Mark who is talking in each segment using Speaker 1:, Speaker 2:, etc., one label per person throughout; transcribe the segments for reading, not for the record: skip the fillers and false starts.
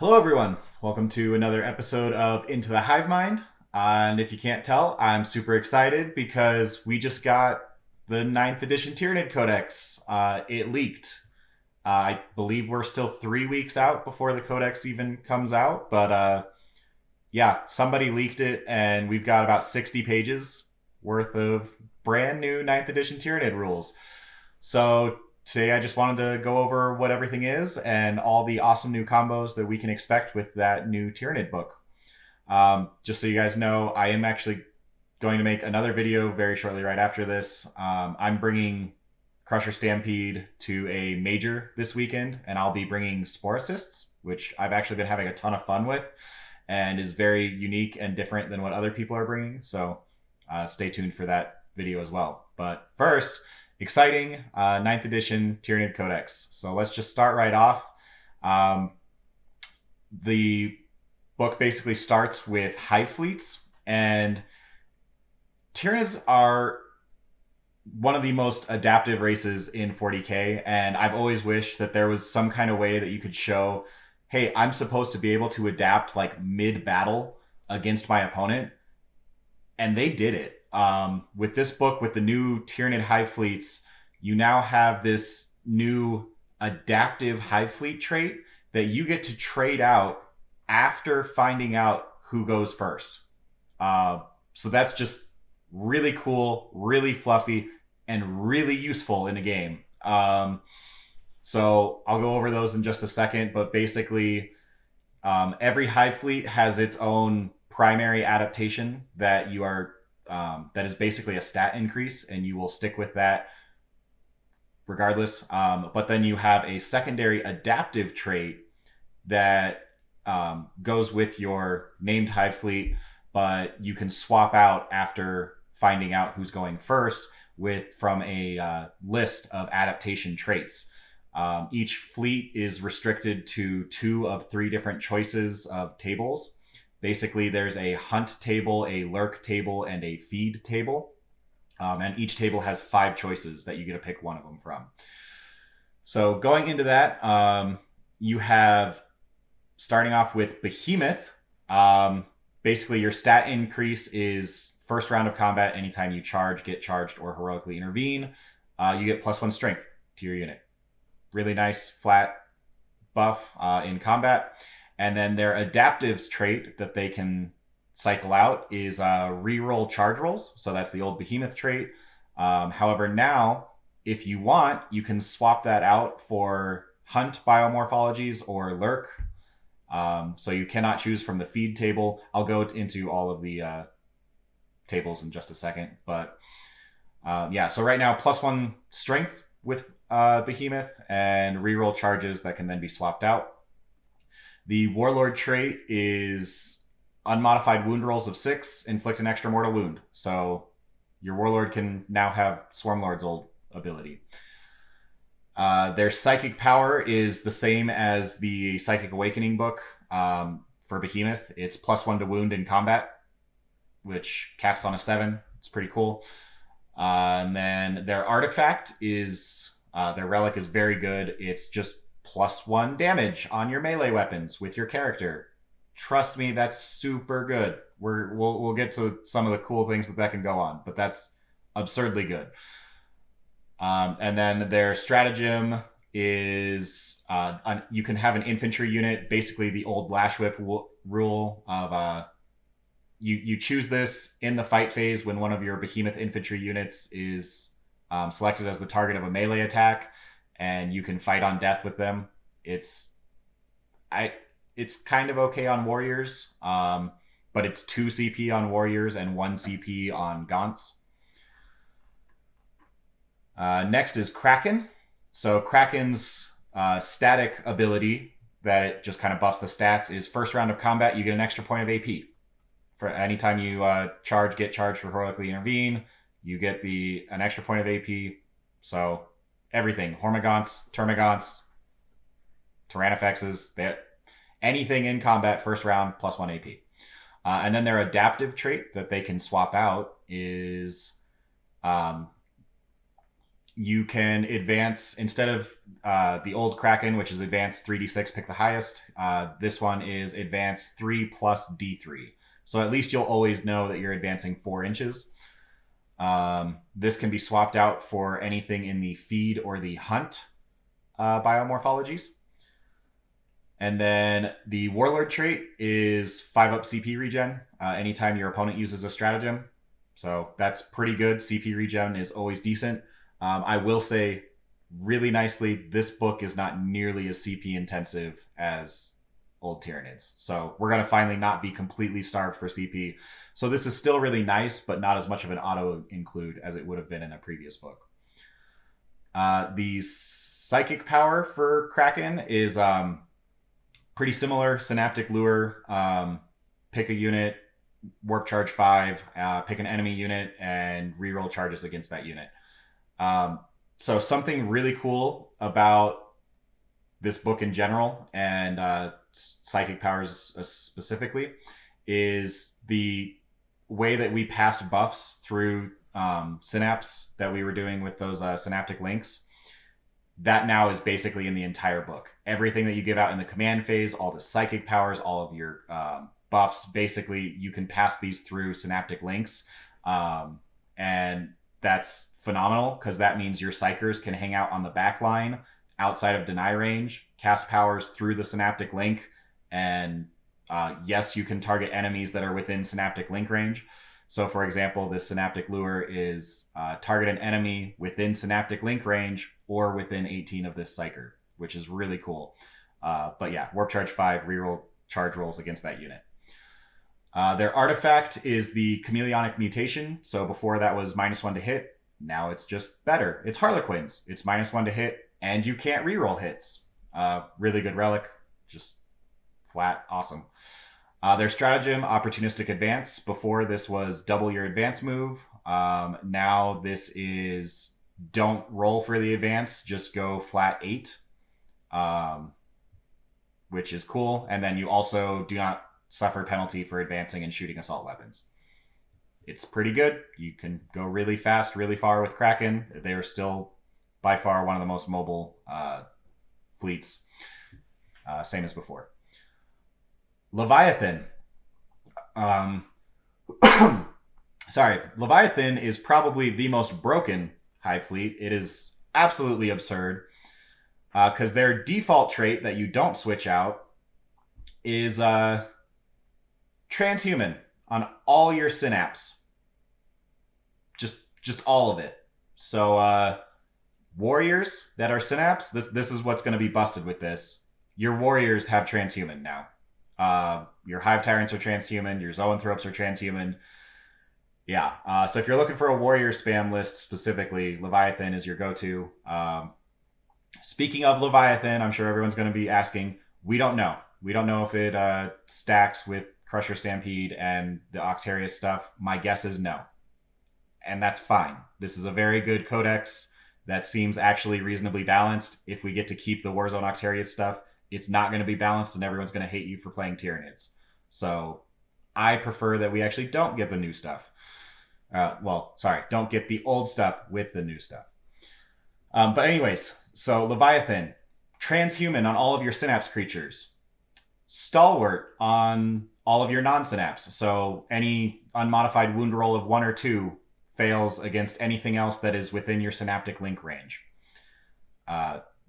Speaker 1: Hello, everyone. Welcome to another episode of Into the Hive Mind. And if you can't tell, I'm super excited because we just got the ninth edition Tyranid Codex. It leaked. I believe we're still 3 weeks out before the Codex even comes out. But yeah, somebody leaked it, and we've got about 60 pages worth of brand new ninth edition Tyranid rules. So today I just wanted to go over what everything is and all the awesome new combos that we can expect with that new Tyranid book. Just so you guys know, I am actually going to make another video very shortly right after this. I'm bringing Crusher Stampede to a major this weekend, and I'll be bringing Spore Assists, which I've actually been having a ton of fun with and is very unique and different than what other people are bringing. So stay tuned for that video as well. But first, exciting 9th edition Tyranid Codex. So let's just start right off. The book basically starts with Hive fleets, and Tyranids are one of the most adaptive races in 40k, and I've always wished that there was some kind of way that you could show, hey, I'm supposed to be able to adapt like mid-battle against my opponent, and they did it. With this book, with the new Tyranid Hive fleets, you now have this new adaptive Hive fleet trait that you get to trade out after finding out who goes first. So that's just really cool, really fluffy, and really useful in a game. So I'll go over those in just a second, but basically every Hive fleet has its own primary adaptation that you are that is basically a stat increase, and you will stick with that regardless. But then you have a secondary adaptive trait that goes with your named Hive fleet, but you can swap out after finding out who's going first from a list of adaptation traits. Each fleet is restricted to 2 of 3 different choices of tables. Basically, there's a hunt table, a lurk table, and a feed table. And each table has 5 choices that you get to pick one of them from. So going into that, you have, starting off with Behemoth. Basically, your stat increase is first round of combat. Anytime you charge, get charged, or heroically intervene, you get +1 strength to your unit. Really nice flat buff in combat. And then their adaptives trait that they can cycle out is reroll charge rolls. So that's the old Behemoth trait. However, now, if you want, you can swap that out for Hunt Biomorphologies or Lurk. So you cannot choose from the feed table. I'll go into all of the tables in just a second. But yeah, so right now, +1 strength with Behemoth and reroll charges that can then be swapped out. The Warlord trait is unmodified wound rolls of 6, inflict an extra mortal wound. So your Warlord can now have Swarmlord's old ability. Their psychic power is the same as the Psychic Awakening book for Behemoth. It's +1 to wound in combat, which casts on a 7. It's pretty cool. And then their artifact is, their relic is very good. It's just +1 damage on your melee weapons with your character. Trust me, that's super good. We'll get to some of the cool things that can go on, but that's absurdly good. And then their stratagem is you can have an infantry unit, basically the old Lash Whip rule of you choose this in the fight phase when one of your Behemoth infantry units is selected as the target of a melee attack, and you can fight on death with them. It's kind of okay on warriors, but it's 2 CP on warriors and 1 CP on gaunts. Next is Kraken. So Kraken's static ability that it just kind of buffs the stats is first round of combat, you get an extra point of AP. For anytime you get charged or heroically intervene, you get an extra point of AP. So everything, Hormagaunts, Termagaunts, Tyrannifexes, anything in combat first round +1 AP. And then their adaptive trait that they can swap out is you can advance instead of the old Kraken, which is advanced 3d6, pick the highest. This one is advanced 3 plus d3. So at least you'll always know that you're advancing 4 inches. This can be swapped out for anything in the feed or the hunt biomorphologies. And then the Warlord trait is 5 up CP regen anytime your opponent uses a stratagem. So that's pretty good. CP regen is always decent. I will say really nicely, this book is not nearly as CP intensive as old Tyranids. So we're going to finally not be completely starved for CP. So this is still really nice, but not as much of an auto include as it would have been in a previous book. The psychic power for Kraken is pretty similar. Synaptic Lure, pick a unit, warp charge 5, pick an enemy unit, and reroll charges against that unit. So something really cool about this book in general, and psychic powers specifically, is the way that we passed buffs through synapse that we were doing with those synaptic links. That now is basically in the entire book. Everything that you give out in the command phase, all the psychic powers, all of your buffs, basically you can pass these through synaptic links. And that's phenomenal because that means your psychers can hang out on the back line outside of deny range, cast powers through the synaptic link, and yes, you can target enemies that are within synaptic link range. So for example, this synaptic lure is target an enemy within synaptic link range or within 18 of this psyker, which is really cool. But yeah, warp charge 5, reroll charge rolls against that unit. Their artifact is the chameleonic mutation. So before that was -1 to hit. Now it's just better. It's Harlequins. It's -1 to hit, and you can't reroll hits. Really good relic. Just flat awesome. Their stratagem, opportunistic advance. Before this was double your advance move. Now this is don't roll for the advance, just go flat 8, which is cool. And then you also do not suffer penalty for advancing and shooting assault weapons. It's pretty good. You can go really fast, really far with Kraken. They are still by far one of the most mobile fleets. Same as before. Leviathan. Sorry. Leviathan is probably the most broken Hive fleet. It is absolutely absurd because their default trait that you don't switch out is transhuman on all your synapse. Just all of it. So warriors that are synapse, this is what's going to be busted with this. Your warriors have transhuman now. Your Hive Tyrants are transhuman. Your Zoanthropes are transhuman. Yeah. So if you're looking for a warrior spam list specifically, Leviathan is your go-to. Speaking of Leviathan, I'm sure everyone's going to be asking, we don't know. We don't know if it stacks with Crusher Stampede and the Octarius stuff. My guess is no. And that's fine. This is a very good codex that seems actually reasonably balanced. If we get to keep the Warzone Octarius stuff, it's not going to be balanced and everyone's going to hate you for playing Tyranids. So I prefer that we actually don't get the new stuff. Don't get the old stuff with the new stuff. But anyways, so Leviathan, transhuman on all of your synapse creatures. Stalwart on all of your non-synapse. So any unmodified wound roll of 1 or 2 fails against anything else that is within your synaptic link range.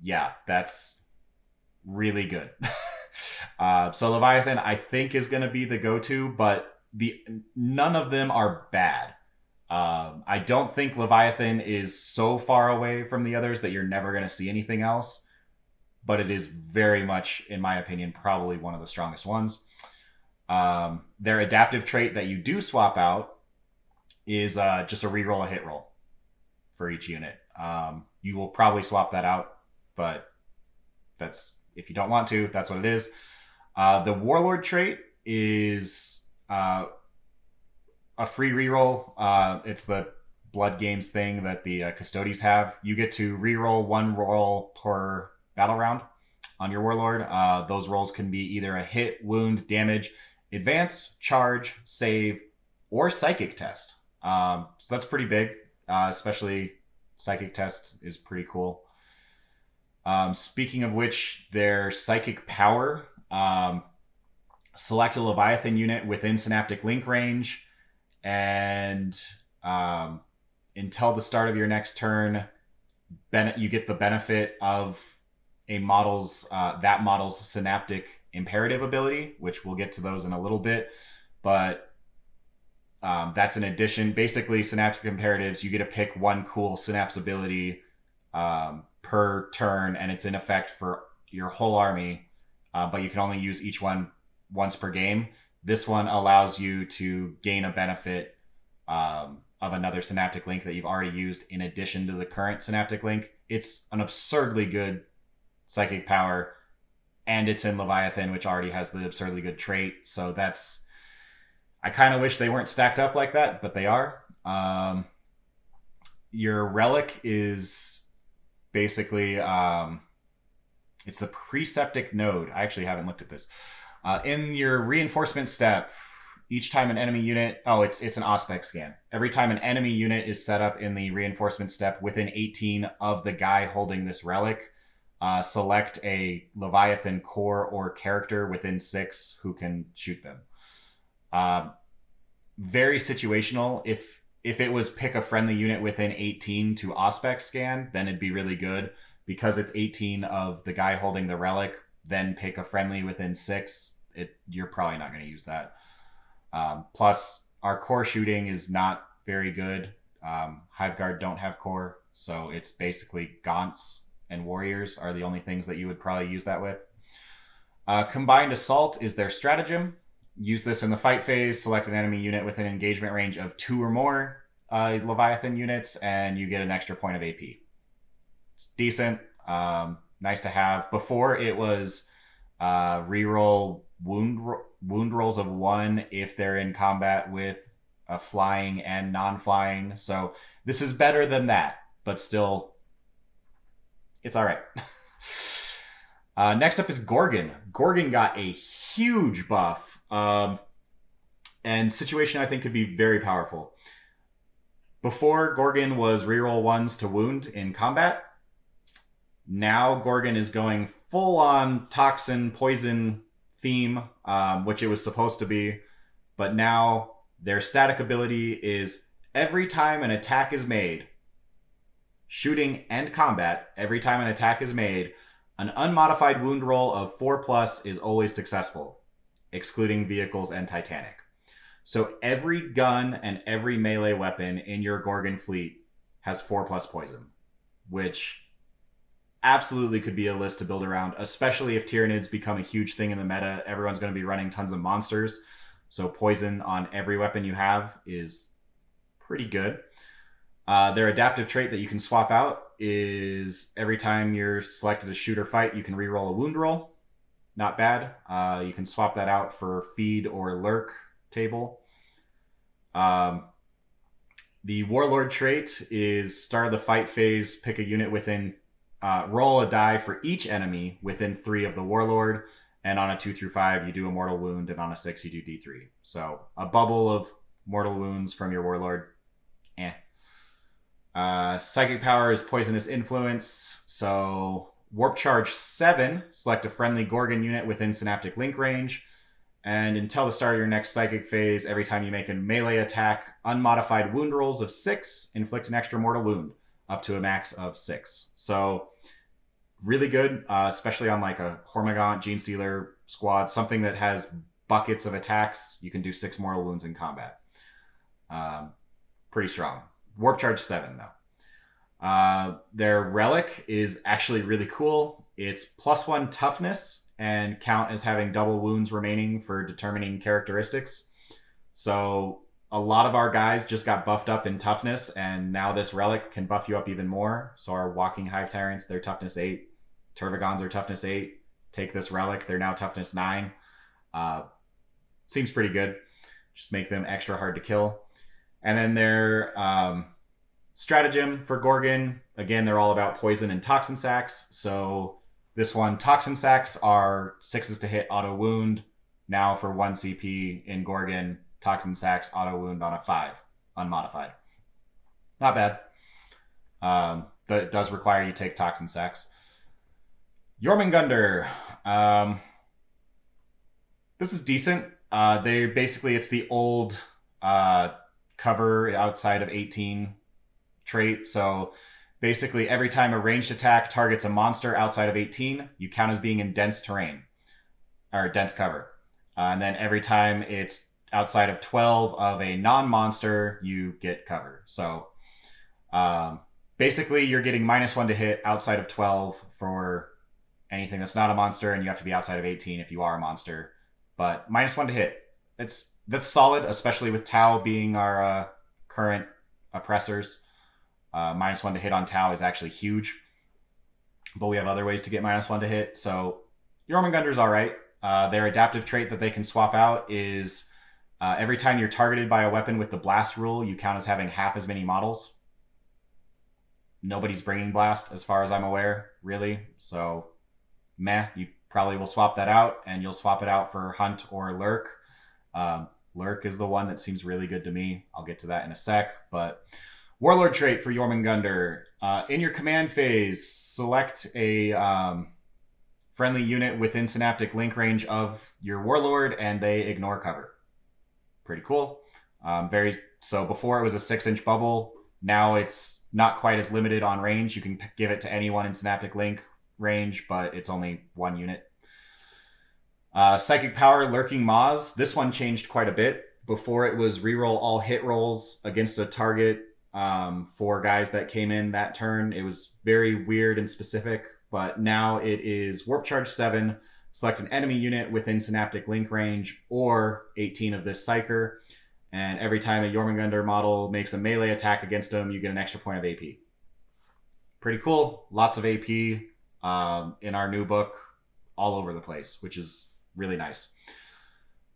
Speaker 1: Yeah, that's really good. So Leviathan, I think, is going to be the go-to, but none of them are bad. I don't think Leviathan is so far away from the others that you're never going to see anything else, but it is very much, in my opinion, probably one of the strongest ones. Their adaptive trait that you do swap out is just a reroll a hit roll for each unit. You will probably swap that out, but that's, if you don't want to, that's what it is. The Warlord trait is a free reroll. It's the Blood Games thing that the Custodies have. You get to reroll 1 roll per battle round on your Warlord. Those rolls can be either a hit, wound, damage, advance, charge, save, or psychic test. So that's pretty big, especially psychic test is pretty cool. Speaking of which, their psychic power, select a Leviathan unit within Synaptic Link range, and until the start of your next turn, you get the benefit of a model's Synaptic Imperative ability, which we'll get to those in a little bit. But that's an addition. Basically, Synaptic Imperatives, you get to pick one cool Synapse ability per turn, and it's in effect for your whole army, but you can only use each one once per game. This one allows you to gain a benefit of another Synaptic Link that you've already used in addition to the current Synaptic Link. It's an absurdly good psychic power, and it's in Leviathan, which already has the absurdly good trait. So that's... I kind of wish they weren't stacked up like that, but they are. Your Relic is basically... it's the Preceptic Node. I actually haven't looked at this. In your reinforcement step, each time an enemy unit... Oh, it's an Auspex scan. Every time an enemy unit is set up in the reinforcement step within 18 of the guy holding this relic, select a Leviathan core or character within 6 who can shoot them. Very situational. If it was pick a friendly unit within 18 to Auspex scan, then it'd be really good. Because it's 18 of the guy holding the relic, then pick a friendly within 6, you're probably not going to use that. Plus, our core shooting is not very good. Hive Guard don't have core, so it's basically Gaunts and Warriors are the only things that you would probably use that with. Combined Assault is their stratagem. Use this in the fight phase, select an enemy unit within engagement range of 2 or more Leviathan units, and you get an extra point of AP. It's decent, nice to have. Before, it was reroll wound rolls of 1 if they're in combat with a flying and non-flying. So this is better than that, but still, it's all right. Next up is Gorgon. Gorgon got a huge buff, and situation I think could be very powerful. Before, Gorgon was reroll 1s to wound in combat. Now Gorgon is going full-on toxin, poison theme, which it was supposed to be. But now their static ability is every time an attack is made, shooting and combat, every time an attack is made, an unmodified wound roll of 4+ is always successful, excluding vehicles and Titanic. So every gun and every melee weapon in your Gorgon fleet has 4+ poison, which absolutely could be a list to build around, especially if Tyranids become a huge thing in the meta. Everyone's going to be running tons of monsters, so poison on every weapon you have is pretty good. Their adaptive trait that you can swap out is every time you're selected to shoot or fight, you can reroll a wound roll. Not bad. You can swap that out for feed or lurk table. The Warlord trait is start of the fight phase, pick a unit within, roll a die for each enemy within 3 of the Warlord, and on a 2 through 5 you do a mortal wound, and on a 6 you do D3. So a bubble of mortal wounds from your Warlord. Psychic power is Poisonous Influence, so Warp Charge 7, select a friendly Gorgon unit within Synaptic Link range, and until the start of your next Psychic phase, every time you make a melee attack, unmodified wound rolls of 6, inflict an extra mortal wound, up to a max of 6. So, really good, especially on like a Jormungandr, Genestealer squad, something that has buckets of attacks. You can do 6 mortal wounds in combat. Pretty strong. Warp Charge 7, though. Their Relic is actually really cool. It's +1 toughness and count as having double wounds remaining for determining characteristics. So a lot of our guys just got buffed up in toughness, and now this Relic can buff you up even more. So our Walking Hive Tyrants, they're toughness 8. Tervagons are toughness 8. Take this Relic, they're now toughness 9. Seems pretty good. Just make them extra hard to kill. And then their stratagem for Gorgon, again, they're all about poison and toxin sacks. So this one, toxin sacks are 6s to hit, auto wound. Now for 1 CP in Gorgon, toxin sacks, auto wound on a 5, unmodified. Not bad. But it does require you take toxin sacks. Jormungandr. This is decent. It's the old cover outside of 18 trait. So basically, every time a ranged attack targets a monster outside of 18, you count as being in dense terrain or dense cover. And then every time it's outside of 12 of a non-monster, you get cover. So basically, you're getting -1 to hit outside of 12 for anything that's not a monster, and you have to be outside of 18 if you are a monster. But -1 to hit. That's solid, especially with Tau being our current oppressors. -1 to hit on Tau is actually huge. But we have other ways to get -1 to hit. So Jormungandr's all right. Their adaptive trait that they can swap out is every time you're targeted by a weapon with the blast rule, you count as having half as many models. Nobody's bringing blast, as far as I'm aware, really. So, you probably will swap that out, and you'll swap it out for Hunt or Lurk. Lurk is the one that seems really good to me. I'll get to that in a sec. But Warlord trait for Jormungandr. In your command phase, select a friendly unit within synaptic link range of your Warlord, and they ignore cover. Pretty cool. So before it was a 6-inch bubble. Now it's not quite as limited on range. You can give it to anyone in synaptic link range, but it's only one unit. Psychic power, Lurking Maws. This one changed quite a bit. Before it was reroll all hit rolls against a target for guys that came in that turn. It was very weird and specific, but now it is Warp Charge 7. Select an enemy unit within synaptic link range or 18 of this Psyker. And every time a Jormungandr model makes a melee attack against them, you get an extra point of AP. Pretty cool. Lots of AP in our new book all over the place, which is really nice.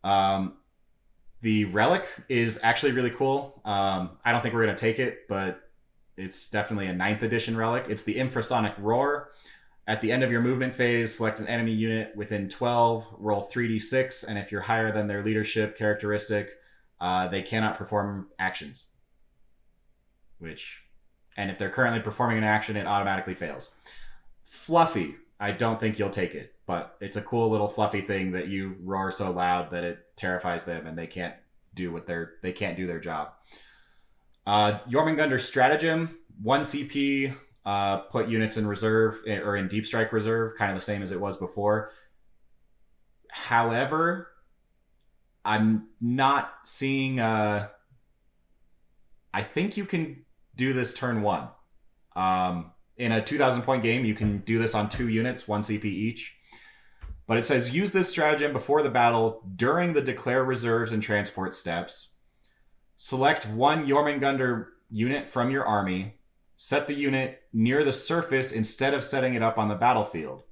Speaker 1: The Relic is actually really cool. I don't think we're going to take it, but it's definitely a 9th edition Relic. It's the Infrasonic Roar. At the end of your movement phase, select an enemy unit within 12, roll 3d6, and if you're higher than their leadership characteristic, they cannot perform actions. And if they're currently performing an action, it automatically fails. Fluffy. I don't think you'll take it, but it's a cool little fluffy thing that you roar so loud that it terrifies them and they can't do their job. Jormungandr Stratagem, 1 CP, put units in reserve or in Deep Strike reserve, kind of the same as it was before. However, I'm not seeing I think you can do this turn 1. In a 2,000 point game, you can do this on 2 units, 1 CP each. But it says, use this stratagem before the battle during the declare reserves and transport steps. Select 1 Jormungandr unit from your army. Set the unit near the surface instead of setting it up on the battlefield.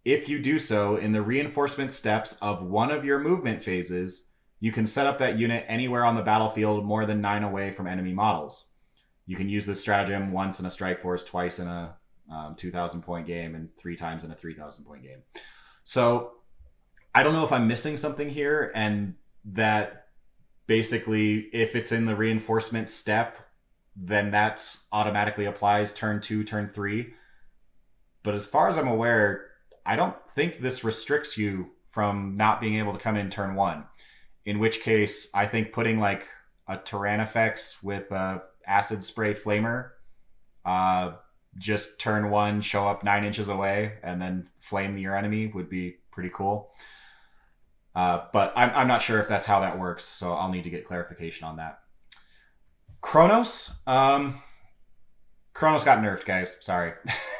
Speaker 1: If you do so, in the reinforcement steps of one of your movement phases, you can set up that unit anywhere on the battlefield more than 9 away from enemy models. You can use this stratagem once in a strike force, twice in a 2,000 point game, and 3 times in a 3,000 point game. So I don't know if I'm missing something here, and that basically if it's in the reinforcement step, then that automatically applies turn 2, turn 3. But as far as I'm aware, I don't think this restricts you from not being able to come in turn 1. In which case, I think putting like a Tyrannifex with a acid spray flamer, just turn 1, show up 9 inches away, and then flame your enemy would be pretty cool. But I'm not sure if that's how that works, so I'll need to get clarification on that. Kronos. Kronos got nerfed, guys. Sorry.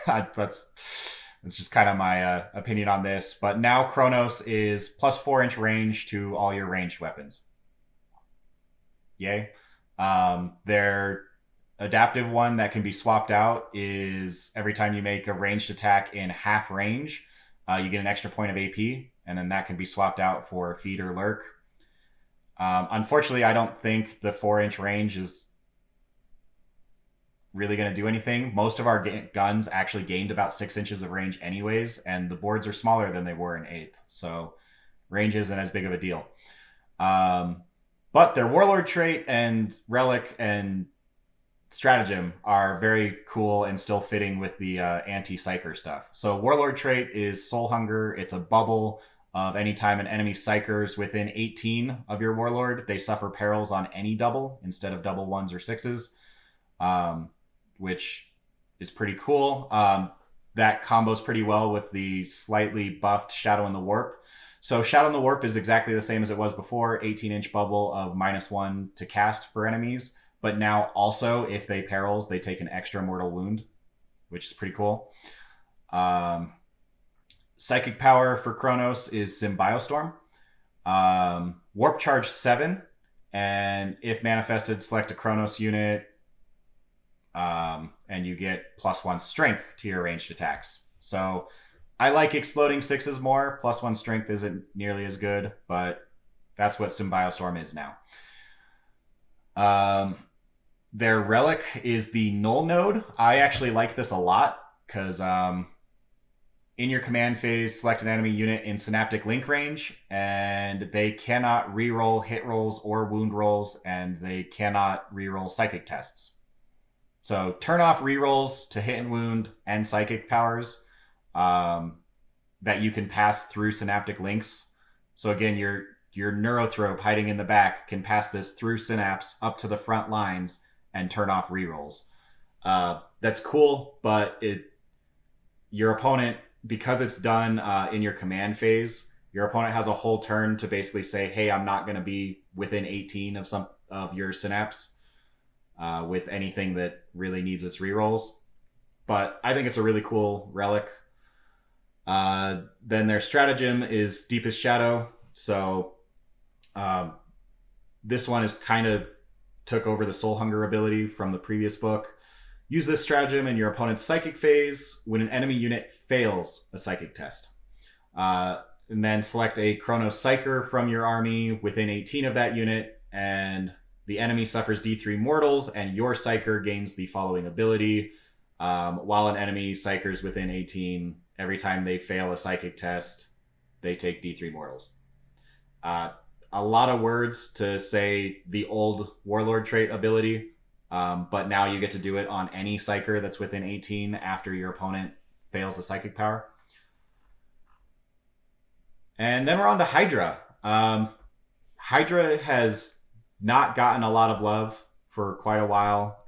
Speaker 1: That's just kind of my opinion on this. But now Kronos is plus 4-inch range to all your ranged weapons. Yay. Their adaptive one that can be swapped out is every time you make a ranged attack in half range, you get an extra point of AP, and then that can be swapped out for Feed or Lurk. Unfortunately, I don't think the 4-inch range is really going to do anything. Most of our guns actually gained about 6 inches of range anyways, and the boards are smaller than they were in 8th, so range isn't as big of a deal. But their Warlord trait and Relic and Stratagem are very cool and still fitting with the anti-psyker stuff. So Warlord trait is Soul Hunger. It's a bubble of any time an enemy psychers within 18 of your Warlord, they suffer perils on any double instead of double ones or sixes, which is pretty cool. That combos pretty well with the slightly buffed Shadow in the Warp. So Shadow in the Warp is exactly the same as it was before, 18-inch bubble of -1 to cast for enemies. But now also, if they perils, they take an extra mortal wound, which is pretty cool. Psychic power for Kronos is Symbiostorm. Warp charge 7, and if manifested, select a Kronos unit, and you get +1 strength to your ranged attacks. So I like exploding 6s more. +1 strength isn't nearly as good, but that's what Symbiostorm is now. Their relic is the Null Node. I actually like this a lot because in your command phase, select an enemy unit in Synaptic Link range, and they cannot reroll hit rolls or wound rolls, and they cannot reroll psychic tests. So turn off rerolls to hit and wound and psychic powers that you can pass through Synaptic Links. So again, your Neurothrope hiding in the back can pass this through Synapse up to the front lines and turn off rerolls. That's cool, but your opponent, because it's done in your command phase, your opponent has a whole turn to basically say, hey, I'm not going to be within 18 of some of your Synapse with anything that really needs its rerolls. But I think it's a really cool relic. Then their stratagem is Deepest Shadow. So this one is kind of took over the Soul Hunger ability from the previous book. Use this stratagem in your opponent's psychic phase when an enemy unit fails a psychic test. And then select a Kronos Psyker from your army within 18 of that unit, and the enemy suffers D3 mortals, and your Psyker gains the following ability. While an enemy Psykers within 18, every time they fail a psychic test, they take D3 mortals. A lot of words to say the old Warlord trait ability, but now you get to do it on any Psyker that's within 18 after your opponent fails a psychic power. And then we're on to Hydra. Hydra has not gotten a lot of love for quite a while.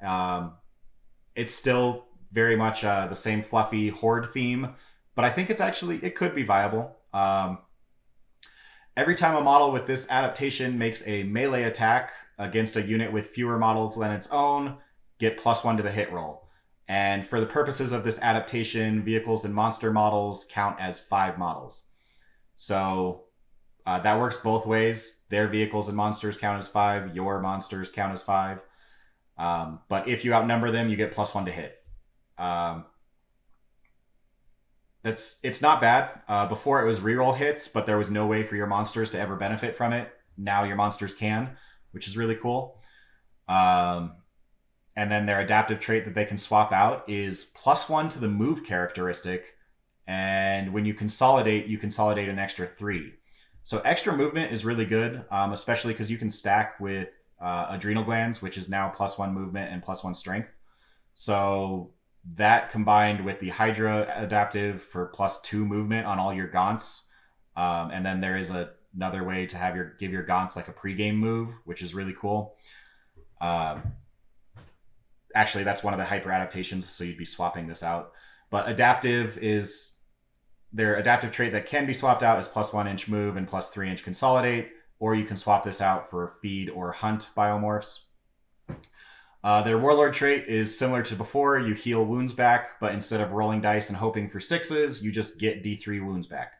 Speaker 1: It's still very much the same fluffy horde theme, but I think it could be viable. Every time a model with this adaptation makes a melee attack against a unit with fewer models than its own, get +1 to the hit roll. And for the purposes of this adaptation, vehicles and monster models count as 5 models. So that works both ways. Their vehicles and monsters count as 5. Your monsters count as 5. But if you outnumber them, you get +1 to hit. It's not bad. Before it was reroll hits, but there was no way for your monsters to ever benefit from it. Now your monsters can, which is really cool. And then their adaptive trait that they can swap out is +1 to the move characteristic. And when you consolidate an extra 3. So extra movement is really good, especially because you can stack with adrenal glands, which is now +1 movement and +1 strength. So that combined with the Hydra adaptive for +2 movement on all your Gaunts. And then there is another way to give your Gaunts like a pregame move, which is really cool. Actually, that's one of the hyper adaptations, so you'd be swapping this out. But adaptive is their adaptive trait that can be swapped out is +1-inch move and +3-inch consolidate, or you can swap this out for feed or hunt biomorphs. Their Warlord trait is similar to before. You heal wounds back, but instead of rolling dice and hoping for 6s, you just get D3 wounds back.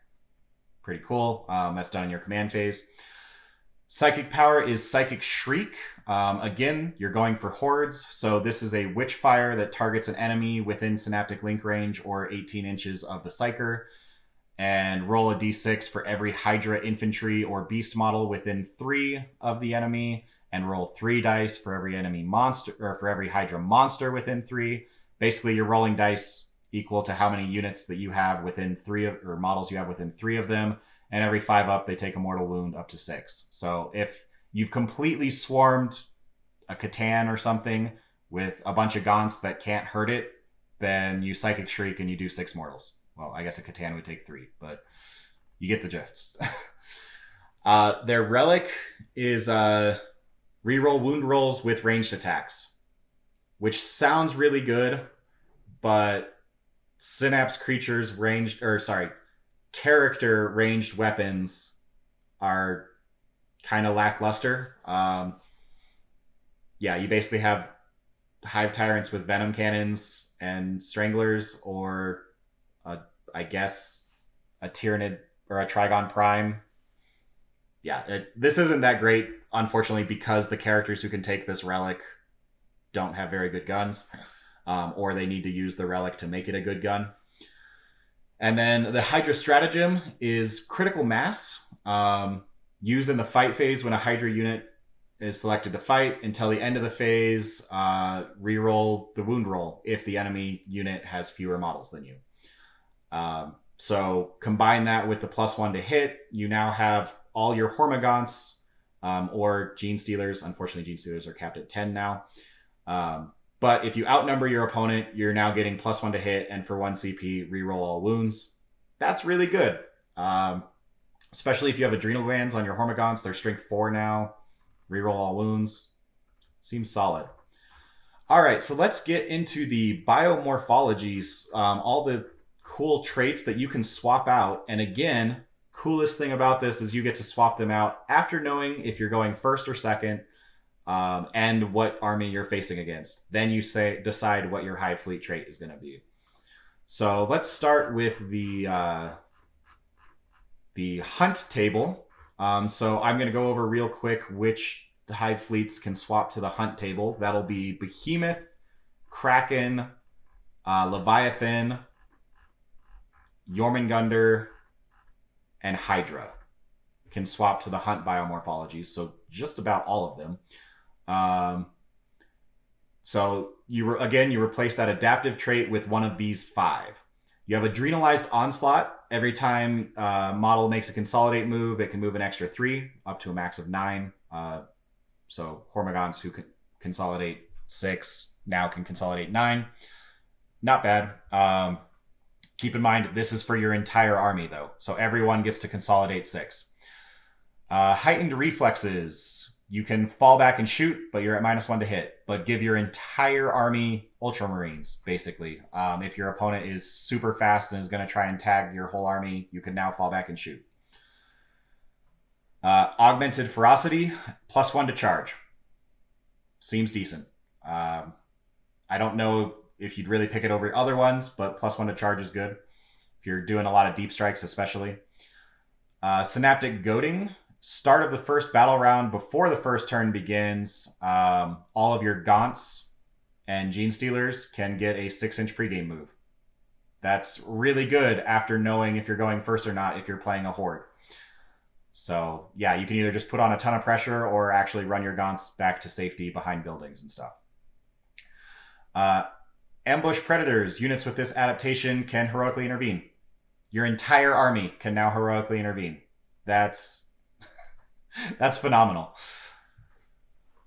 Speaker 1: Pretty cool. That's done in your command phase. Psychic power is Psychic Shriek. Again, you're going for hordes. So this is a Witchfire that targets an enemy within Synaptic Link range or 18 inches of the Psyker. And roll a d6 for every Hydra infantry or beast model within 3 of the enemy. And roll 3 dice for every enemy monster, or for every Hydra monster within 3. Basically, you're rolling dice equal to how many units that you have within 3 of, or models you have within 3 of them. And every 5 up, they take a mortal wound up to 6. So if you've completely swarmed a Catan or something, with a bunch of Gaunts that can't hurt it, then you Psychic Shriek and you do 6 mortals. Well, I guess a Catan would take 3, but you get the gist. Their Relic is reroll wound rolls with ranged attacks, which sounds really good, but Synapse creatures character ranged weapons are kind of lackluster. You basically have Hive Tyrants with Venom Cannons and Stranglers, or I guess a Tyranid or a Trigon Prime. This isn't that great, unfortunately, because the characters who can take this Relic don't have very good guns, or they need to use the Relic to make it a good gun. And then the Hydra Stratagem is Critical Mass, used in the fight phase when a Hydra unit is selected to fight. Until the end of the phase, reroll the wound roll if the enemy unit has fewer models than you. So combine that with the +1 to hit, you now have all your Jormungandrs, or Gene Stealers. Unfortunately, Gene Stealers are capped at 10 now. But if you outnumber your opponent, you're now getting +1 to hit, and for 1 CP, reroll all wounds. That's really good. Especially if you have Adrenal Glands on your Jormungandrs. They're strength 4 now. Reroll all wounds. Seems solid. All right, so let's get into the Biomorphologies. All the cool traits that you can swap out. And again, coolest thing about this is you get to swap them out after knowing if you're going first or second, and what army you're facing against. Then you decide what your Hive Fleet trait is going to be. So let's start with the hunt table. So I'm going to go over real quick which Hive Fleets can swap to the hunt table. That'll be Behemoth, Kraken, Leviathan, Jormungandr, and Hydra can swap to the hunt Biomorphologies. So just about all of them. So you replace that adaptive trait with one of these 5. You have Adrenalized Onslaught. Every time model makes a consolidate move, it can move an extra 3 up to a max of 9. So Jormungandrs who can consolidate 6 now can consolidate 9. Not bad. Keep in mind, this is for your entire army, though. So everyone gets to consolidate 6. Heightened Reflexes. You can fall back and shoot, but you're at -1 to hit. But give your entire army Ultramarines, basically. If your opponent is super fast and is going to try and tag your whole army, you can now fall back and shoot. Augmented Ferocity, +1 to charge. Seems decent. I don't know if you'd really pick it over other ones, but +1 to charge is good. If you're doing a lot of deep strikes, especially. Synaptic Goading. Start of the first battle round, before the first turn begins, all of your Gaunts and Gene Stealers can get a 6-inch pregame move. That's really good after knowing if you're going first or not if you're playing a Horde. So, yeah, you can either just put on a ton of pressure or actually run your Gaunts back to safety behind buildings and stuff. Ambush Predators. Units with this adaptation can heroically intervene. Your entire army can now heroically intervene. That's phenomenal.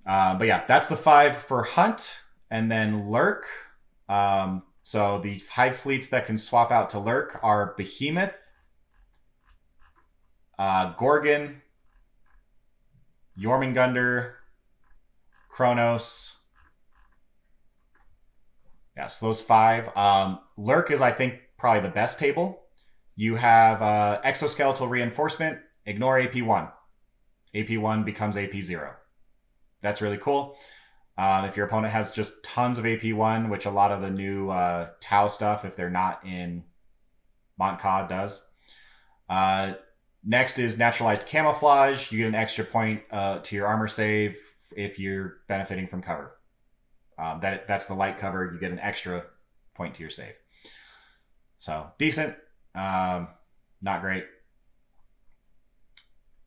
Speaker 1: But yeah, that's the 5 for Hunt. And then Lurk. So the Hive Fleets that can swap out to Lurk are Behemoth, Gorgon, Jormungandr, Kronos. Yeah, so those 5. Lurk is, I think, probably the best table. You have Exoskeletal Reinforcement, ignore AP1. AP1 becomes AP0. That's really cool. If your opponent has just tons of AP1, which a lot of the new Tau stuff, if they're not in Montcad, does. Next is Naturalized Camouflage. You get an extra point to your armor save if you're benefiting from cover. That's the light cover. You get an extra point to your save. So, decent. Not great.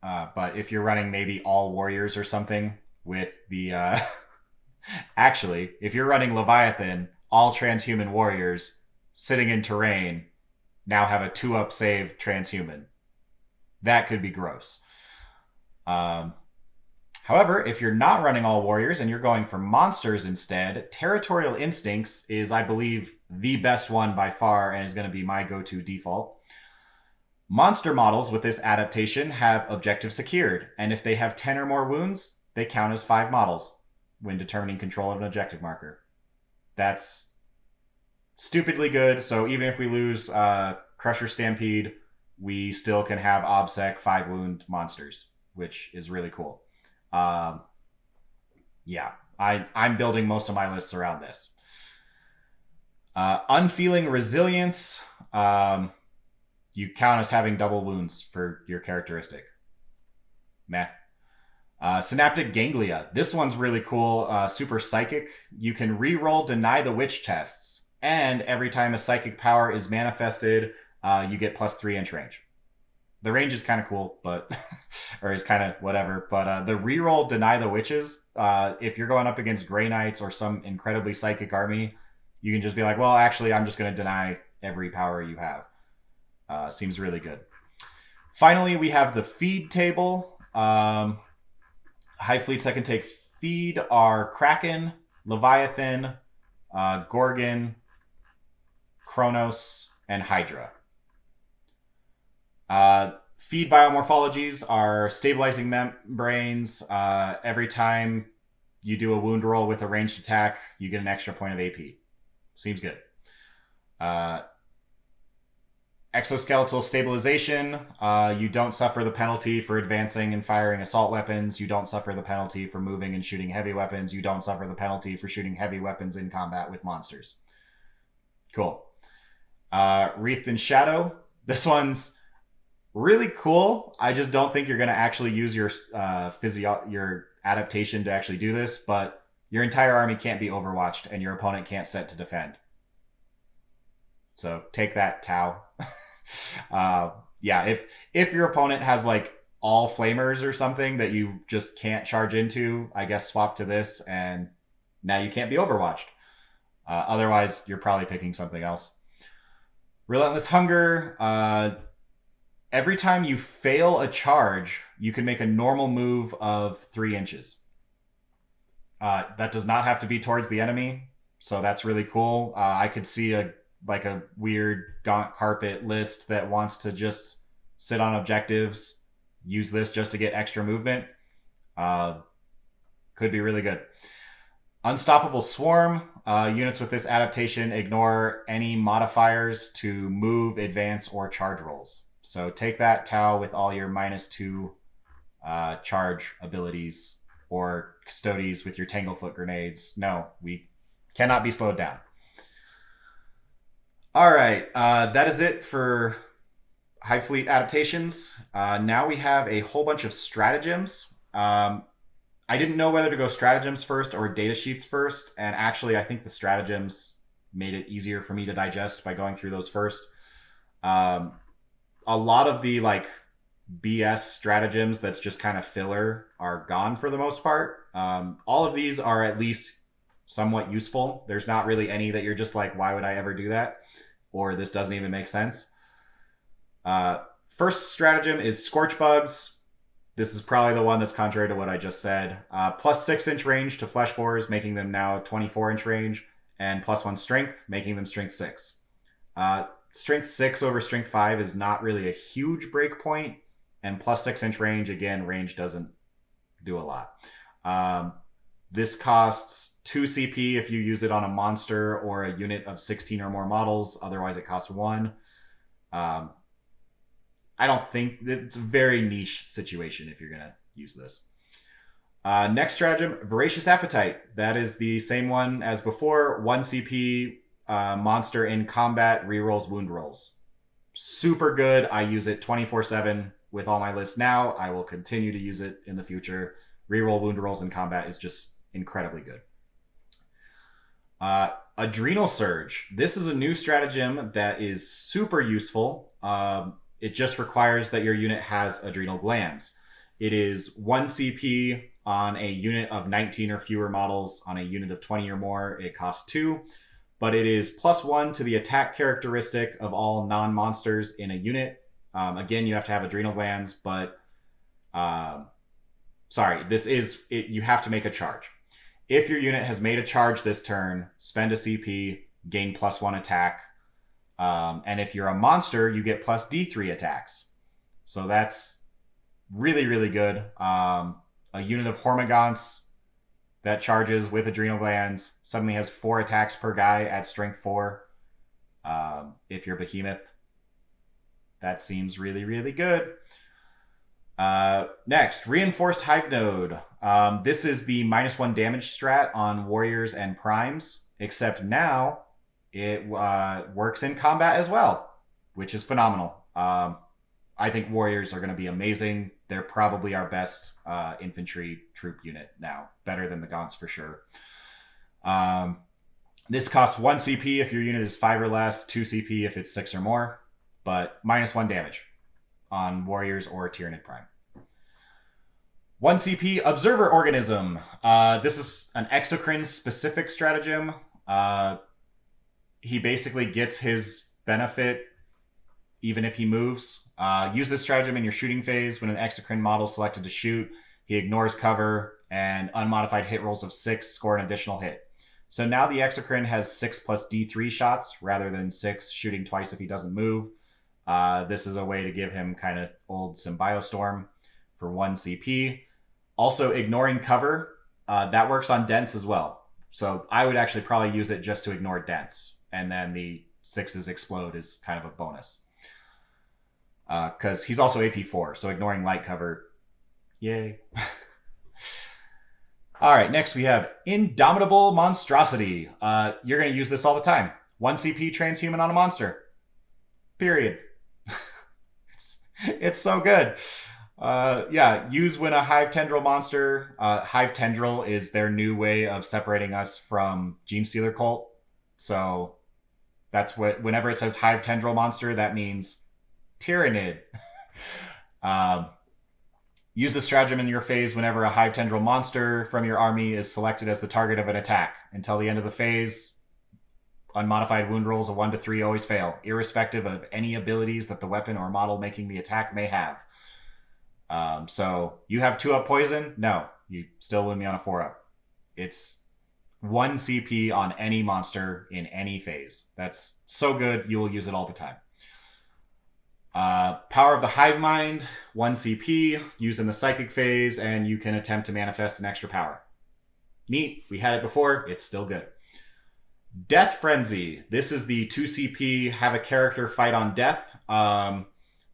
Speaker 1: But if you're running maybe all warriors or something with the... Actually, if you're running Leviathan, all transhuman warriors sitting in terrain now have a 2-up save transhuman. That could be gross. However, if you're not running all warriors and you're going for monsters instead, Territorial Instincts is, I believe, the best one by far and is going to be my go-to default. Monster models with this adaptation have objective secured, and if they have 10 or more wounds, they count as 5 models when determining control of an objective marker. That's stupidly good, so even if we lose Crusher Stampede, we still can have OBSEC 5 wound monsters, which is really cool. Yeah, I'm building most of my lists around this. Unfeeling Resilience, you count as having double wounds for your characteristic. Meh. Synaptic Ganglia. This one's really cool. Super Psychic. You can reroll Deny the Witch tests, and every time a psychic power is manifested, you get plus 3 inch range. The range is kind of cool, but or is kind of whatever. But the reroll Deny the Witches, if you're going up against Grey Knights or some incredibly psychic army, you can just be like, well, actually, I'm just going to deny every power you have. Seems really good. Finally, we have the feed table. Hive fleets that can take feed are Kraken, Leviathan, Gorgon, Kronos, and Hydra. Feed biomorphologies are stabilizing membranes. Every time you do a wound roll with a ranged attack, you get an extra point of AP. Seems good. Exoskeletal stabilization. You don't suffer the penalty for advancing and firing assault weapons. You don't suffer the penalty for moving and shooting heavy weapons. You don't suffer the penalty for shooting heavy weapons in combat with monsters. Cool. Wreathed in Shadow. This one's really cool. I just don't think you're going to actually use your your adaptation to actually do this, but your entire army can't be overwatched and your opponent can't set to defend. So take that, Tau. Yeah, if your opponent has like all flamers or something that you just can't charge into, I guess swap to this and now you can't be overwatched. Otherwise, you're probably picking something else. Relentless Hunger. Every time you fail a charge, you can make a normal move of 3 inches. That does not have to be towards the enemy, so that's really cool. I could see a weird Gaunt Carpet list that wants to just sit on objectives, use this just to get extra movement. Could be really good. Unstoppable Swarm. Units with this adaptation ignore any modifiers to move, advance, or charge rolls. So take that, Tau, with all your -2 charge abilities, or Custodes with your Tanglefoot grenades. No, we cannot be slowed down. All right, that is it for Hive Fleet adaptations. Now we have a whole bunch of stratagems. I didn't know whether to go stratagems first or datasheets first, and actually I think the stratagems made it easier for me to digest by going through those first. A lot of the like BS stratagems that's just kind of filler are gone for the most part. All of these are at least somewhat useful. There's not really any that you're just like, why would I ever do that? Or this doesn't even make sense. First stratagem is Scorch Bugs. This is probably the one that's contrary to what I just said. Plus 6 inch range to flesh borers, making them now 24 inch range, and plus 1 strength, making them strength 6. Strength 6 over strength 5 is not really a huge break point, and plus 6 inch range, again, range doesn't do a lot. This costs 2 CP if you use it on a monster or a unit of 16 or more models. Otherwise, it costs 1. I don't think it's a very niche situation if you're going to use this. Next stratagem, Voracious Appetite. That is the same one as before. 1 CP monster in combat rerolls wound rolls. Super good. I use it 24/7 with all my lists now. I will continue to use it in the future. Reroll wound rolls in combat is just incredibly good. Adrenal Surge. This is a new stratagem that is super useful. It just requires that your unit has adrenal glands. It is 1 CP on a unit of 19 or fewer models. On a unit of 20 or more, it costs 2. But it is plus 1 to the attack characteristic of all non-monsters in a unit. Again, you have to have adrenal glands, but sorry, this is it, you have to make a charge. If your unit has made a charge this turn, spend a CP, gain +1 attack. And if you're a monster, you get plus D3 attacks. So that's really, really good. A unit of Jormungandr that charges with adrenal glands suddenly has 4 attacks per guy at strength 4. If you're Behemoth, that seems really, really good. Next, Reinforced Hive Node. This is the -1 damage strat on warriors and primes, except now it works in combat as well, which is phenomenal. I think warriors are going to be amazing. They're probably our best infantry troop unit now, better than the Gaunts for sure. This costs 1 CP if your unit is 5 or less, 2 CP if it's 6 or more, but -1 damage on warriors or Tyranid Prime. 1 CP Observer Organism. This is an exocrine specific stratagem. He basically gets his benefit even if he moves. Use this stratagem in your shooting phase. When an exocrine model is selected to shoot, he ignores cover, and unmodified hit rolls of 6 score an additional hit. So now the exocrine has 6 plus D3 shots rather than 6 shooting twice if he doesn't move. This is a way to give him kind of old Symbiostorm for 1 CP. Also, ignoring cover, that works on Dents as well. So I would actually probably use it just to ignore Dents. And then the 6s explode is kind of a bonus. Because he's also AP4, so ignoring light cover, yay. All right, next we have Indomitable Monstrosity. You're going to use this all the time. 1 CP transhuman on a monster. Period. It's so good. Yeah, use when a Hive Tendril monster. Hive Tendril is their new way of separating us from Genestealer Cult. So that's what, whenever it says Hive Tendril monster, that means Tyranid. Use the stratagem in your phase whenever a Hive Tendril monster from your army is selected as the target of an attack. Until the end of the phase, unmodified wound rolls of 1 to 3 always fail, irrespective of any abilities that the weapon or model making the attack may have. So you have 2-up poison? No, you still win me on a 4-up. It's 1 CP on any monster in any phase. That's so good, you will use it all the time. Power of the Hive Mind, 1 CP, used in the Psychic phase, and you can attempt to manifest an extra power. Neat, we had it before, it's still good. Death Frenzy, this is the 2 CP, have a character fight on death.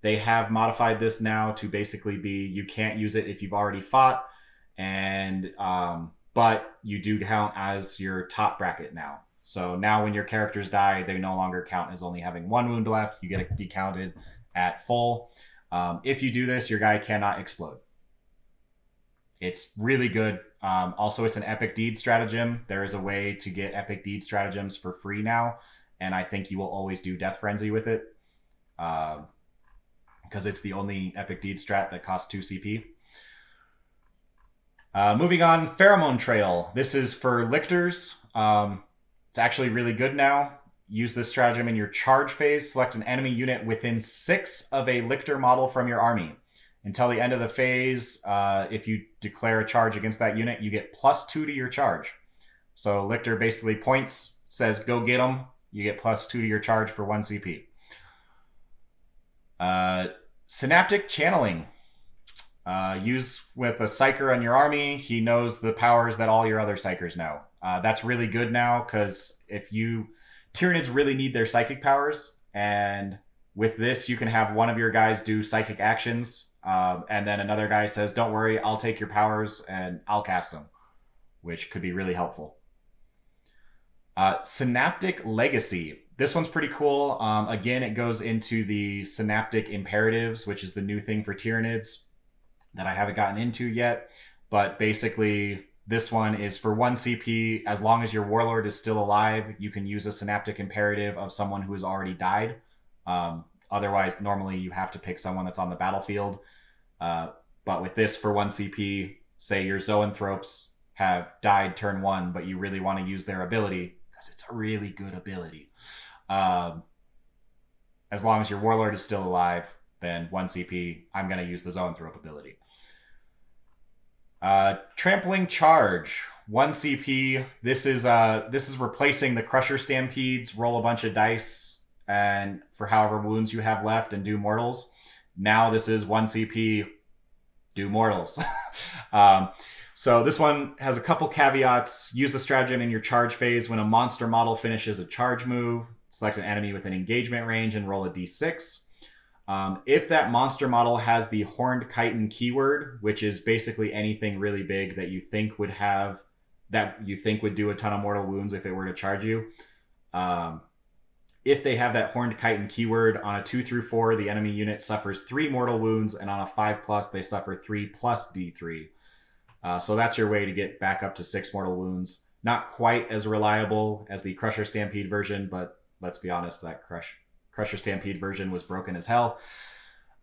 Speaker 1: They have modified this now to basically be, you can't use it if you've already fought, and but you do count as your top bracket now. So now when your characters die, they no longer count as only having 1 wound left. You get to be counted at full. If you do this, your guy cannot explode. It's really good. Also, it's an Epic Deed stratagem. There is a way to get Epic Deed stratagems for free now, and I think you will always do Death Frenzy with it. Because it's the only Epic Deed strat that costs 2 CP. Moving on, Pheromone Trail. This is for Lictors. It's actually really good now. Use this stratagem in your charge phase. Select an enemy unit within 6 of a Lictor model from your army. Until the end of the phase, if you declare a charge against that unit, you get +2 to your charge. So Lictor basically points, says go get them. You get +2 to your charge for 1 CP. Synaptic Channeling. Use with a Psyker on your army. He knows the powers that all your other Psykers know. That's really good now, because if you... Tyranids really need their psychic powers, and with this, you can have one of your guys do psychic actions, and then another guy says, don't worry, I'll take your powers, and I'll cast them, which could be really helpful. Synaptic Legacy. This one's pretty cool. Again, it goes into the Synaptic Imperatives, which is the new thing for Tyranids that I haven't gotten into yet. But basically, this one is for 1 CP. As long as your Warlord is still alive, you can use a Synaptic Imperative of someone who has already died. Otherwise, normally you have to pick someone that's on the battlefield. But with this, for 1 CP, say your Zoanthropes have died turn 1, but you really want to use their ability, because it's a really good ability. As long as your Warlord is still alive, then 1 CP, I'm going to use the Zoanthrope ability. Trampling Charge, 1 CP. This is replacing the Crusher Stampedes. Roll a bunch of dice and for however wounds you have left and do mortals. Now this is 1 CP, do mortals. So this one has a couple caveats. Use the stratagem in your charge phase when a monster model finishes a charge move. Select an enemy within engagement range and roll a d6. If that monster model has the Horned Chitin keyword, which is basically anything really big that you think would do a ton of mortal wounds if it were to charge you. If they have that Horned Chitin keyword, on a 2 through 4, the enemy unit suffers 3 mortal wounds, and on a 5+, they suffer 3 plus D3. So that's your way to get back up to 6 mortal wounds. Not quite as reliable as the Crusher Stampede version, but let's be honest, that Crusher Stampede version was broken as hell.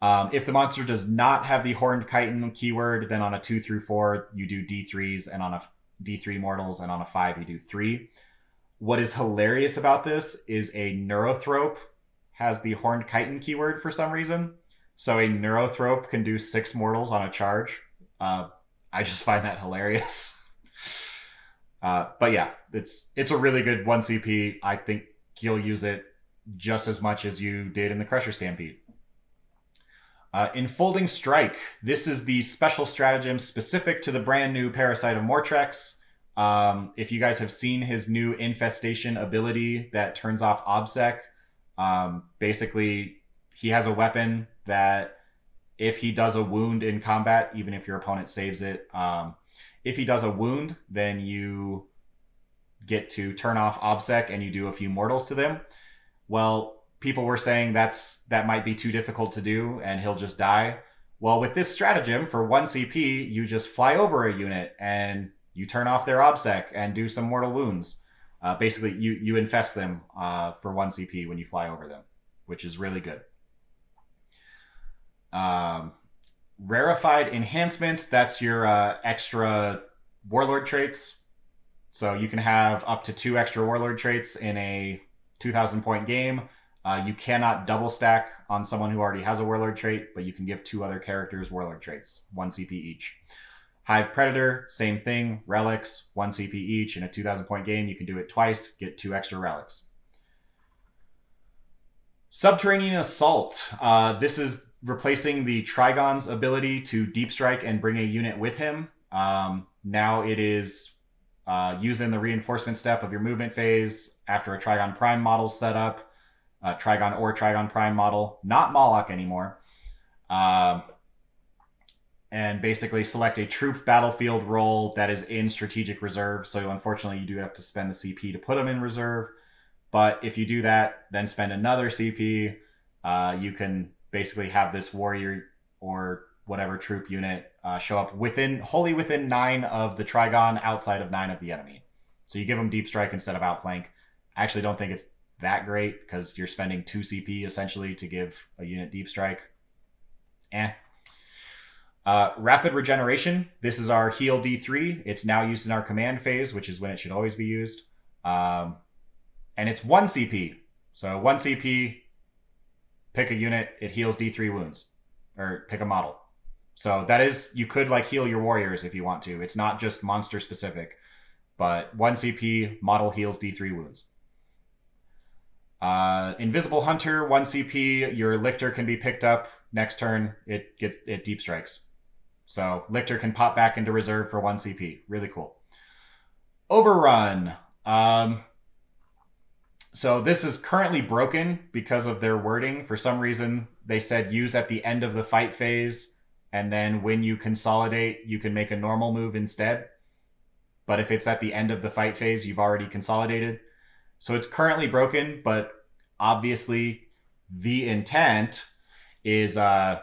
Speaker 1: If the monster does not have the Horned Chitin keyword, then on a 2 through 4, you do D3s, and on a D3 mortals, and on a 5, you do 3. What is hilarious about this is a Neurothrope has the Horned Chitin keyword for some reason. So a Neurothrope can do 6 mortals on a charge. I just find that hilarious. But yeah, it's a really good 1 CP. I think you'll use it just as much as you did in the Crusher Stampede. Enfolding Strike. This is the special stratagem specific to the brand new Parasite of Mortrex. If you guys have seen his new Infestation ability that turns off OBSEC, basically he has a weapon that if he does a wound in combat, even if your opponent saves it, if he does a wound, then you get to turn off OBSEC and you do a few mortals to them. Well, people were saying that might be too difficult to do and he'll just die. Well, with this stratagem, for 1 CP, you just fly over a unit and you turn off their OBSEC and do some mortal wounds. Basically, you infest them for 1 CP when you fly over them, which is really good. Rarefied Enhancements, that's your extra Warlord traits. So you can have up to 2 extra Warlord traits in a 2,000 point game. You cannot double stack on someone who already has a Warlord trait, but you can give 2 other characters Warlord traits, 1 CP each. Hive Predator, same thing, Relics, 1 CP each. In a 2,000 point game, you can do it twice, get 2 extra Relics. Subterranean Assault. This is replacing the Trigon's ability to deep strike and bring a unit with him. Now it is used in the reinforcement step of your movement phase after a Trigon Prime model set up. Trigon or Trigon Prime model, not Moloch anymore. And basically select a troop battlefield role that is in strategic reserve. So unfortunately, you do have to spend the CP to put them in reserve. But if you do that, then spend another CP, you can basically have this warrior or whatever troop unit show up wholly within 9 of the Trigon, outside of 9 of the enemy. So you give them deep strike instead of outflank. I actually don't think it's that great because you're spending 2 CP essentially to give a unit deep strike. Rapid Regeneration. This is our heal D3. It's now used in our command phase, which is when it should always be used. And it's 1 CP. So 1 CP, pick a unit, it heals D3 wounds. Or pick a model. So that is, you could like heal your warriors if you want to. It's not just monster specific. But 1 CP, model heals D3 wounds. Invisible Hunter, 1 CP, your Lictor can be picked up. Next turn, it deep strikes. So Lictor can pop back into reserve for 1 CP. Really cool. Overrun. So this is currently broken because of their wording. For some reason, they said use at the end of the fight phase, and then when you consolidate, you can make a normal move instead. But if it's at the end of the fight phase, you've already consolidated. So it's currently broken, but obviously the intent is, as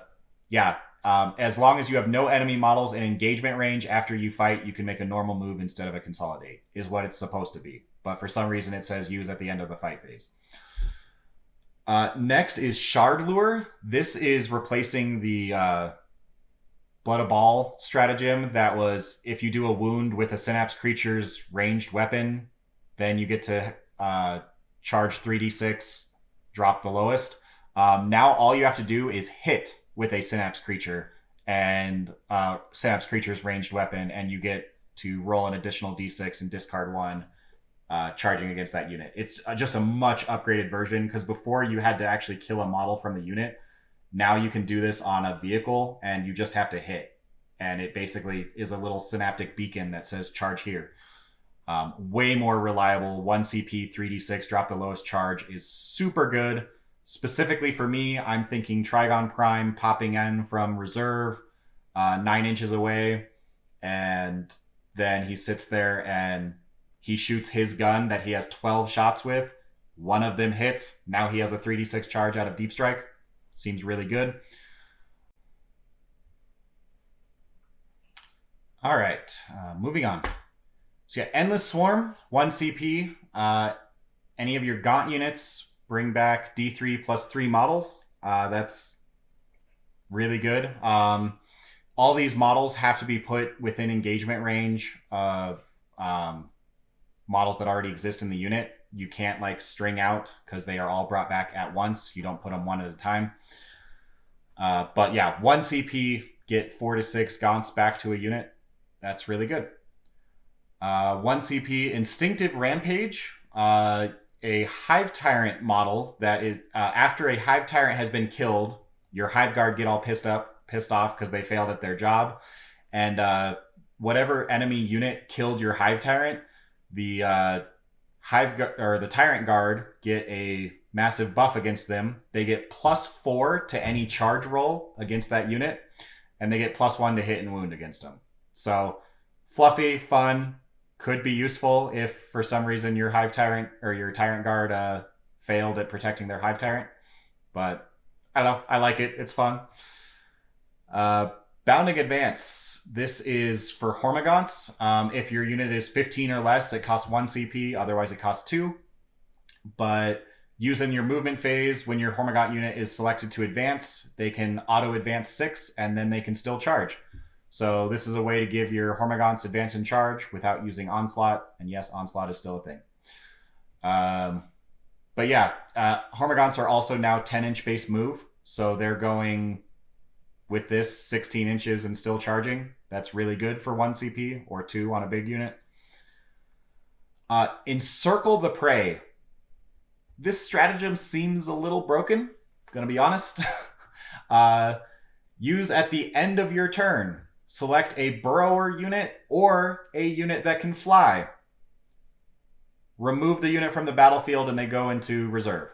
Speaker 1: long as you have no enemy models in engagement range after you fight, you can make a normal move instead of a consolidate, is what it's supposed to be. But for some reason, it says use at the end of the fight phase. Next is Shard Lure. This is replacing the Blood of Ball stratagem that was if you do a wound with a Synapse creature's ranged weapon, then you get to charge 3d6, drop the lowest. Now all you have to do is hit with a Synapse creature, and Synapse Creature's ranged weapon, and you get to roll an additional d6 and discard 1, charging against that unit. It's just a much upgraded version, because before you had to actually kill a model from the unit. Now you can do this on a vehicle, and you just have to hit. And it basically is a little synaptic beacon that says charge here. Way more reliable. 1 CP, 3d6, drop the lowest charge is super good. Specifically for me, I'm thinking Trigon Prime popping in from reserve, 9 inches away. And then he sits there and he shoots his gun that he has 12 shots with. One of them hits. Now he has a 3d6 charge out of Deep Strike. Seems really good. All right, moving on. So yeah, Endless Swarm, 1 CP. Any of your Gaunt units bring back D3 plus 3 models. That's really good. All these models have to be put within engagement range of models that already exist in the unit. You can't like string out because they are all brought back at once. You don't put them one at a time. But yeah, 1 CP, get 4 to 6 Gaunts back to a unit. That's really good. 1 CP, Instinctive Rampage. A Hive Tyrant model that is, after a Hive Tyrant has been killed, your Hive Guard get all pissed off because they failed at their job. And whatever enemy unit killed your Hive Tyrant, the the Tyrant Guard get a massive buff against them. They get +4 to any charge roll against that unit, and they get +1 to hit and wound against them. So fluffy, fun, could be useful if for some reason your Hive Tyrant or your Tyrant Guard failed at protecting their Hive Tyrant. But I don't know, I like it. It's fun. Bounding Advance. This is for Hormagaunts. If your unit is 15 or less, it costs 1 CP. Otherwise, it costs 2. But using your movement phase, when your Hormagaunt unit is selected to advance, they can auto-advance 6, and then they can still charge. So this is a way to give your Hormagaunts advance and charge without using Onslaught. And yes, Onslaught is still a thing. But yeah, Hormagaunts are also now 10-inch base move. So they're going with this 16 inches and still charging. That's really good for 1 CP or 2 on a big unit. Encircle the Prey. This stratagem seems a little broken, gonna be honest. Use at the end of your turn. Select a burrower unit or a unit that can fly. Remove the unit from the battlefield and they go into reserve.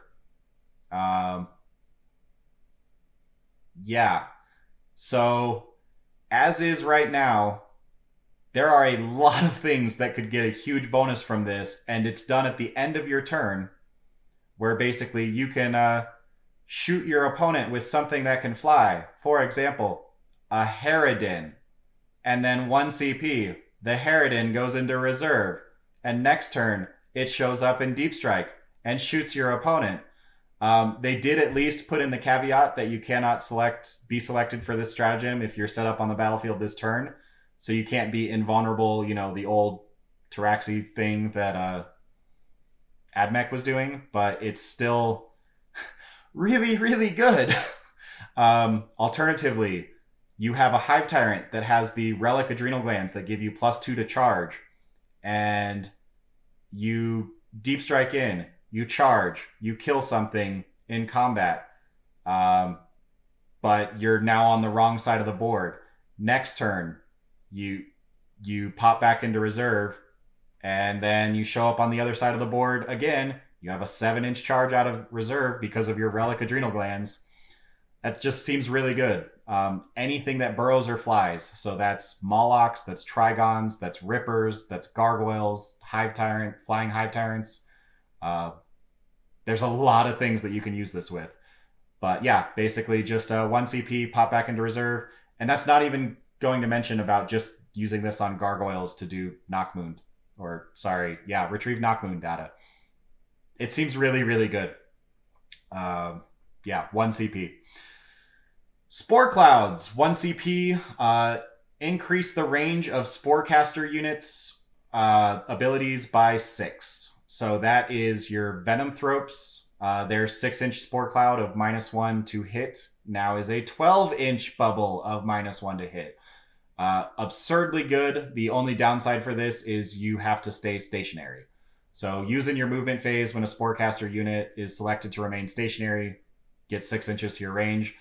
Speaker 1: Yeah. So, as is right now, there are a lot of things that could get a huge bonus from this, and it's done at the end of your turn, where basically you can shoot your opponent with something that can fly. For example, a Harridan. And then 1 CP, the Harridan goes into reserve. And next turn, it shows up in Deep Strike and shoots your opponent. They did at least put in the caveat that you cannot be selected for this stratagem if you're set up on the battlefield this turn. So you can't be invulnerable, the old Taraxi thing that Admech was doing, but it's still really, really good. Alternatively, you have a Hive Tyrant that has the Relic Adrenal Glands that give you +2 to charge, and you Deep Strike in, you charge, you kill something in combat, but you're now on the wrong side of the board. Next turn, you pop back into reserve, and then you show up on the other side of the board again. You have a 7-inch charge out of reserve because of your Relic Adrenal Glands. That just seems really good. Anything that burrows or flies. So that's Molochs, that's Trigons, that's Rippers, that's Gargoyles, Hive Tyrant, Flying Hive Tyrants. There's a lot of things that you can use this with. But yeah, basically just 1 CP, pop back into reserve. And that's not even going to mention about just using this on Gargoyles to do Knockmoon. Retrieve Knockmoon data. It seems really, really good. 1 CP. Spore Clouds, 1 CP. Increase the range of Sporecaster units' abilities by 6. So that is your Venom Thropes. Their 6-inch Spore Cloud of -1 to hit now is a 12-inch bubble of -1 to hit. Absurdly good. The only downside for this is you have to stay stationary. So using your movement phase when a Sporecaster unit is selected to remain stationary, get 6 inches to your range.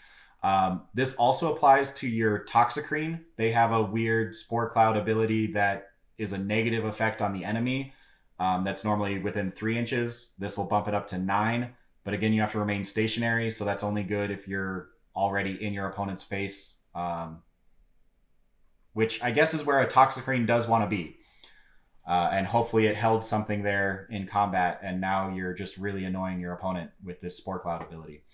Speaker 1: This also applies to your Toxicrene. They have a weird Spore Cloud ability that is a negative effect on the enemy. That's normally within 3 inches. This will bump it up to 9. But again, you have to remain stationary, so that's only good if you're already in your opponent's face, which I guess is where a Toxicrene does want to be. And hopefully it held something there in combat, and now you're just really annoying your opponent with this Spore Cloud ability.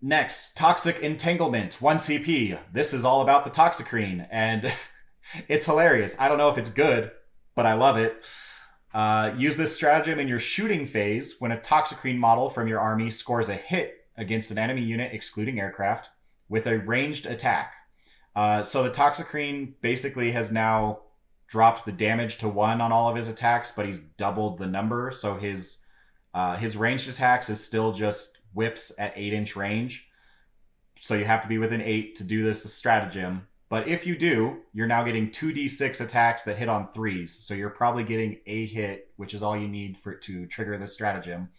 Speaker 1: Next, Toxic Entanglement, 1 CP. This is all about the Toxicrene, and it's hilarious. I don't know if it's good, but I love it. Use this stratagem in your shooting phase when a Toxicrene model from your army scores a hit against an enemy unit, excluding aircraft, with a ranged attack. So the Toxicrene basically has now dropped the damage to 1 on all of his attacks, but he's doubled the number. So his ranged attacks is still just whips at 8-inch range. So you have to be within 8 to do this stratagem. But if you do, you're now getting 2d6 attacks that hit on 3s. So you're probably getting a hit, which is all you need to trigger this stratagem.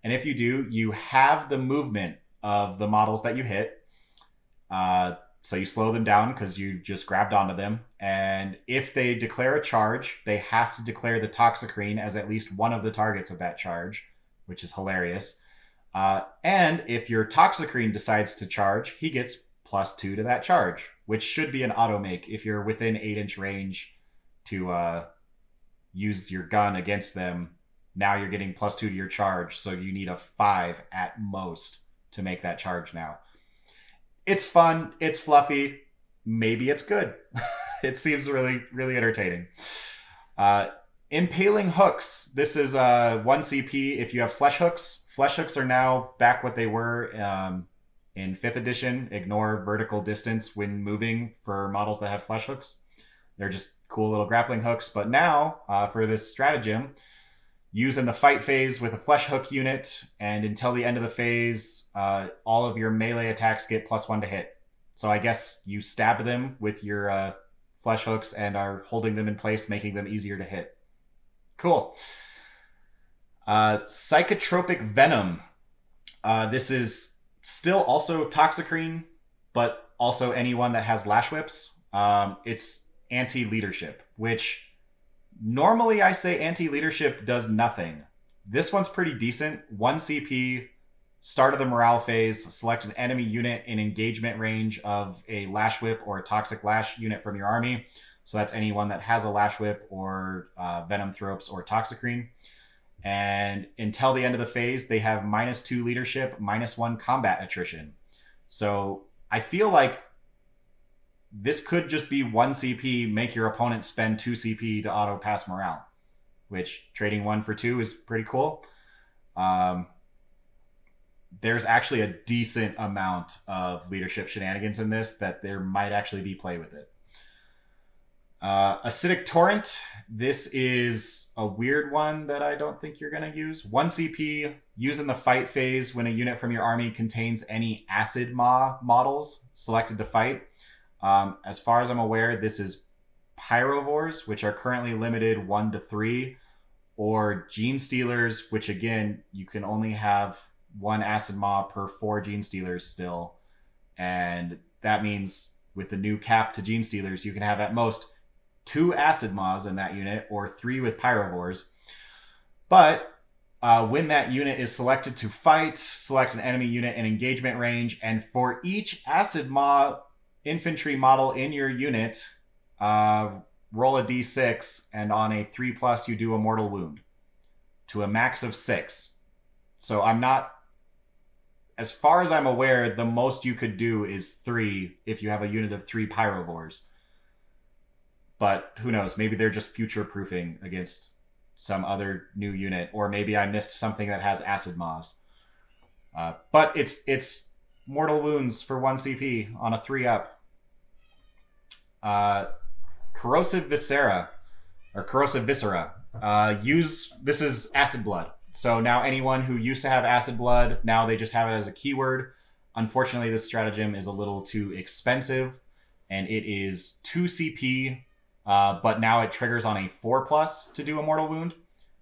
Speaker 1: And if you do, you have the movement of the models that you hit. So you slow them down because you just grabbed onto them. And if they declare a charge, they have to declare the Toxicrene as at least one of the targets of that charge, which is hilarious. And if your Toxicrene decides to charge, he gets +2 to that charge, which should be an auto make if you're within 8-inch range to use your gun against them. Now you're getting +2 to your charge, so you need a 5 at most to make that charge now. It's fun. It's fluffy. Maybe it's good. It seems really, really entertaining. Impaling Hooks. This is 1 CP if you have Flesh Hooks. Flesh Hooks are now back what they were in 5th edition. Ignore vertical distance when moving for models that have Flesh Hooks. They're just cool little grappling hooks. But now, for this stratagem, use in the fight phase with a Flesh Hook unit, and until the end of the phase, all of your melee attacks get +1 to hit. So I guess you stab them with your Flesh Hooks and are holding them in place, making them easier to hit. Cool. Psychotropic Venom. This is still also Toxicrene, but also anyone that has Lash Whips. It's anti-leadership, which normally I say anti-leadership does nothing. This one's pretty decent. 1 CP, start of the morale phase, select an enemy unit in engagement range of a Lash Whip or a Toxic Lash unit from your army. So that's anyone that has a Lash Whip or Venom Thropes or Toxicrene. And until the end of the phase, they have -2 leadership, -1 combat attrition. So I feel like this could just be 1 CP, make your opponent spend 2 CP to auto pass morale, which trading 1 for 2 is pretty cool. There's actually a decent amount of leadership shenanigans in this that there might actually be play with it. Acidic Torrent. This is a weird one that I don't think you're going to use. 1 CP, use in the fight phase when a unit from your army contains any Acid Maw models selected to fight. As far as I'm aware, this is Pyrovores, which are currently limited 1 to 3, or Gene Stealers, which again, you can only have 1 Acid Maw per 4 Gene Stealers still. And that means with the new cap to Gene Stealers, you can have at most 2 Acid Maws in that unit, or 3 with Pyrovores. But when that unit is selected to fight, select an enemy unit in engagement range, and for each Acid Maw infantry model in your unit, roll a d6, and on a 3+, you do a mortal wound to a max of 6. So I'm not, as far as I'm aware, the most you could do is 3 if you have a unit of 3 Pyrovores. But who knows? Maybe they're just future-proofing against some other new unit, or maybe I missed something that has Acid Maws. But it's mortal wounds for 1 CP on a 3-up. Corrosive Viscera, or Corrosive Viscera. This is Acid Blood. So now anyone who used to have Acid Blood, now they just have it as a keyword. Unfortunately, this stratagem is a little too expensive, and it is 2 CP, but now it triggers on a 4+ to do a mortal wound.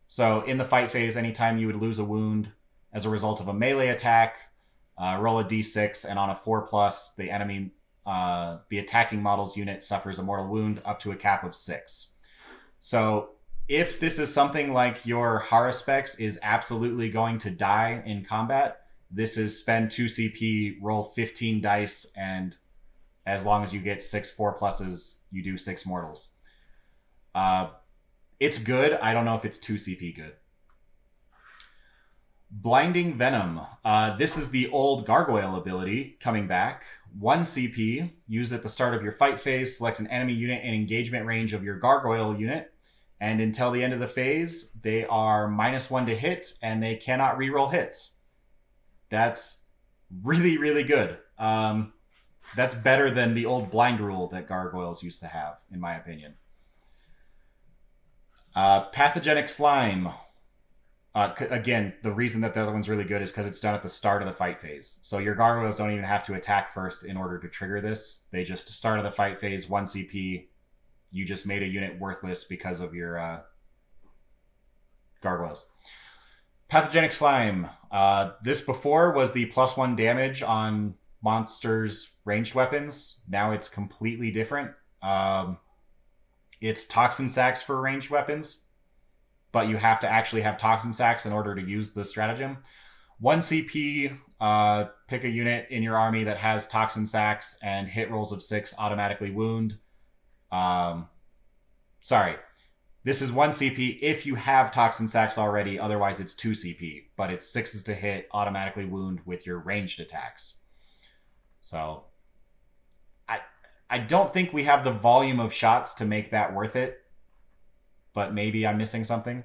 Speaker 1: So in the fight phase, anytime you would lose a wound as a result of a melee attack, roll a d6, and on a 4+, the enemy, the attacking model's unit suffers a mortal wound up to a cap of 6. So if this is something like your Haruspex is absolutely going to die in combat, this is spend 2 CP, roll 15 dice, and as long as you get 6 4+, you do 6 mortals. It's good. I don't know if it's 2 CP good. Blinding Venom. This is the old Gargoyle ability coming back. 1 CP. Use at the start of your fight phase. Select an enemy unit in engagement range of your Gargoyle unit. And until the end of the phase, they are -1 to hit, and they cannot reroll hits. That's really, really good. That's better than the old blind rule that Gargoyles used to have, in my opinion. Pathogenic Slime. Again, the reason that that one's really good is because it's done at the start of the fight phase. So your Gargoyles don't even have to attack first in order to trigger this. They just start of the fight phase, 1 CP. You just made a unit worthless because of your Gargoyles. Pathogenic Slime. This before was the +1 damage on monsters' ranged weapons. Now it's completely different. It's Toxin Sacks for ranged weapons, but you have to actually have Toxin Sacks in order to use the stratagem. 1 CP, pick a unit in your army that has Toxin Sacks, and hit rolls of 6 automatically wound. Sorry. This is 1 CP if you have Toxin Sacks already, otherwise it's 2 CP, but it's 6s to hit, automatically wound with your ranged attacks. So, I don't think we have the volume of shots to make that worth it, but maybe I'm missing something.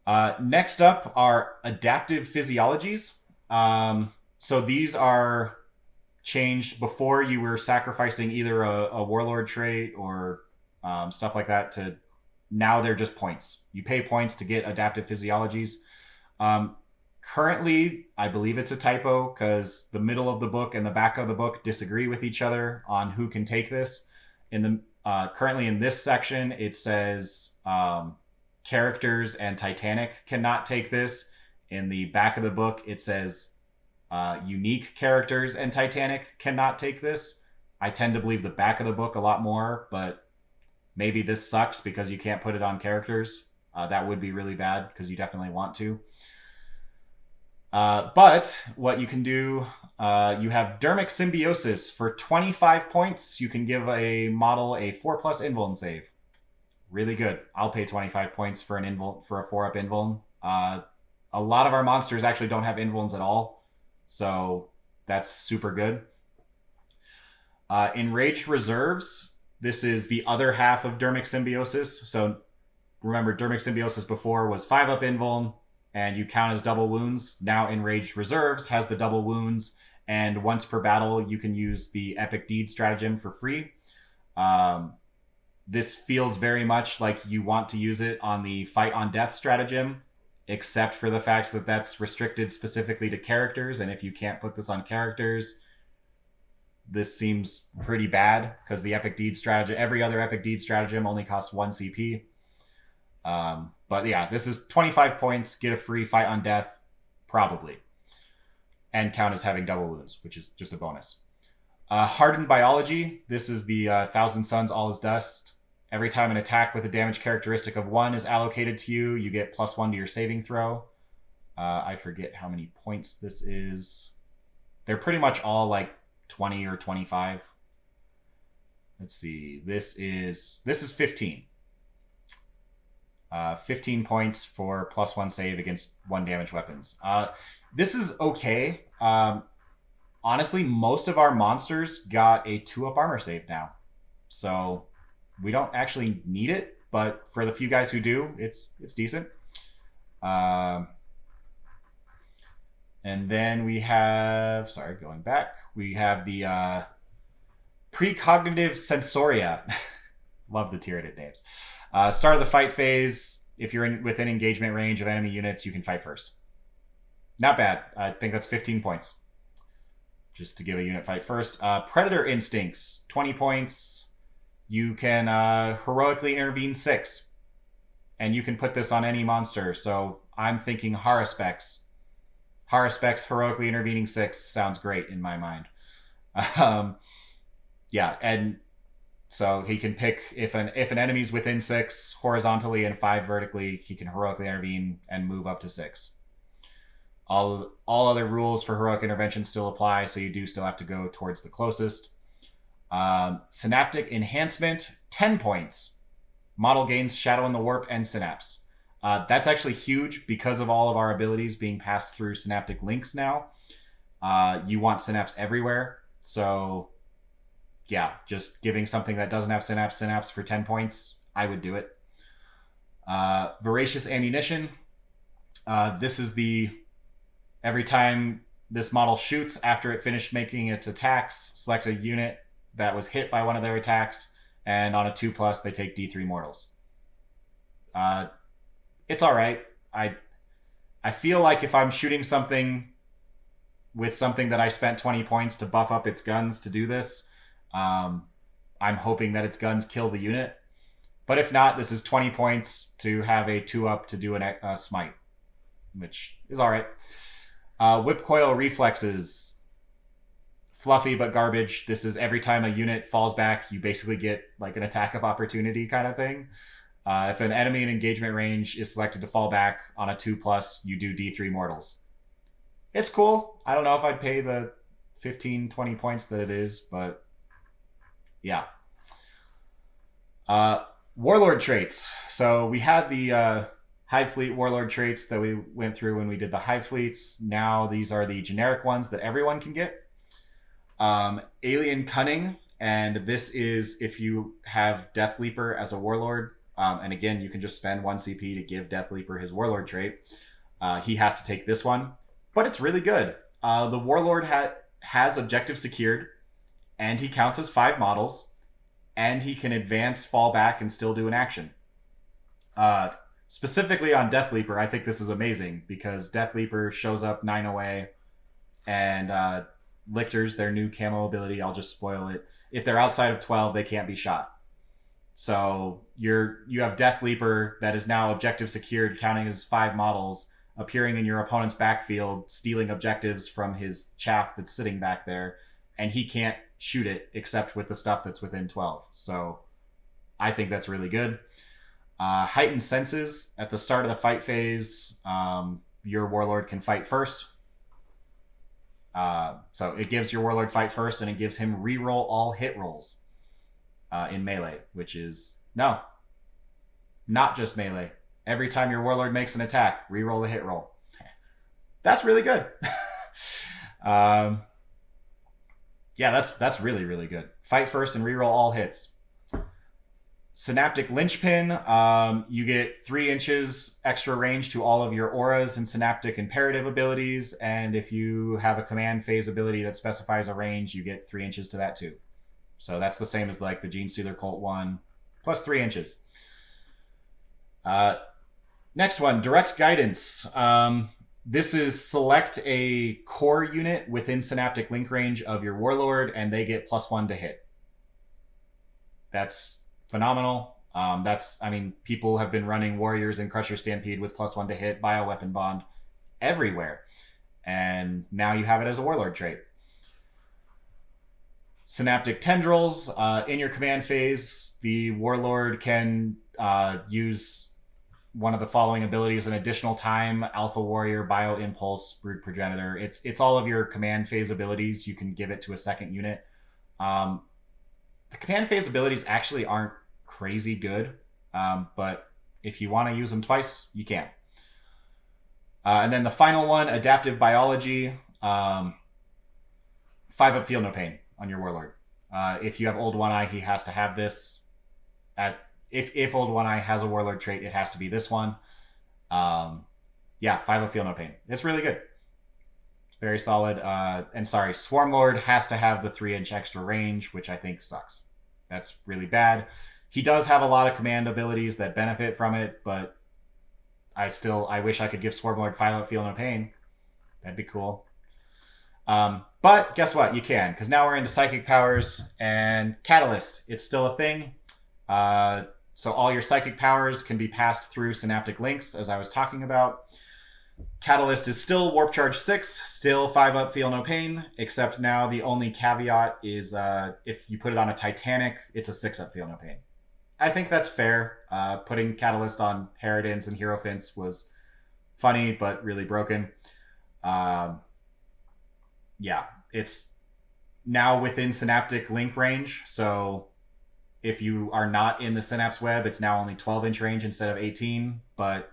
Speaker 1: Next up are Adaptive Physiologies. So these are changed. Before, you were sacrificing either a Warlord trait or stuff like that. To now they're just points. You pay points to get Adaptive Physiologies. Currently, I believe it's a typo because the middle of the book and the back of the book disagree with each other on who can take this. Currently in this section, it says characters and Titanic cannot take this. In the back of the book, it says unique characters and Titanic cannot take this. I tend to believe the back of the book a lot more, but maybe this sucks because you can't put it on characters. That would be really bad because you definitely want to. But what you can do, you have Dermic Symbiosis. For 25 points, you can give a model a 4+ invuln save. Really good. I'll pay 25 points for a 4-up invuln. A lot of our monsters actually don't have invulns at all, so that's super good. Enraged Reserves. This is the other half of Dermic Symbiosis. So remember, Dermic Symbiosis before was 5-up invuln, and you count as double wounds. Now Enraged Reserves has the double wounds, and once per battle, you can use the Epic Deed stratagem for free. This feels very much like you want to use it on the Fight on Death stratagem, except for the fact that that's restricted specifically to characters, and if you can't put this on characters, this seems pretty bad, because the Epic Deed stratagem, every other Epic Deed stratagem only costs 1 CP. But yeah, this is 25 points, get a free Fight on Death, probably. And count as having double wounds, which is just a bonus. Hardened Biology. This is the Thousand Suns All Is Dust. Every time an attack with a damage characteristic of 1 is allocated to you, you get +1 to your saving throw. I forget how many points this is. They're pretty much all like 20 or 25. Let's see. This is 15. 15 points for +1 save against 1 damage weapons. This is okay. Honestly, most of our monsters got a 2-up armor save now. So we don't actually need it, but for the few guys who do, it's decent. And then we have, going back, we have the Precognitive Sensoria. Love the Tyranid names. Start of the fight phase, if you're within engagement range of enemy units, you can fight first. Not bad. I think that's 15 points. Just to give a unit fight first. Predator Instincts, 20 points. You can heroically intervene 6. And you can put this on any monster. So I'm thinking Haruspex. Haruspex heroically intervening 6 sounds great in my mind. Yeah, and so he can pick if an enemy's within 6 horizontally and 5 vertically, he can heroically intervene and move up to 6. All other rules for heroic intervention still apply, so you do still have to go towards the closest. Synaptic Enhancement, 10 points. Model gains Shadow in the Warp and Synapse. That's actually huge because of all of our abilities being passed through synaptic links now. You want Synapse everywhere, so yeah, just giving something that doesn't have Synapse for 10 points, I would do it. Voracious Ammunition. This is every time this model shoots after it finished making its attacks, select a unit that was hit by one of their attacks, and on a 2+, they take D3 mortals. It's all right. I feel like if I'm shooting something with something that I spent 20 points to buff up its guns to do this, I'm hoping that its guns kill the unit. But if not, this is 20 points to have a 2-up to do a smite, which is all right. Whip Coil Reflexes. Fluffy but garbage. This is every time a unit falls back, you basically get like an attack of opportunity kind of thing. If an enemy in engagement range is selected to fall back on a 2+, you do D3 mortals. It's cool. I don't know if I'd pay the 15, 20 points that it is, but yeah. Warlord Traits. So we had the Hive Fleet Warlord Traits that we went through when we did the Hive Fleets. Now these are the generic ones that everyone can get. Alien Cunning, and this is if you have Death Leaper as a Warlord. And again, you can just spend 1 CP to give Death Leaper his Warlord trait. He has to take this one, but it's really good. The Warlord has objective secured, and he counts as 5 models, and he can advance, fall back, and still do an action. Specifically on Death Leaper, I think this is amazing, because Death Leaper shows up 9 away, and Lictors, their new camo ability, I'll just spoil it. If they're outside of 12, they can't be shot. So you have Death Leaper that is now objective secured, counting as 5 models, appearing in your opponent's backfield, stealing objectives from his chaff that's sitting back there, and he can't shoot it except with the stuff that's within 12. So I think that's really good. Heightened Senses. At the start of the fight phase, your Warlord can fight first. So it gives your Warlord fight first, and it gives him reroll all hit rolls in melee, which is not just melee. Every time your Warlord makes an attack, reroll a hit roll. That's really good. Yeah, that's really, really good. Fight first and reroll all hits. Synaptic Linchpin. You get 3 inches extra range to all of your auras and Synaptic Imperative abilities, and if you have a command phase ability that specifies a range, you get 3 inches to that too. So that's the same as like the Genestealer Cult one, plus 3 inches. Next one, Direct Guidance. This is select a core unit within Synaptic Link range of your Warlord, and they get +1 to hit. That's phenomenal. People have been running Warriors and Crusher Stampede with +1 to hit, Bioweapon Bond everywhere. And now you have it as a Warlord trait. Synaptic Tendrils. In your command phase, the Warlord can use one of the following abilities an additional time: Alpha Warrior, Bio Impulse, Brood Progenitor. It's all of your command phase abilities. You can give it to a second unit. The command phase abilities actually aren't crazy good, but if you want to use them twice, you can. And then the final one, Adaptive Biology. 5-up Feel No Pain on your Warlord. If you have Old One-Eye, he has to have this. If Old One-Eye has a Warlord trait, it has to be this one. Yeah, 5-up Feel No Pain. It's really good. It's very solid. Swarmlord has to have the 3-inch extra range, which I think sucks. That's really bad. He does have a lot of command abilities that benefit from it, but I wish I could give Swarmlord 5-up Feel No Pain. That'd be cool. But guess what? You can, because now we're into Psychic Powers and Catalyst. It's still a thing. So all your Psychic Powers can be passed through Synaptic Links, as I was talking about. Catalyst is still Warp Charge 6, still 5-up Feel No Pain, except now the only caveat is if you put it on a Titanic, it's a 6-up Feel No Pain. I think that's fair. Putting Catalyst on Harridans and Hierophants was funny, but really broken. Yeah, it's now within Synaptic Link range, so if you are not in the Synapse web, it's now only 12-inch range instead of 18, but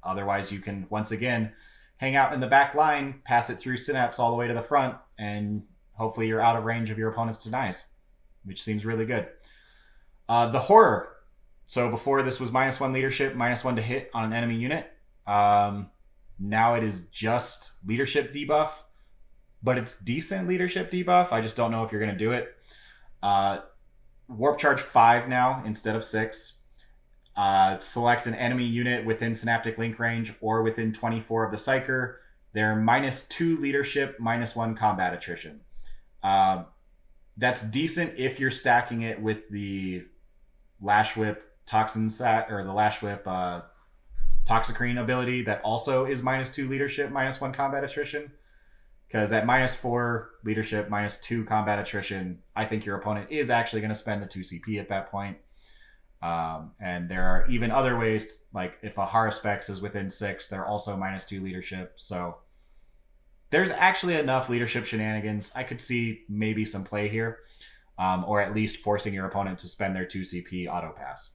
Speaker 1: otherwise you can, once again, hang out in the back line, pass it through Synapse all the way to the front, and hopefully you're out of range of your opponent's denies, which seems really good. The Horror. So before this was -1 leadership, -1 to hit on an enemy unit. Now it is just leadership debuff, but it's decent leadership debuff. I just don't know if you're going to do it. Warp Charge 5 now instead of 6. Select an enemy unit within Synaptic Link range or within 24 of the Psyker. They're -2 leadership, -1 combat attrition. That's decent if you're stacking it with the Lash Whip Toxin Sat, or the Lash Whip Toxicrene ability that also is -2 leadership, -1 combat attrition. Because at -4 leadership, -2 combat attrition, I think your opponent is actually going to spend the 2 CP at that point. And there are even other ways, like if a Haruspex is within 6, they're also -2 leadership. So there's actually enough leadership shenanigans. I could see maybe some play here, or at least forcing your opponent to spend their 2 CP auto pass.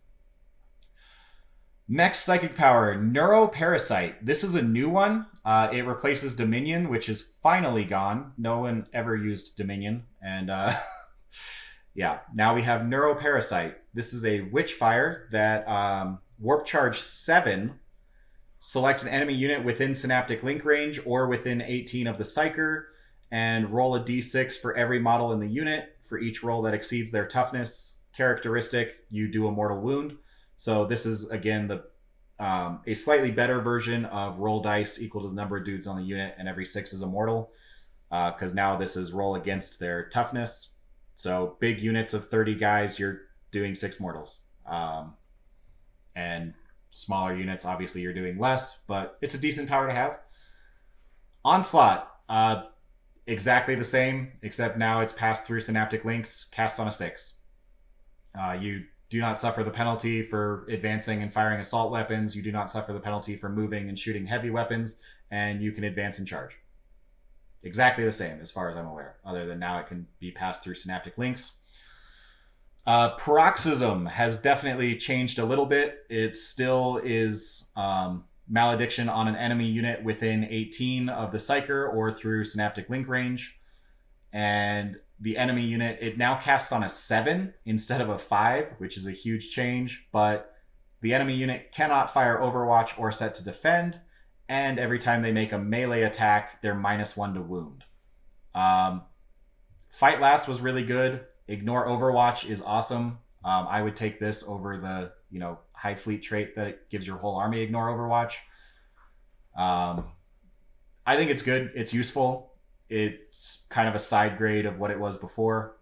Speaker 1: Next Psychic Power, Neuroparasite. This is a new one. It replaces Dominion, which is finally gone. No one ever used Dominion. And yeah, now we have Neuroparasite. This is a Witchfire that Warp Charge 7. Select an enemy unit within Synaptic Link range or within 18 of the Psyker, and roll a d6 for every model in the unit. For each roll that exceeds their toughness characteristic, you do a mortal wound. So this is, again, a slightly better version of roll dice equal to the number of dudes on the unit, and every 6 is a mortal. Because now this is roll against their toughness. So big units of 30 guys, you're doing 6 mortals. And smaller units, obviously, you're doing less, but it's a decent power to have. Onslaught. Exactly the same, except now it's passed through Synaptic Links, cast on a 6. You do not suffer the penalty for advancing and firing assault weapons. You do not suffer the penalty for moving and shooting heavy weapons, and you can advance and charge. Exactly the same, as far as I'm aware, other than now it can be passed through Synaptic Links. Paroxysm has definitely changed a little bit. It still is Malediction on an enemy unit within 18 of the Psyker or through Synaptic Link range. And the enemy unit, it now casts on a 7 instead of a 5, which is a huge change. But the enemy unit cannot fire Overwatch or set to defend. And every time they make a melee attack, they're -1 to wound. Fight Last was really good. Ignore Overwatch is awesome. I would take this over the Hive Fleet trait that it gives your whole army ignore Overwatch. I think it's good. It's useful. It's kind of a side grade of what it was before.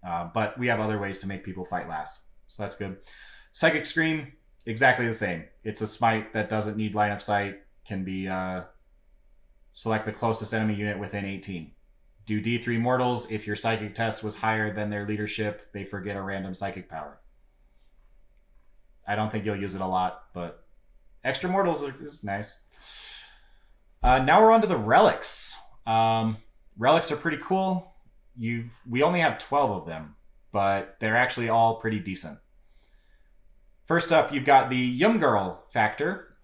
Speaker 1: But we have other ways to make people fight last. So that's good. Psychic Scream, exactly the same. It's a smite that doesn't need line of sight. Can be select the closest enemy unit within 18. Do D3 mortals. If your psychic test was higher than their leadership, they forget a random psychic power. I don't think you'll use it a lot, but extra mortals is nice. Now we're on to the relics. Relics are pretty cool. We only have 12 of them, but they're actually all pretty decent. First up, you've got the Yumgirl factor.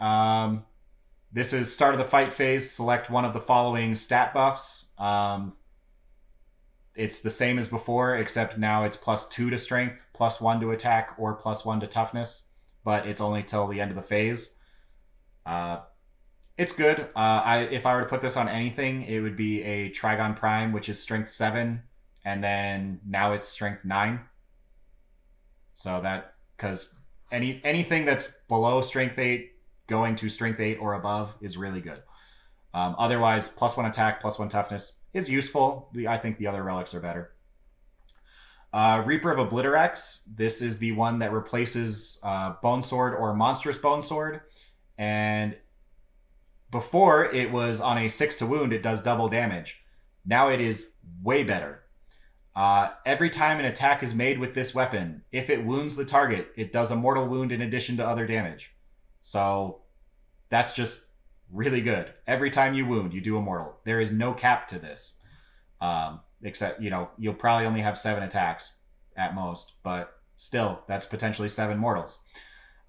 Speaker 1: This is start of the fight phase. Select one of the following stat buffs. It's the same as before, except now it's +2 to strength, +1 to attack, or +1 to toughness. But it's only till the end of the phase. It's good. If I were to put this on anything, it would be a Trigon Prime, which is strength 7, and then now it's strength 9. So that, because anything that's below strength 8 going to strength 8 or above is really good. Otherwise, +1 attack, +1 toughness is useful. I think the other relics are better. Reaper of Obliterax. This is the one that replaces Bone Sword or Monstrous Bone Sword. And before, it was on a 6 to wound, it does double damage. Now it is way better. Every time an attack is made with this weapon, if it wounds the target, it does a mortal wound in addition to other damage. So that's just really good. Every time you wound, you do a mortal. There is no cap to this. Except, you'll probably only have 7 attacks at most, but still, that's potentially 7 mortals.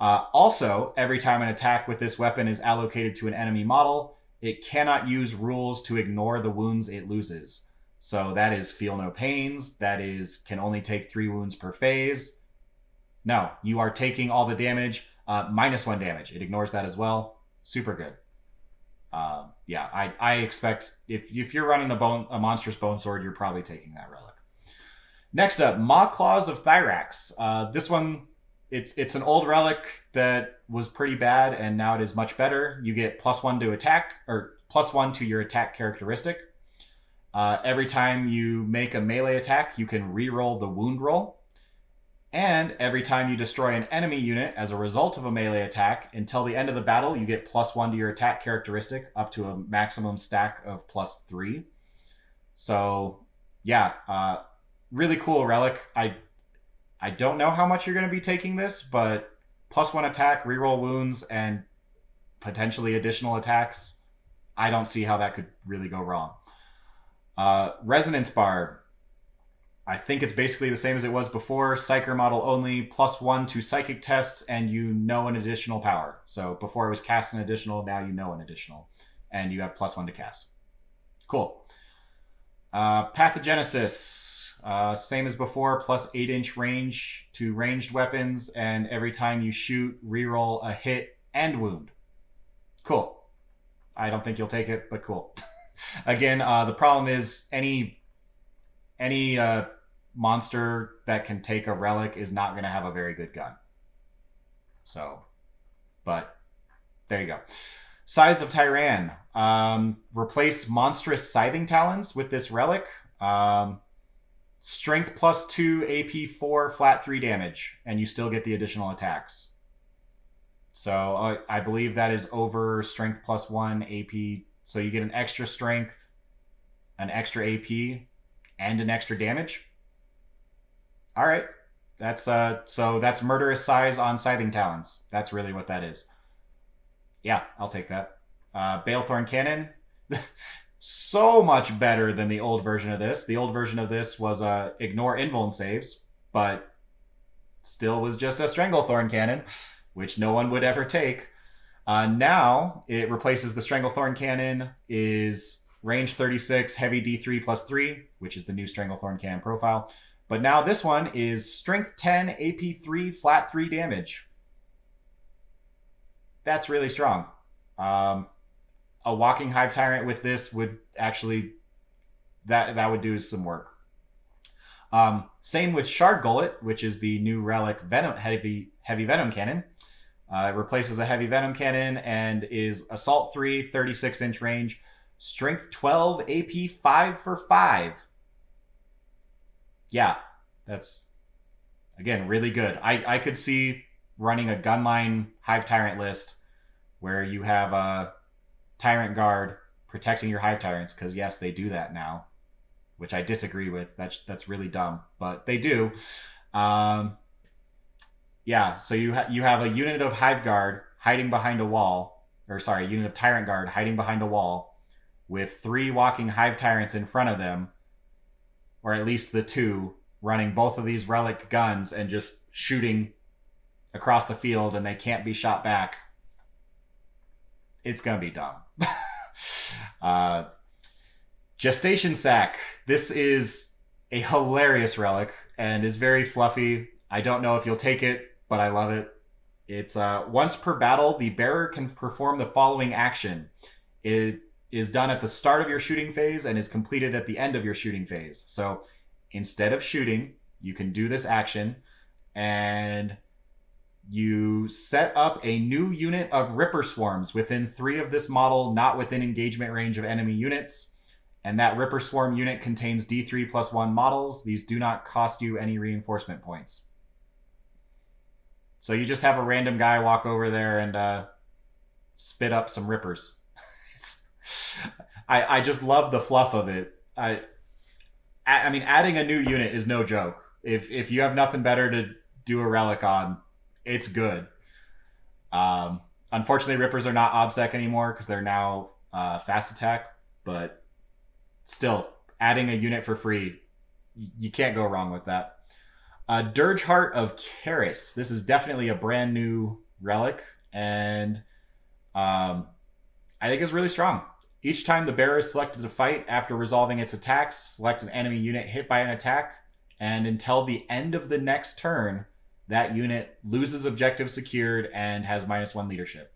Speaker 1: Also, every time an attack with this weapon is allocated to an enemy model, it cannot use rules to ignore the wounds it loses. So that is Feel No Pains, that is can only take 3 wounds per phase. No, you are taking all the damage, -1 damage. It ignores that as well. Super good. I expect if you're running a monstrous bone sword, you're probably taking that relic. Next up, Maw Claws of Thyrax. This one, it's an old relic that was pretty bad, and now it is much better. You get +1 to attack, or +1 to your attack characteristic. Every time you make a melee attack, you can reroll the wound roll. And every time you destroy an enemy unit as a result of a melee attack, until the end of the battle, you get +1 to your attack characteristic up to a maximum stack of +3. So, yeah, really cool relic. I don't know how much you're going to be taking this, but +1 attack, reroll wounds, and potentially additional attacks. I don't see how that could really go wrong. Resonance Barb. I think it's basically the same as it was before. Psyker model only, +1 to psychic tests, and an additional power. So before it was cast an additional, now an additional. And you have +1 to cast. Cool. Pathogenesis. Same as before, +8-inch range to ranged weapons, and every time you shoot, reroll a hit and wound. Cool. I don't think you'll take it, but cool. Again, the problem is any monster that can take a relic is not going to have a very good gun. So, but there you go. Size of Tyran. Replace monstrous scything talons with this relic. Strength +2, AP 4, flat 3 damage, and you still get the additional attacks. So I believe that is over strength +1, AP. So you get an extra strength, an extra AP, and an extra damage. All right, that's murderous size on scything talons. That's really what that is. Yeah, I'll take that. Balethorn Cannon, so much better than the old version of this. The old version of this was ignore invuln saves, but still was just a Stranglethorn Cannon, which no one would ever take. Now it replaces the Stranglethorn Cannon, is range 36, heavy D3 +3, which is the new Stranglethorn Cannon profile. But now this one is strength 10, AP 3, flat 3 damage. That's really strong. A walking Hive Tyrant with this would actually, that would do some work. Same with Shard Gullet, which is the new relic heavy Venom Cannon. It replaces a heavy Venom Cannon and is Assault 3, 36-inch range, Strength 12, AP 5 for 5. Yeah, that's, again, really good. I could see running a Gunline Hive Tyrant list where you have a Tyrant Guard protecting your Hive Tyrants, because yes, they do that now, which I disagree with. That's really dumb, but they do. Yeah, so you have a unit of Hive Guard hiding behind a wall, a unit of Tyrant Guard hiding behind a wall with 3 walking Hive Tyrants in front of them, or at least the 2, running both of these relic guns and just shooting across the field, and they can't be shot back. It's gonna be dumb. Gestation Sac. This is a hilarious relic and is very fluffy. I don't know if you'll take it, but I love it. It's once per battle, the bearer can perform the following action. It is done at the start of your shooting phase and is completed at the end of your shooting phase. So instead of shooting, you can do this action, and You set up a new unit of Ripper Swarms within 3 of this model, not within engagement range of enemy units. And that Ripper Swarm unit contains D3+1 models. These do not cost you any reinforcement points. So you just have a random guy walk over there and spit up some Rippers. I just love the fluff of it. I mean, adding a new unit is no joke. If you have nothing better to do a relic on, it's good. Unfortunately, Rippers are not OBSEC anymore because they're now fast attack, but still, adding a unit for free, you can't go wrong with that. Dirge Heart of Karis. This is definitely a brand new relic, and I think it's really strong. Each time the bearer is selected to fight after resolving its attacks, select an enemy unit hit by an attack, and until the end of the next turn, that unit loses objective secured and has -1 leadership.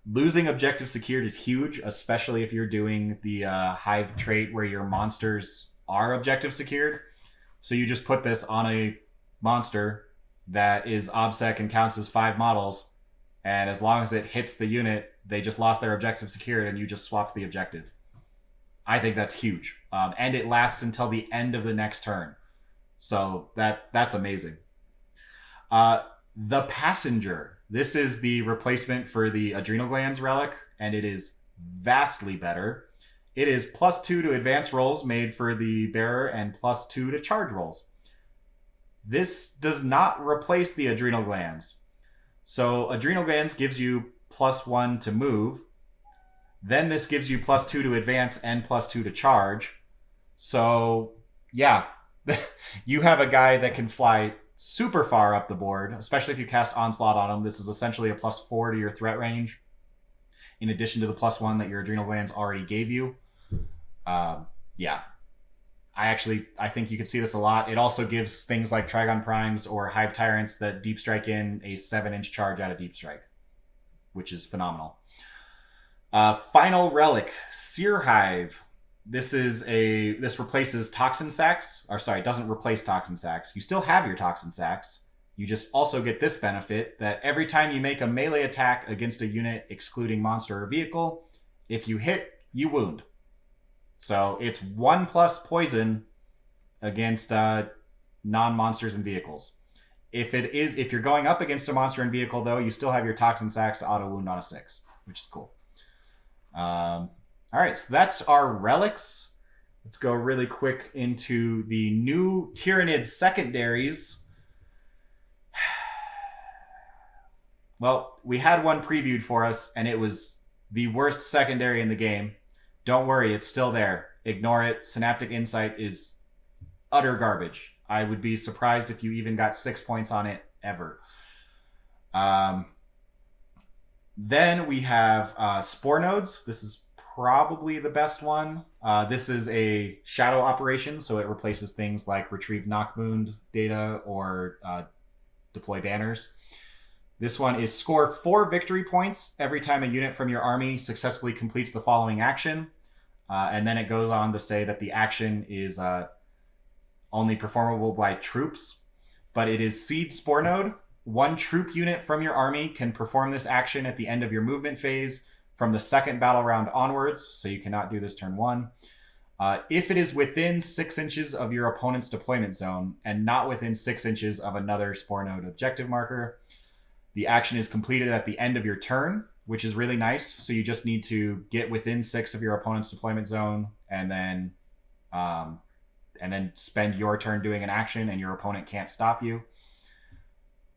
Speaker 1: Losing objective secured is huge, especially if you're doing the Hive trait where your monsters are objective secured. So you just put this on a monster that is OBSEC and counts as 5 models, and as long as it hits the unit, they just lost their objective secured and you just swapped the objective. I think that's huge. And it lasts until the end of the next turn. So that's amazing. The Passenger. This is the replacement for the Adrenal Glands relic, and it is vastly better. It is +2 to advance rolls made for the bearer and +2 to charge rolls. This does not replace the Adrenal Glands. So Adrenal Glands gives you +1 to move. Then this gives you +2 to advance and +2 to charge. So yeah, you have a guy that can fly super far up the board, especially if you cast Onslaught on him. This is essentially a +4 to your threat range, in addition to the +1 that your Adrenal Glands already gave you. Yeah. I think you can see this a lot. It also gives things like Trigon Primes or Hive Tyrants that Deep Strike in a 7-inch charge out of Deep Strike, which is phenomenal. Final relic, Seer Hive. This replaces Toxin Sacks. Or sorry, it doesn't replace Toxin Sacks. You still have your Toxin Sacks. You just also get this benefit that every time you make a melee attack against a unit excluding monster or vehicle, if you hit, you wound. So it's 1+ poison against non-monsters and vehicles. If you're going up against a monster and vehicle, though, you still have your Toxin Sacks to auto wound on a 6, which is cool. All right, so that's our relics. Let's go really quick into the new Tyranid secondaries. Well, we had one previewed for us, and it was the worst secondary in the game. Don't worry, it's still there. Ignore it. Synaptic Insight is utter garbage. I would be surprised if you even got 6 points on it ever. Then we have Spore Nodes. This is probably the best one. This is a shadow operation, so it replaces things like Retrieve Knockwound data or deploy banners. This one is score 4 victory points every time a unit from your army successfully completes the following action. And then it goes on to say that the action is only performable by troops, but it is Seed Spore Node. 1 troop unit from your army can perform this action at the end of your movement phase from the second battle round onwards, so you cannot do this turn 1. If it is within 6 inches of your opponent's deployment zone and not within 6 inches of another Spore Node objective marker, the action is completed at the end of your turn, which is really nice. So you just need to get within 6 of your opponent's deployment zone and then spend your turn doing an action and your opponent can't stop you.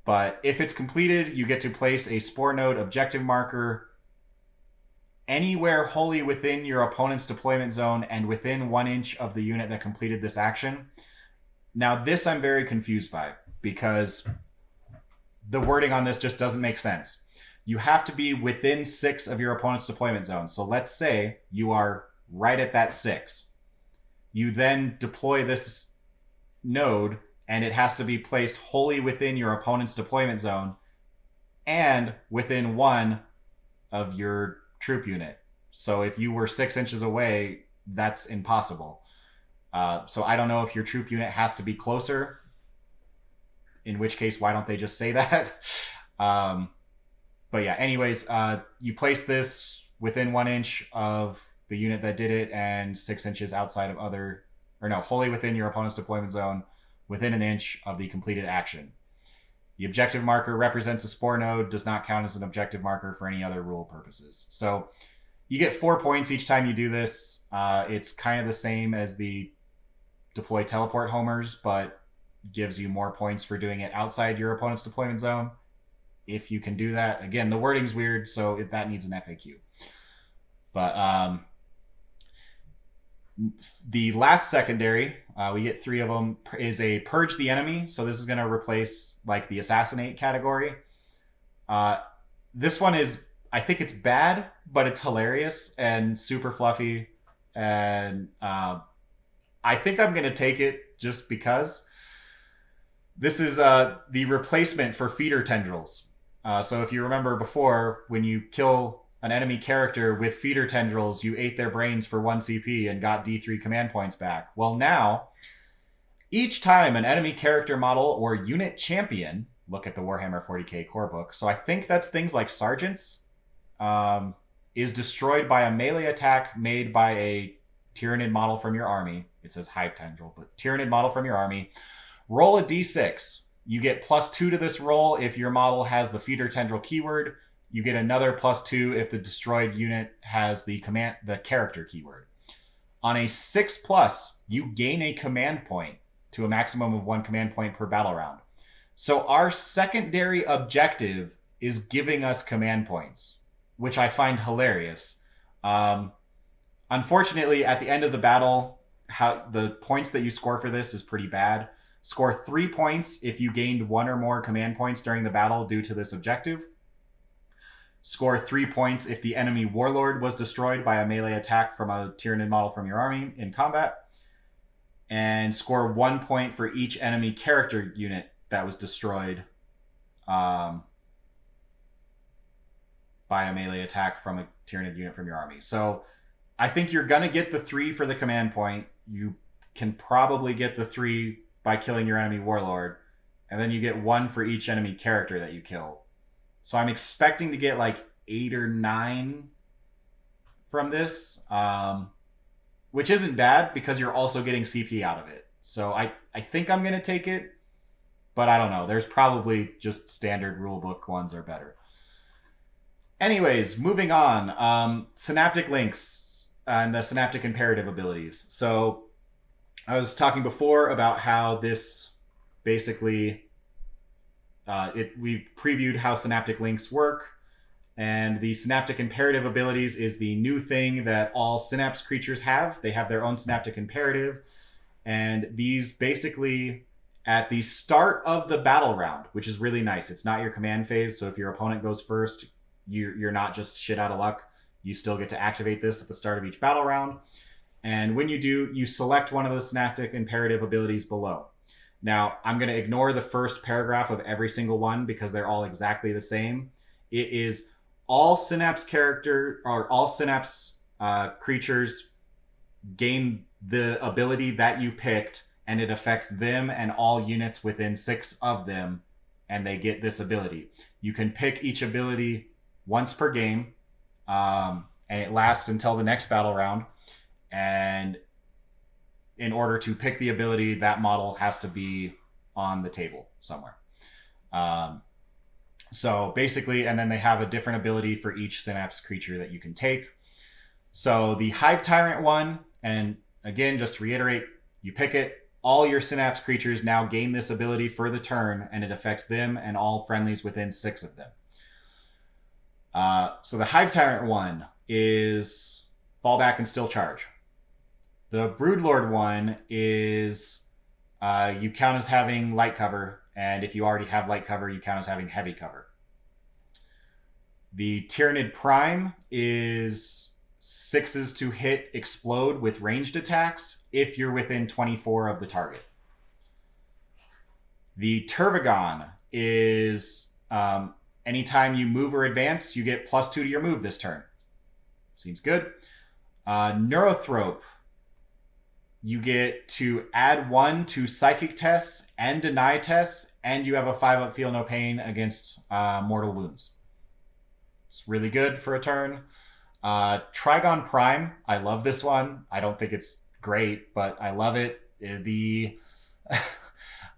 Speaker 1: But if it's completed, you get to place a Spore Node objective marker anywhere wholly within your opponent's deployment zone and within 1 inch of the unit that completed this action. Now, this I'm very confused by because the wording on this just doesn't make sense. You have to be within 6 of your opponent's deployment zone. So let's say you are right at that 6. You then deploy this node, and it has to be placed wholly within your opponent's deployment zone and within 1 of your troop unit. So if you were 6 inches away, that's impossible. So I don't know if your troop unit has to be closer. in which case, why don't they just say that? But yeah, anyways, you place this within 1 inch of the unit that did it and 6 inches outside of wholly within your opponent's deployment zone, within 1 inch of the completed action. The objective marker represents a spore node, does not count as an objective marker for any other rule purposes. So you get 4 points each time you do this. It's kind of the same as the deploy teleport homers, but gives you more points for doing it outside your opponent's deployment zone. If you can do that. Again, the wording's weird, so that needs an FAQ. But the last secondary, we get 3 of them, is a Purge the Enemy. So this is going to replace like the Assassinate category. This one is, I think it's bad, but it's hilarious and super fluffy. And I think I'm going to take it just because. This is the replacement for Feeder Tendrils. So if you remember before, when you kill an enemy character with Feeder Tendrils, you ate their brains for 1 CP and got D3 command points back. Well, now, each time an enemy character model or unit champion, look at the Warhammer 40k core book, so I think that's things like sergeants, is destroyed by a melee attack made by a Tyranid model from your army. It says Hive Tendril, but Tyranid model from your army. Roll a d6. You get +2 to this roll if your model has the Feeder Tendril keyword. You get another +2 if the destroyed unit has the character keyword. On a 6+, you gain a command point to a maximum of 1 command point per battle round. So our secondary objective is giving us command points, which I find hilarious. Unfortunately, at the end of the battle, the points that you score for this is pretty bad. Score 3 points if you gained 1 or more command points during the battle due to this objective. Score 3 points if the enemy Warlord was destroyed by a melee attack from a Tyranid model from your army in combat. And score 1 point for each enemy character unit that was destroyed by a melee attack from a Tyranid unit from your army. So I think you're going to get the 3 for the command point. You can probably get the 3 by killing your enemy Warlord. And then you get 1 for each enemy character that you kill. So I'm expecting to get like 8 or 9 from this, which isn't bad because you're also getting CP out of it. So I think I'm going to take it, but I don't know. There's probably just standard rulebook ones are better. Anyways, moving on. Synaptic links and the Synaptic Imperative abilities. So I was talking before about how this basically... we previewed how synaptic links work, and the Synaptic Imperative abilities is the new thing that all Synapse creatures have. They have their own Synaptic Imperative, and these basically, at the start of the battle round, which is really nice. It's not your command phase, so if your opponent goes first, you're not just shit out of luck. You still get to activate this at the start of each battle round, and when you do, you select one of the Synaptic Imperative abilities below. Now, I'm going to ignore the first paragraph of every single one because they're all exactly the same. It is all Synapse creatures gain the ability that you picked, and it affects them and all units within 6 of them, and they get this ability. You can pick each ability once per game, and it lasts until the next battle round. And in order to pick the ability, that model has to be on the table somewhere. So basically, and then they have a different ability for each Synapse creature that you can take. So the Hive Tyrant one, and again, just to reiterate, you pick it, all your Synapse creatures now gain this ability for the turn, and it affects them and all friendlies within 6 of them. So the Hive Tyrant one is fallback and still charge. The Broodlord one is you count as having light cover, and if you already have light cover, you count as having heavy cover. The Tyranid Prime is 6s to hit explode with ranged attacks if you're within 24 of the target. The Turvagon is anytime you move or advance, you get +2 to your move this turn. Seems good. Neurothrope You get to add 1 to psychic tests and deny tests, and you have a 5-up feel no pain against mortal wounds. It's really good for a turn. Trigon Prime, I love this one. I don't think it's great, but I love it.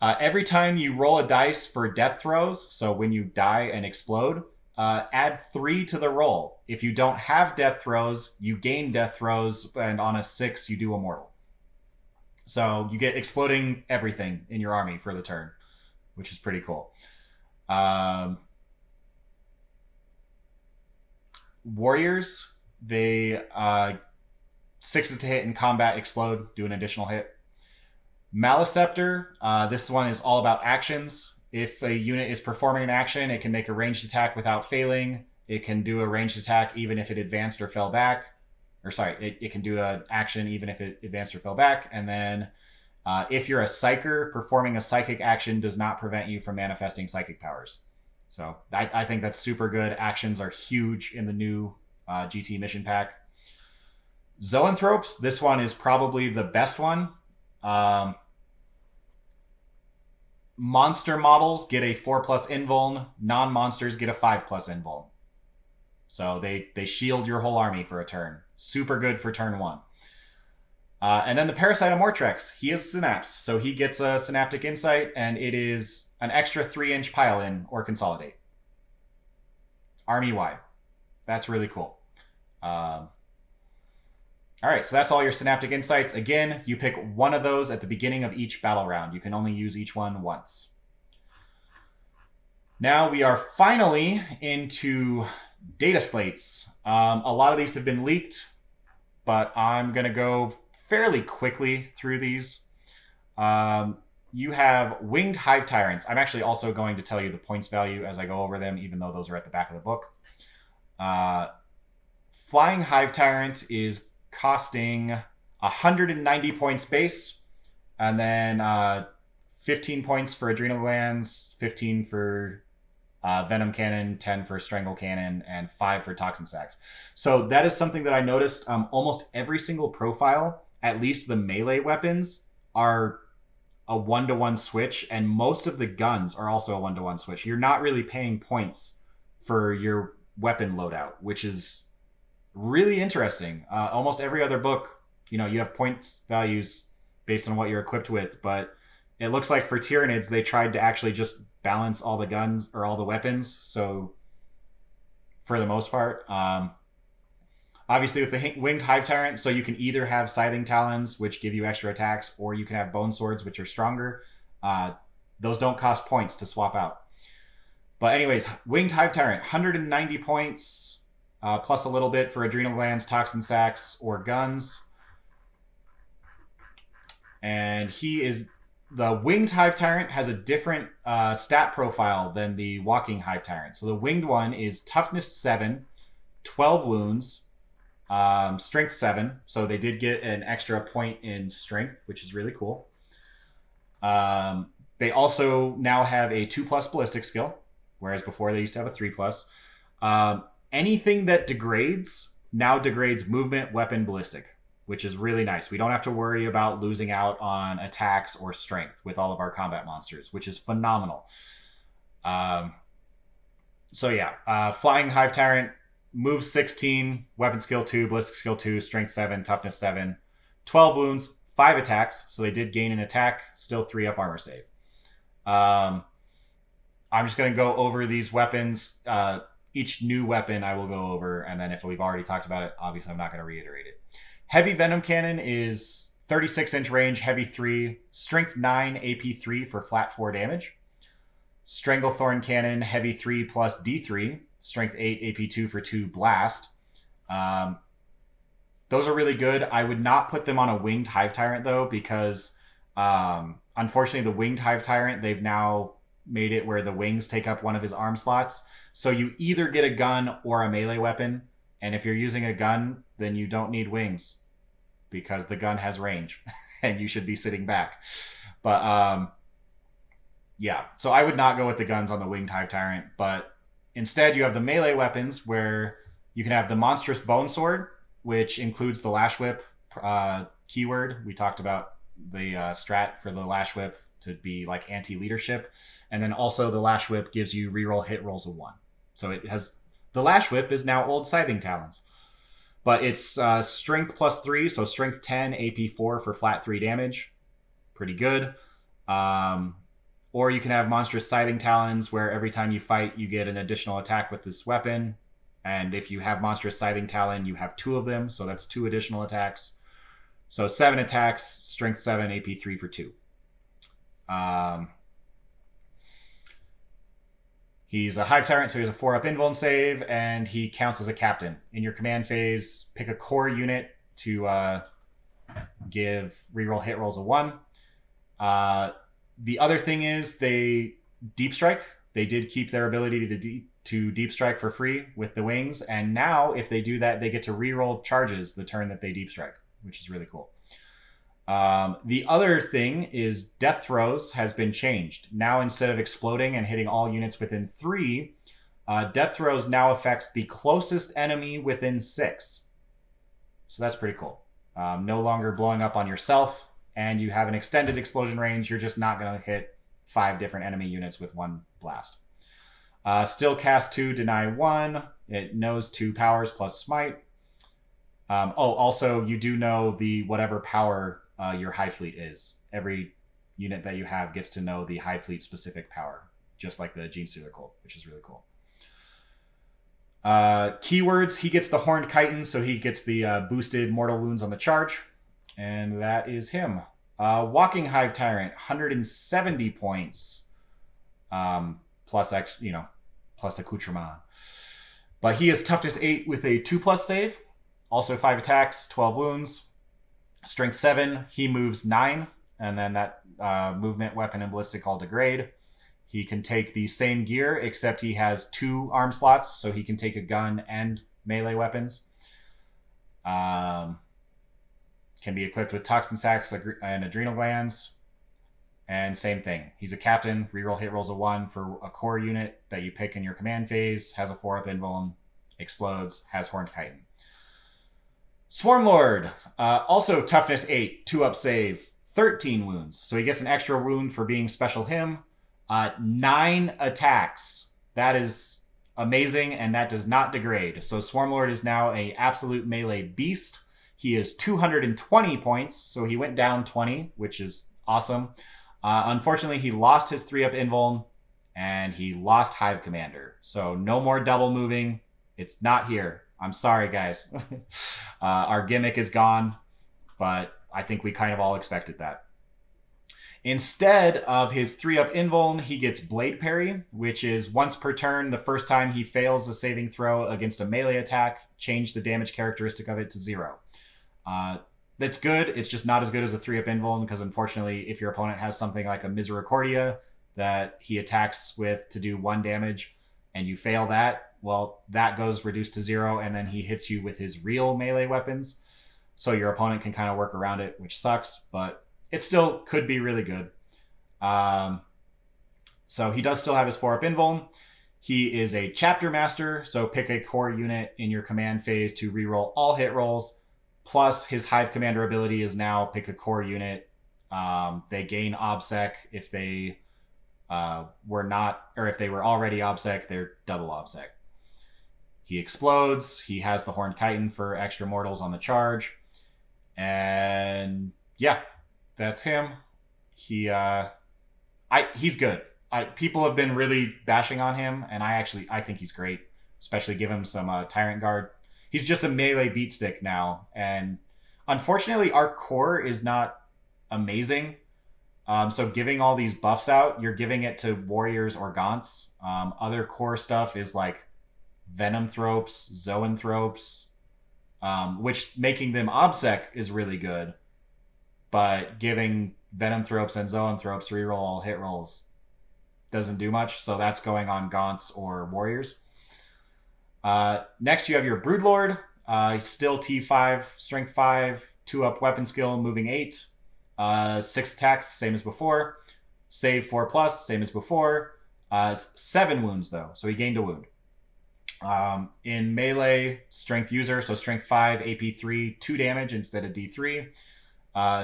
Speaker 1: Every time you roll a dice for death throws, so when you die and explode, add 3 to the roll. If you don't have death throws, you gain death throws, and on a 6, you do a mortal. So you get exploding everything in your army for the turn, which is pretty cool. Warriors, they 6s to hit in combat, explode, do an additional hit. Maleceptor, this one is all about actions. If a unit is performing an action, it can make a ranged attack without failing. It can do a ranged attack even if it advanced or fell back. Or sorry, it can do an action even if it advanced or fell back. And then if you're a psyker, performing a psychic action does not prevent you from manifesting psychic powers. So I think that's super good. Actions are huge in the new GT mission pack. Zoanthropes, this one is probably the best one. Monster models get a 4+ invuln. Non-monsters get a 5+ invuln. So they shield your whole army for a turn. Super good for turn 1. And then the Parasite Amortrex, he is Synapse. So he gets a Synaptic Insight, and it is an extra 3-inch pile-in or consolidate. Army-wide. That's really cool. All right, so that's all your Synaptic Insights. Again, you pick one of those at the beginning of each battle round. You can only use each one once. Now we are finally into data slates. A lot of these have been leaked, but I'm going to go fairly quickly through these. You have Winged Hive Tyrants. I'm actually also going to tell you the points value as I go over them, even though those are at the back of the book. Flying Hive Tyrant is costing 190 points base, and then 15 points for Adrenal Glands, 15 for Venom Cannon, 10 for Strangle Cannon, and 5 for Toxin Sacs. So that is something that I noticed. Almost every single profile, at least the melee weapons, are a 1-to-1 switch, and most of the guns are also a 1-to-1 switch. You're not really paying points for your weapon loadout, which is really interesting. Almost every other book, you have points values based on what you're equipped with, but it looks like for Tyranids, they tried to actually just balance all the guns or all the weapons. So for the most part, obviously with the Winged Hive Tyrant, so you can either have Scything Talons, which give you extra attacks, or you can have Bone Swords, which are stronger. Those don't cost points to swap out. But anyways, Winged Hive Tyrant, 190 points, plus a little bit for Adrenal Glands, Toxin Sacs, or guns. And the Winged Hive Tyrant has a different stat profile than the Walking Hive Tyrant. So the Winged one is Toughness 7, 12 wounds, Strength 7. So they did get an extra point in Strength, which is really cool. They also now have a 2+ ballistic skill, whereas before they used to have a 3+. Anything that degrades now degrades movement, weapon, ballistic, which is really nice. We don't have to worry about losing out on attacks or strength with all of our combat monsters, which is phenomenal. Flying Hive Tyrant, move 16, weapon skill 2, ballistic skill 2, strength 7, toughness 7, 12 wounds, 5 attacks. So they did gain an attack, still 3-up armor save. I'm just going to go over these weapons. Each new weapon I will go over, and then if we've already talked about it, obviously I'm not going to reiterate it. Heavy Venom Cannon is 36-inch range, heavy 3, strength 9, AP 3 for flat 4 damage. Stranglethorn Cannon, heavy 3 plus D3, strength 8, AP 2 for 2 blast. Those are really good. I would not put them on a Winged Hive Tyrant, though, because unfortunately the Winged Hive Tyrant, they've now made it where the wings take up one of his arm slots. So you either get a gun or a melee weapon. And if you're using a gun, then you don't need wings because the gun has range and you should be sitting back. But so I would not go with the guns on the Winged Hive Tyrant, but instead you have the melee weapons where you can have the Monstrous Bone Sword, which includes the Lash Whip, keyword. We talked about the strat for the Lash Whip to be like anti-leadership. And then also the Lash Whip gives you reroll hit rolls of 1. So it has... The Lash Whip is now old Scything Talons. But it's strength plus 3, so strength 10, AP 4 for flat 3 damage. Pretty good. Or you can have monstrous Scything Talons, where every time you fight, you get an additional attack with this weapon. And if you have monstrous Scything Talon, you have 2 of them, so that's 2 additional attacks. So 7 attacks, strength 7, AP 3 for 2. He's a Hive Tyrant, so he has a 4-up invuln save, and he counts as a captain. In your command phase, pick a core unit to give reroll hit rolls of 1. The other thing is they deep strike. They did keep their ability to deep strike for free with the wings, and now if they do that, they get to reroll charges the turn that they deep strike, which is really cool. The other thing is death throws has been changed. Now instead of exploding and hitting all units within 3, death throws now affects the closest enemy within 6. So that's pretty cool. No longer blowing up on yourself, and you have an extended explosion range. You're just not going to hit 5 different enemy units with 1 blast. Still cast 2, deny 1. It knows 2 powers plus smite. Also, you do know the whatever power your Hive Fleet is. Every unit that you have gets to know the Hive Fleet specific power, just like the Genestealer Cult, which is really cool. Keywords, he gets the Horned Chitin, so he gets the boosted mortal wounds on the charge. And that is him. Walking Hive Tyrant, 170 points. Plus accoutrement. But he is Toughness 8 with a 2+ save. Also 5 attacks, 12 wounds. Strength 7, he moves 9. And then that movement, weapon, and ballistic all degrade. He can take the same gear, except he has 2 arm slots, so he can take a gun and melee weapons. Can be equipped with toxin sacs and adrenal glands. And same thing. He's a captain. Reroll hit rolls of 1 for a core unit that you pick in your command phase. Has a 4-up invuln. Explodes. Has Horned Chitin. Swarmlord. Also toughness 8. 2-up save. 13 wounds. So he gets an extra wound for being special him. 9 attacks. That is amazing, and that does not degrade. So Swarmlord is now an absolute melee beast. He is 220 points, so he went down 20, which is awesome. Unfortunately, he lost his 3-up invuln, and he lost Hive Commander. So no more double moving. It's not here. I'm sorry, guys. Our gimmick is gone, but I think we kind of all expected that. Instead of his 3-up invuln, he gets Blade Parry, which is once per turn. The first time he fails a saving throw against a melee attack, change the damage characteristic of it to 0. That's good. It's just not as good as a 3-up invuln, because unfortunately, if your opponent has something like a Misericordia that he attacks with to do 1 damage, and you fail that, well, that goes reduced to 0, and then he hits you with his real melee weapons. So your opponent can kind of work around it, which sucks, but it still could be really good. So he does still have his 4-up invuln. He is a chapter master, so pick a core unit in your command phase to reroll all hit rolls. Plus, his Hive Commander ability is now pick a core unit. They gain OBSEC if they were not, or if they were already OBSEC, they're double OBSEC. He explodes. He has the Horned Chitin for extra mortals on the charge. And yeah, that's him. He's good. People have been really bashing on him, and I think he's great. Especially give him some Tyrant Guard. He's just a melee beatstick now, and unfortunately, our core is not amazing. So giving all these buffs out, you're giving it to warriors or gaunts. Other core stuff is like Venomthropes, Zoanthropes, which making them OBSEC is really good, but giving Venomthropes and Zoanthropes reroll all hit rolls doesn't do much. So that's going on gaunts or warriors. Next, you have your Broodlord. Still T5, Strength 5, 2-up weapon skill, moving 8. 6 attacks, same as before. Save 4+, same as before. 7 wounds, though, so he gained a wound. In melee, Strength user, so Strength 5, AP 3, 2 damage instead of D3.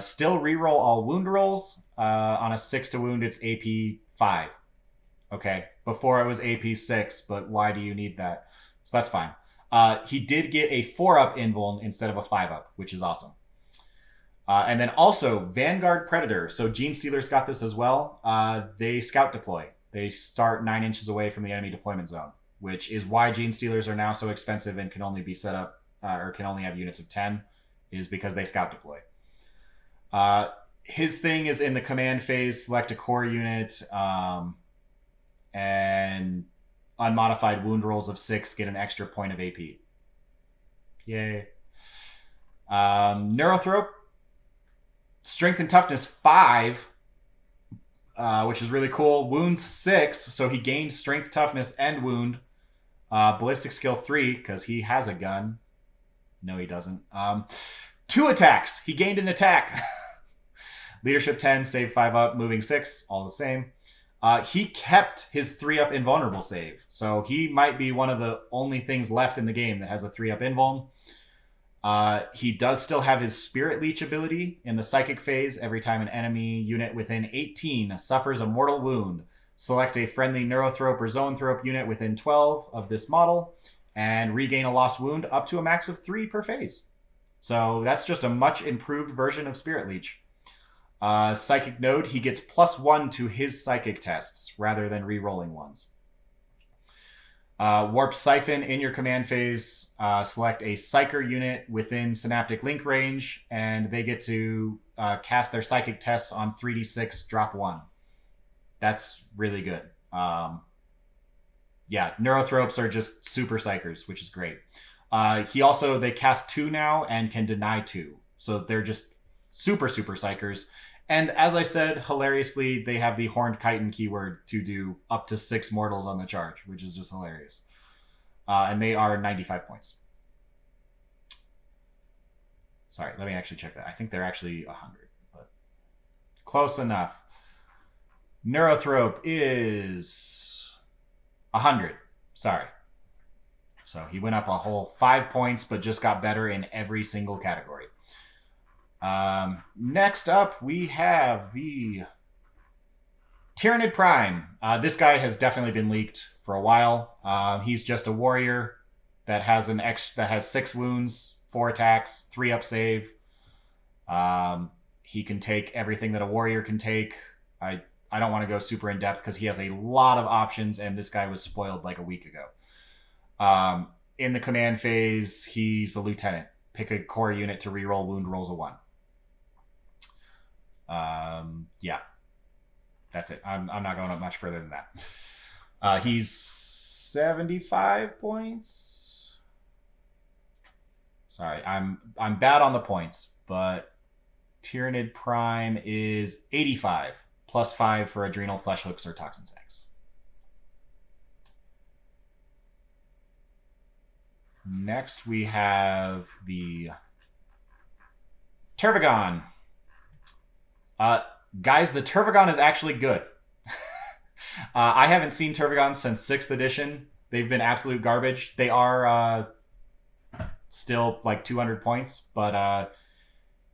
Speaker 1: Still reroll all wound rolls. On a 6 to wound, it's AP 5. Okay, before it was AP 6, but why do you need that? So that's fine. He did get a 4-up invuln instead of a 5-up, which is awesome. And then also Vanguard Predator. So Gene Stealer's got this as well. They scout deploy. They start 9 inches away from the enemy deployment zone, which is why Gene Stealers are now so expensive and can only be set up or can only have units of 10, is because they scout deploy. His thing is in the command phase, select a core unit, and unmodified wound rolls of 6 get an extra point of AP. Yay. Neurothrope. Strength and toughness 5, which is really cool. Wounds 6, so he gained strength, toughness, and wound. Ballistic skill 3, because he has a gun. No, he doesn't. 2 attacks. He gained an attack. Leadership 10, save 5 up, moving 6, all the same. He kept his 3-up invulnerable save, so he might be one of the only things left in the game that has a 3-up invuln. He does still have his Spirit Leech ability. In the Psychic phase, every time an enemy unit within 18 suffers a mortal wound, select a friendly Neurothrope or Zoanthrope unit within 12 of this model, and regain a lost wound up to a max of 3 per phase. So that's just a much improved version of Spirit Leech. Psychic Node, he gets +1 to his Psychic tests, rather than re-rolling ones. Warp Siphon, in your command phase, select a Psyker unit within Synaptic Link range, and they get to cast their Psychic tests on 3d6, drop 1. That's really good. Yeah, Neurothropes are just super Psychers, which is great. They cast 2 now and can deny 2. So they're just super Psychers. And as I said, hilariously, they have the Horned Chitin keyword to do up to 6 mortals on the charge, which is just hilarious. And they are 95 points. Sorry, let me actually check that. I think they're actually 100, but close enough. Neurothrope is 100. Sorry. So he went up a whole 5 points, but just got better in every single category. Next up, we have the Tyranid Prime. This guy has definitely been leaked for a while. He's just a warrior that has 6 wounds, 4 attacks, 3-up save. He can take everything that a warrior can take. I don't want to go super in depth because he has a lot of options, and this guy was spoiled like a week ago. In the command phase, he's a lieutenant. Pick a core unit to reroll wound rolls of 1. Yeah, that's it. I'm not going up much further than that. He's 75 points. Sorry, I'm bad on the points, but Tyranid Prime is 85 +5 for adrenal flesh hooks or toxin sacs. Next, we have the Tervagon. Guys, the Tervagon is actually good. I haven't seen Tervagon since 6th edition. They've been absolute garbage. They are still like 200 points, but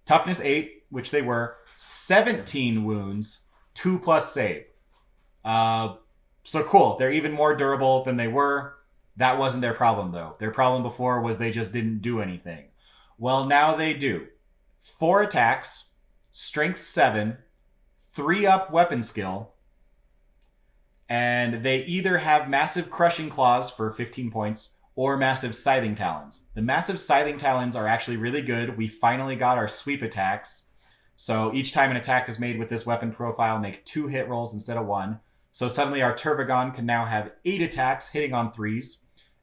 Speaker 1: toughness 8, which they were, 17 wounds, 2+ save. So cool. They're even more durable than they were. That wasn't their problem, though. Their problem before was they just didn't do anything. Well, now they do. 4 attacks, strength 7, 3-up weapon skill, and they either have massive crushing claws for 15 points or massive scything talons. The massive scything talons are actually really good. We finally got our sweep attacks. So each time an attack is made with this weapon profile, make 2 hit rolls instead of 1. So suddenly our Tervagon can now have 8 attacks hitting on 3s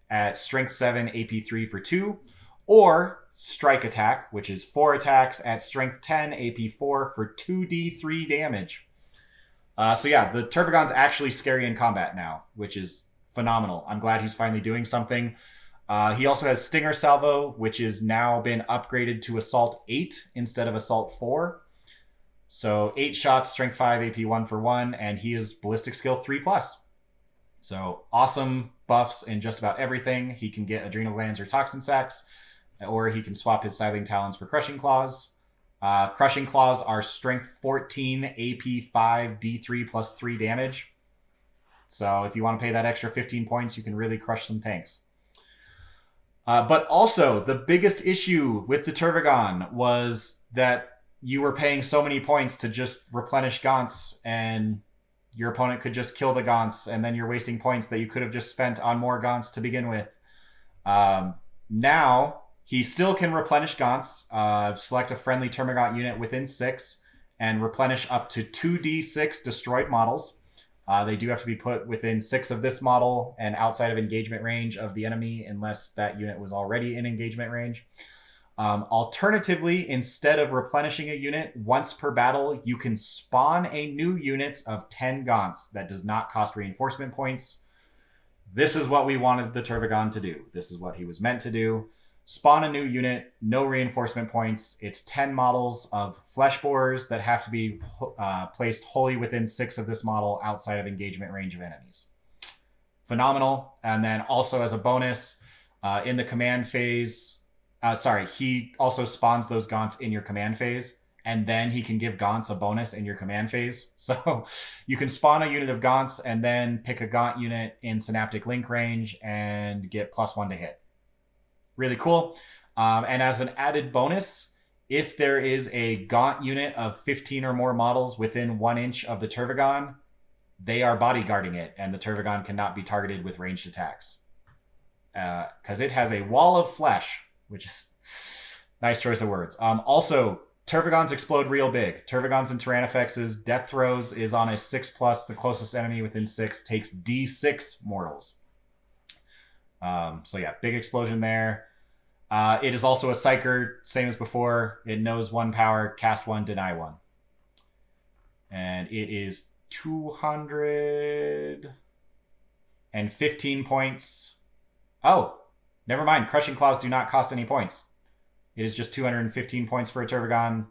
Speaker 1: at strength 7, AP 3 for 2, or strike attack, which is 4 attacks at strength 10, AP 4 for 2d3 damage. So yeah, the Tervagon's actually scary in combat now, which is phenomenal. I'm glad he's finally doing something. He also has Stinger Salvo, which has now been upgraded to Assault 8 instead of Assault 4. So 8 shots, strength 5, AP 1 for 1, and he is ballistic skill 3+. So awesome buffs in just about everything. He can get adrenal glands or toxin sacs, or he can swap his scything talons for crushing claws. Crushing Claws are strength 14, AP 5, D3 plus 3 damage. So if you want to pay that extra 15 points, you can really crush some tanks. But also, the biggest issue with the Tervigon was that you were paying so many points to just replenish Gaunts, and your opponent could just kill the Gaunts, and then you're wasting points that you could have just spent on more Gaunts to begin with. Now, he still can replenish Gaunts, select a friendly Termagant unit within 6, and replenish up to 2d6 destroyed models. They do have to be put within 6 of this model and outside of engagement range of the enemy unless that unit was already in engagement range. Alternatively, instead of replenishing a unit once per battle, you can spawn a new unit of 10 Gaunts that does not cost reinforcement points. This is what we wanted the Tervigon to do. This is what he was meant to do. Spawn a new unit, no reinforcement points. It's 10 models of flesh borers that have to be placed wholly within 6 of this model outside of engagement range of enemies. Phenomenal. And then also as a bonus, in the command phase, he also spawns those Gaunts in your command phase, and then he can give Gaunts a bonus in your command phase. So you can spawn a unit of Gaunts and then pick a Gaunt unit in Synaptic Link range and get +1 to hit. Really cool. And as an added bonus, if there is a Gaunt unit of 15 or more models within 1 inch of the Tervigon, they are bodyguarding it, and the Tervigon cannot be targeted with ranged attacks. Because it has a wall of flesh, which is nice choice of words. Also, Tervigons explode real big. Tervigons and Tyrannifexes, Death Throws is on a 6+. The closest enemy within 6 takes D6 mortals. So yeah, big explosion there. It is also a Psyker, same as before. It knows 1 power, cast 1, deny 1. And it is 215 points. Oh, never mind. Crushing Claws do not cost any points. It is just 215 points for a Tervigon,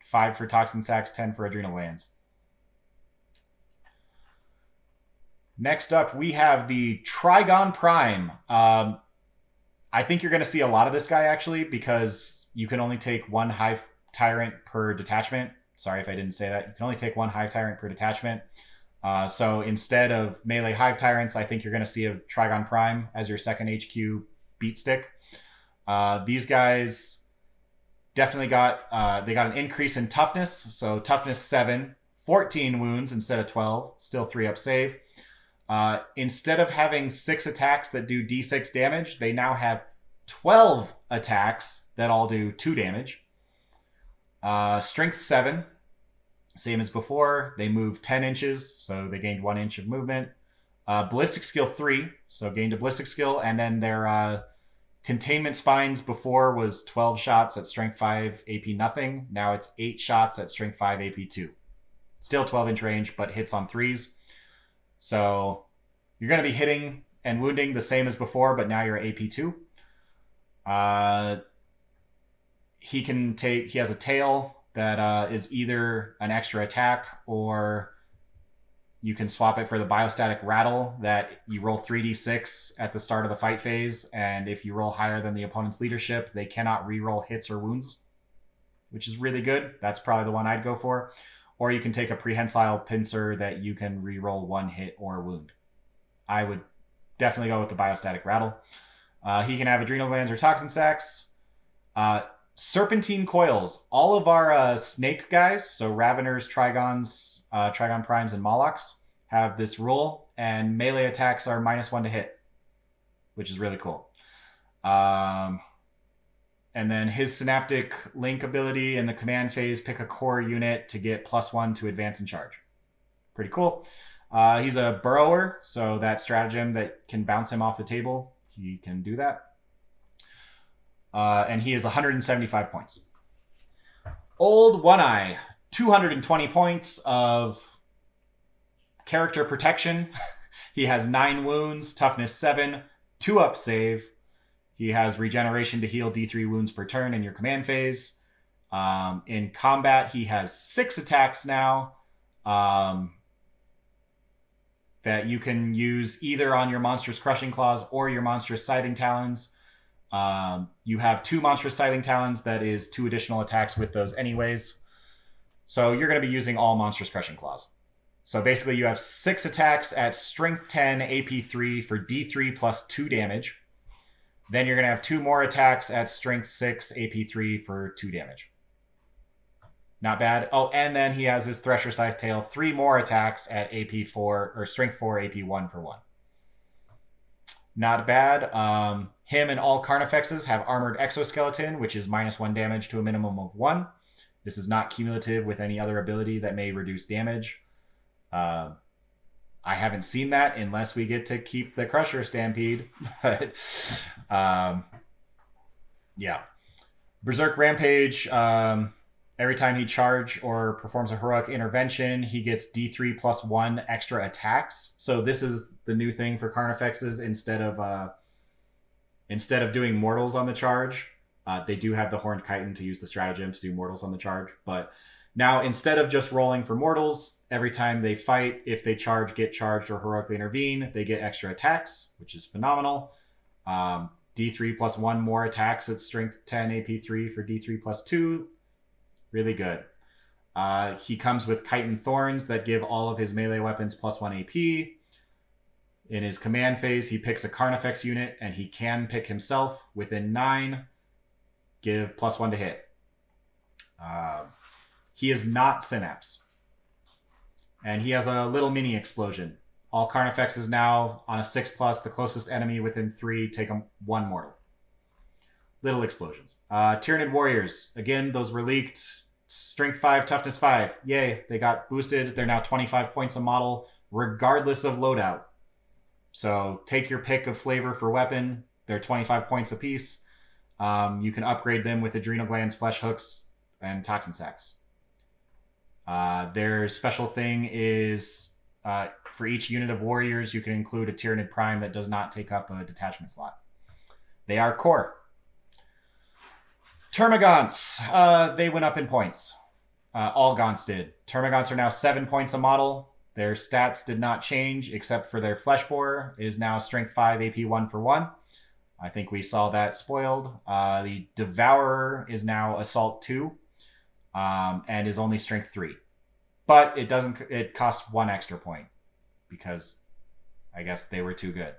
Speaker 1: 5 for Toxin Sacs, 10 for Adrenal Glands. Next up, we have the Trigon Prime. I think you're going to see a lot of this guy, actually, because you can only take 1 Hive Tyrant per detachment. Sorry if I didn't say that. You can only take 1 Hive Tyrant per detachment. So instead of melee Hive Tyrants, I think you're going to see a Trigon Prime as your second HQ beat stick. These guys definitely got an increase in toughness. So toughness 7, 14 wounds instead of 12, still 3-up save. Instead of having 6 attacks that do D6 damage, they now have 12 attacks that all do 2 damage. Strength 7, same as before. They move 10 inches, so they gained 1 inch of movement. Ballistic skill 3, so gained a ballistic skill, and then their containment spines before was 12 shots at strength 5, AP nothing. Now it's 8 shots at strength 5, AP 2. Still 12-inch range, but hits on 3s. So you're going to be hitting and wounding the same as before, but now you're at AP 2. He has a tail that is either an extra attack, or you can swap it for the biostatic rattle that you roll 3d6 at the start of the fight phase, and if you roll higher than the opponent's leadership, they cannot reroll hits or wounds, which is really good. That's probably the one I'd go for. Or you can take a prehensile pincer that you can reroll 1 hit or wound. I would definitely go with the biostatic rattle. He can have adrenal glands or toxin sacs. Serpentine coils. All of our snake guys, so Raveners, Trigons, Trigon Primes, and Molochs, have this rule, and melee attacks are -1 to hit, which is really cool. And then his Synaptic Link ability in the command phase, pick a core unit to get +1 to advance and charge. Pretty cool. He's a burrower, so that stratagem that can bounce him off the table, he can do that. And he is 175 points. Old One Eye, 220 points of character protection. He has 9 wounds, toughness 7, 2-up save. He has regeneration to heal D3 wounds per turn in your command phase. In combat, he has 6 attacks now that you can use either on your monstrous Crushing Claws or your monstrous Scything Talons. You have 2 monstrous scything talons. That is 2 additional attacks with those anyways. So you're going to be using all monstrous crushing claws. So basically you have 6 attacks at strength 10, AP 3 for D3 plus 2 damage. Then you're going to have 2 more attacks at strength 6, AP 3 for 2 damage. Not bad. Oh, and then he has his Thresher Scythe Tail, 3 more attacks at AP 4 or strength 4, AP 1 for 1. Not bad. Him and all Carnifexes have Armored Exoskeleton, which is -1 damage to a minimum of 1. This is not cumulative with any other ability that may reduce damage. I haven't seen that unless we get to keep the Crusher Stampede. But, yeah. Berserk Rampage. Every time he charge or performs a heroic intervention, he gets D3 plus 1 extra attacks. So this is the new thing for Carnifexes. Instead of doing mortals on the charge, they do have the Horned Chitin to use the stratagem to do mortals on the charge. But now instead of just rolling for mortals, every time they fight, if they charge, get charged, or heroically intervene, they get extra attacks, which is phenomenal. D3 plus 1 more attacks at strength 10, AP 3 for D3 plus 2. Really good. He comes with Chitin Thorns that give all of his melee weapons plus 1 AP. In his command phase, he picks a Carnifex unit, and he can pick himself within 9. Give plus 1 to hit. He is not Synapse. And he has a little mini explosion. All Carnifexes now on a 6+, the closest enemy within 3 take 1 mortal. Little explosions. Tyranid Warriors. Again, those were leaked. Strength 5, Toughness 5. Yay, they got boosted. They're now 25 points a model, regardless of loadout. So take your pick of flavor for weapon. They're 25 points apiece. You can upgrade them with Adrenal Glands, Flesh Hooks, and Toxin Sacs. Their special thing is for each unit of warriors, you can include a Tyranid Prime that does not take up a detachment slot. They are core. Termagants, they went up in points. All Gaunts did. Termagants are now 7 points a model. Their stats did not change except for their Flesh Borer is now strength 5, AP 1 for 1. I think we saw that spoiled. The Devourer is now Assault 2 and is only strength 3. But it costs 1 extra point because I guess they were too good.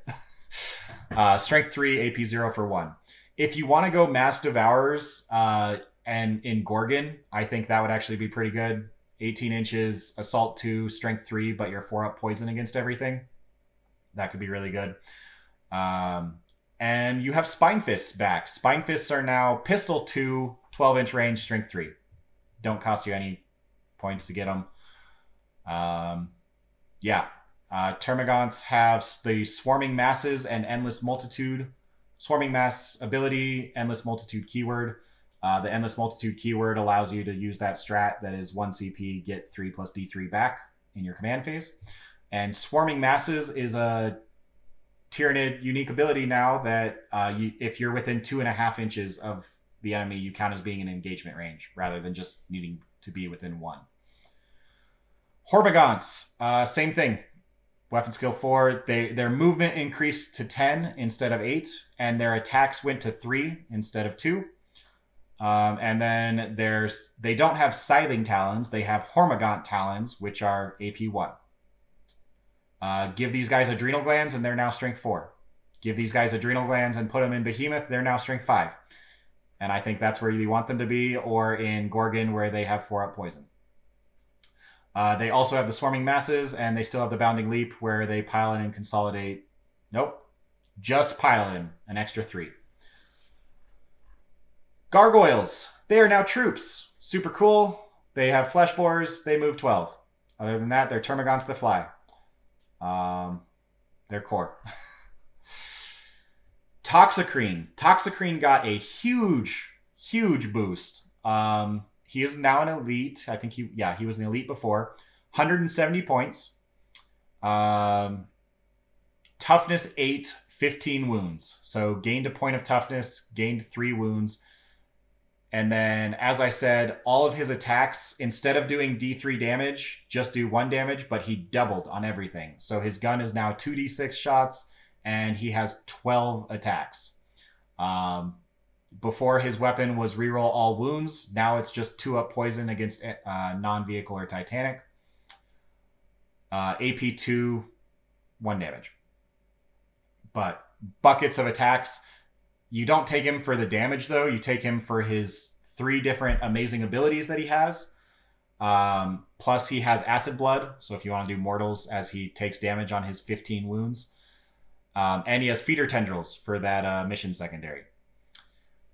Speaker 1: Strength 3, AP 0 for 1. If you want to go Mass Devourers and in Gorgon, I think that would actually be pretty good. 18 inches, Assault 2, Strength 3, but you're 4-up poison against everything. That could be really good. And you have Spine Fists back. Spine Fists are now Pistol 2, 12-inch range, Strength 3. Don't cost you any points to get them. Termagants have the Swarming Masses and Endless Multitude. Swarming Mass ability, Endless Multitude keyword. The Endless Multitude keyword allows you to use that strat that is 1 CP, get 3 plus D3 back in your command phase. And Swarming Masses is a Tyranid unique ability now that if you're within 2.5 inches of the enemy, you count as being in engagement range rather than just needing to be within 1. Hormagants, same thing. Weapon skill 4, their movement increased to 10 instead of 8, and their attacks went to 3 instead of 2. And then they don't have Scything Talons, they have Hormagant Talons, which are AP 1. Give these guys Adrenal Glands, and they're now Strength 4. Give these guys Adrenal Glands and put them in Behemoth, they're now Strength 5. And I think that's where you want them to be, or in Gorgon, where they have 4-up poison. They also have the Swarming Masses, and they still have the Bounding Leap, where they pile in and consolidate. Nope. Just pile in an extra 3. Gargoyles. They are now troops. Super cool. They have Flesh Borers. They move 12. Other than that, they're Termagants that fly. They're core. Toxicrene. Toxicrene got a huge boost. He is now an elite. I think he was an elite before. 170 points. Toughness 8, 15 wounds. So gained a point of toughness, gained 3 wounds. And then, as I said, all of his attacks, instead of doing D3 damage, just do 1 damage, but he doubled on everything. So his gun is now 2d6 shots, and he has 12 attacks. Before, his weapon was reroll all wounds. Now it's just 2-up poison against non-vehicle or Titanic. AP 2, 1 damage. But buckets of attacks. You don't take him for the damage, though. You take him for his 3 different amazing abilities that he has. Plus, he has Acid Blood. So if you want to do Mortals, as he takes damage on his 15 wounds. And he has Feeder Tendrils for that mission secondary.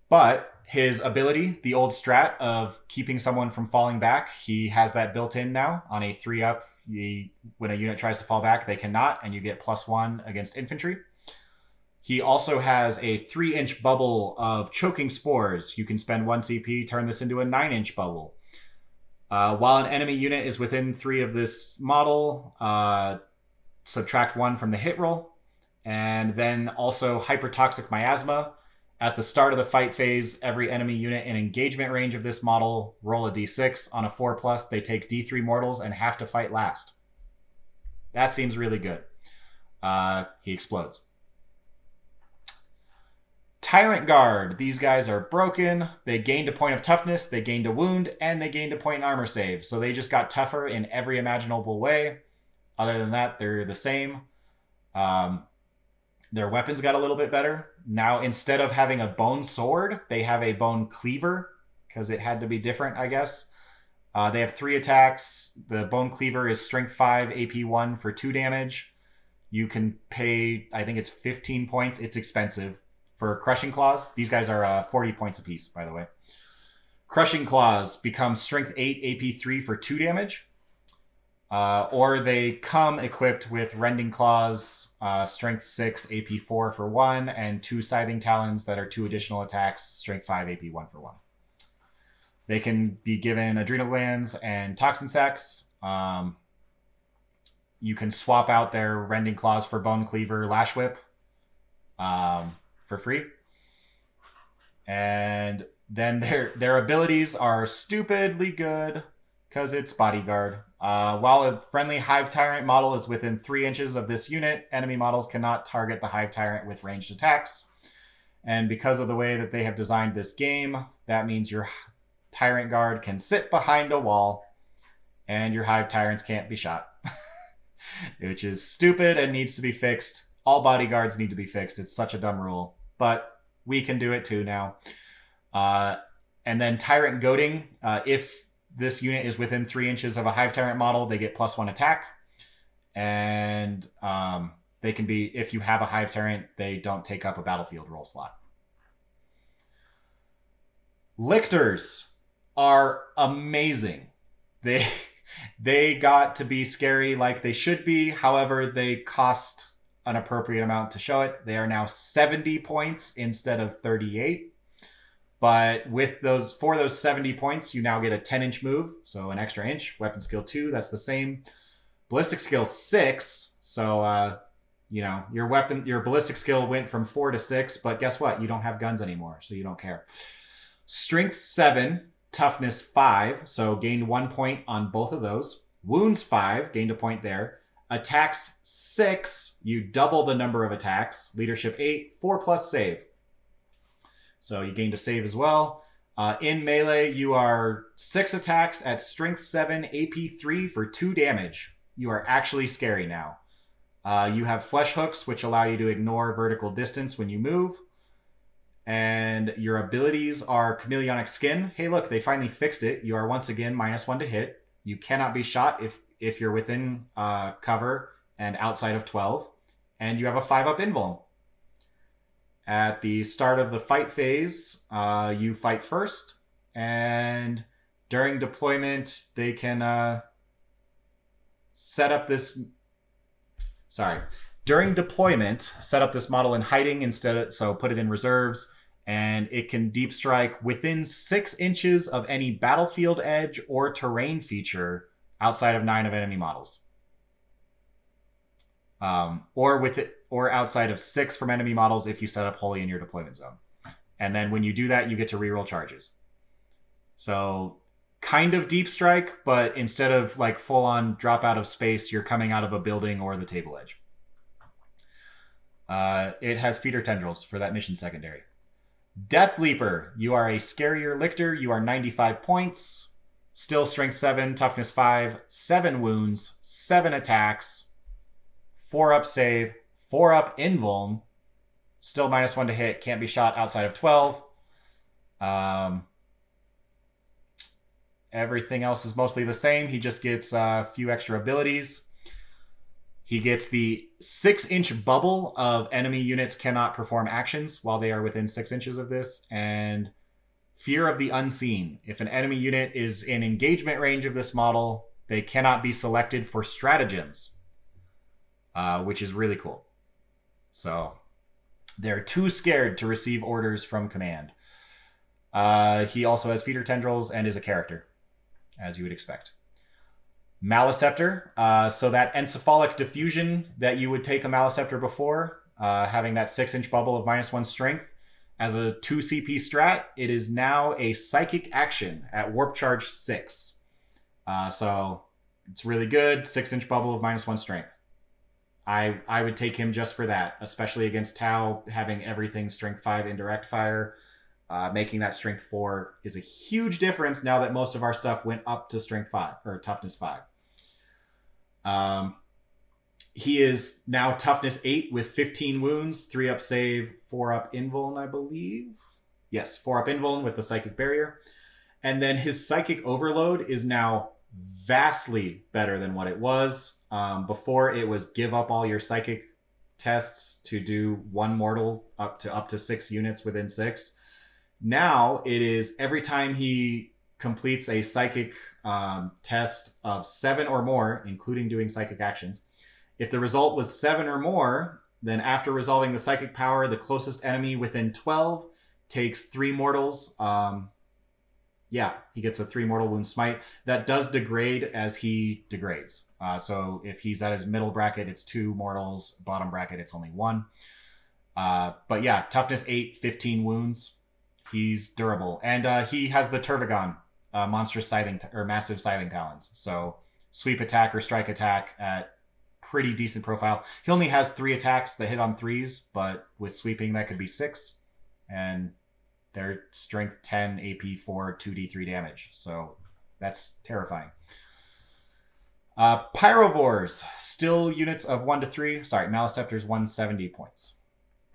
Speaker 1: But his ability, the old strat of keeping someone from falling back, he has that built in now on a 3-up. When a unit tries to fall back, they cannot, and you get +1 against infantry. He also has a 3-inch bubble of choking spores. You can spend 1 CP, turn this into a 9-inch bubble. While an enemy unit is within 3 of this model, subtract 1 from the hit roll. And then also Hypertoxic Miasma. At the start of the fight phase, every enemy unit in engagement range of this model roll a d6. On a 4+, they take d3 mortals and have to fight last. That seems really good. He explodes. Tyrant Guard. These guys are broken. They gained a point of toughness, they gained a wound, and they gained a point in armor save. So they just got tougher in every imaginable way. Other than that, they're the same. Their weapons got a little bit better. Now, instead of having a bone sword, they have a bone cleaver, because it had to be different, I guess. They have 3 attacks. The bone cleaver is strength 5, AP 1 for 2 damage. You can pay, I think it's 15 points. It's expensive. For Crushing Claws, these guys are 40 points apiece, by the way. Crushing Claws become strength 8, AP 3 for 2 damage. Or they come equipped with Rending Claws, strength 6, AP 4 for 1, and 2 Scything Talons that are 2 additional attacks, strength 5, AP 1 for 1. They can be given Adrenal Glands and Toxin Sacs. You can swap out their Rending Claws for Bone Cleaver, Lash Whip for free. And then their abilities are stupidly good because it's Bodyguard. While a friendly Hive Tyrant model is within 3 inches of this unit, enemy models cannot target the Hive Tyrant with ranged attacks. And because of the way that they have designed this game, that means your Tyrant Guard can sit behind a wall and your Hive Tyrants can't be shot. Which is stupid and needs to be fixed. All bodyguards need to be fixed. It's such a dumb rule. But we can do it too now. And then Tyrant Goading. If this unit is within 3 inches of a Hive Tyrant model, they get +1 attack. And they can be, if you have a Hive Tyrant, they don't take up a battlefield roll slot. Lictors are amazing. They got to be scary like they should be. However, they cost an appropriate amount to show it. They are now 70 points instead of 38. But for those 70 points, you now get a 10-inch move, so an extra inch. Weapon skill 2, that's the same. Ballistic skill 6, so your ballistic skill went from 4 to 6, but guess what? You don't have guns anymore, so you don't care. Strength 7, toughness 5, so gained 1 point on both of those. Wounds 5, gained a point there. Attacks 6, you double the number of attacks. Leadership 8, 4+ save. So you gained a save as well. In melee, you are 6 attacks at strength 7, AP 3 for 2 damage. You are actually scary now. You have flesh hooks, which allow you to ignore vertical distance when you move. And your abilities are Chameleonic Skin. Hey, look, they finally fixed it. You are once again -1 to hit. You cannot be shot if you're within cover and outside of 12. And you have a 5-up invuln. At the start of the fight phase, you fight first. And during deployment, they can set up this... During deployment, set up this model in hiding so put it in reserves, and it can deep strike within 6 inches of any battlefield edge or terrain feature outside of 9 of enemy models. Or outside of 6 from enemy models if you set up wholly in your deployment zone. And then when you do that, you get to reroll charges. So kind of deep strike, but instead of like full on drop out of space, you're coming out of a building or the table edge. It has feeder tendrils for that mission secondary. Death Leaper, you are a scarier lictor. You are 95 points. Still strength 7, toughness 5, 7 wounds, 7 attacks, 4 up save, 4 up invuln. Still -1 to hit, can't be shot outside of 12. Everything else is mostly the same. He just gets a few extra abilities. He gets the 6-inch bubble of enemy units cannot perform actions while they are within 6 inches of this, and Fear of the Unseen. If an enemy unit is in engagement range of this model, they cannot be selected for stratagems, which is really cool. So they're too scared to receive orders from command. He also has feeder tendrils and is a character, as you would expect. Maliceptor, so that encephalic diffusion that you would take a Maliceptor before, having that 6-inch bubble of -1 strength, as a 2 CP strat, it is now a psychic action at warp charge 6. So it's really good, 6-inch bubble of -1 strength. I would take him just for that, especially against Tau, having everything strength 5 indirect fire. Making that strength 4 is a huge difference now that most of our stuff went up to strength 5 or toughness 5. He is now toughness 8 with 15 wounds, 3 up save, 4 up invuln, I believe. Yes, 4 up invuln with the psychic barrier. And then his psychic overload is now vastly better than what it was. Before it was give up all your psychic tests to do 1 mortal up to 6 units within 6. Now it is every time he completes a psychic test of 7 or more, including doing psychic actions. If the result was 7 or more, then after resolving the psychic power, the closest enemy within 12 takes 3 mortals. He gets a 3 mortal wound smite. That does degrade as he degrades. So if he's at his middle bracket, it's 2 mortals. Bottom bracket, it's only 1. But yeah, toughness 8, 15 wounds. He's durable. And he has the Turvagon, monstrous scything or massive scything talons. So sweep attack or strike attack at pretty decent profile. He only has 3 attacks that hit on 3s, but with sweeping that could be 6. And they're strength 10, AP 4, 2d3 damage. So that's terrifying. Pyrovores, still units of 1 to 3. Sorry, Maliceptor's 170 points.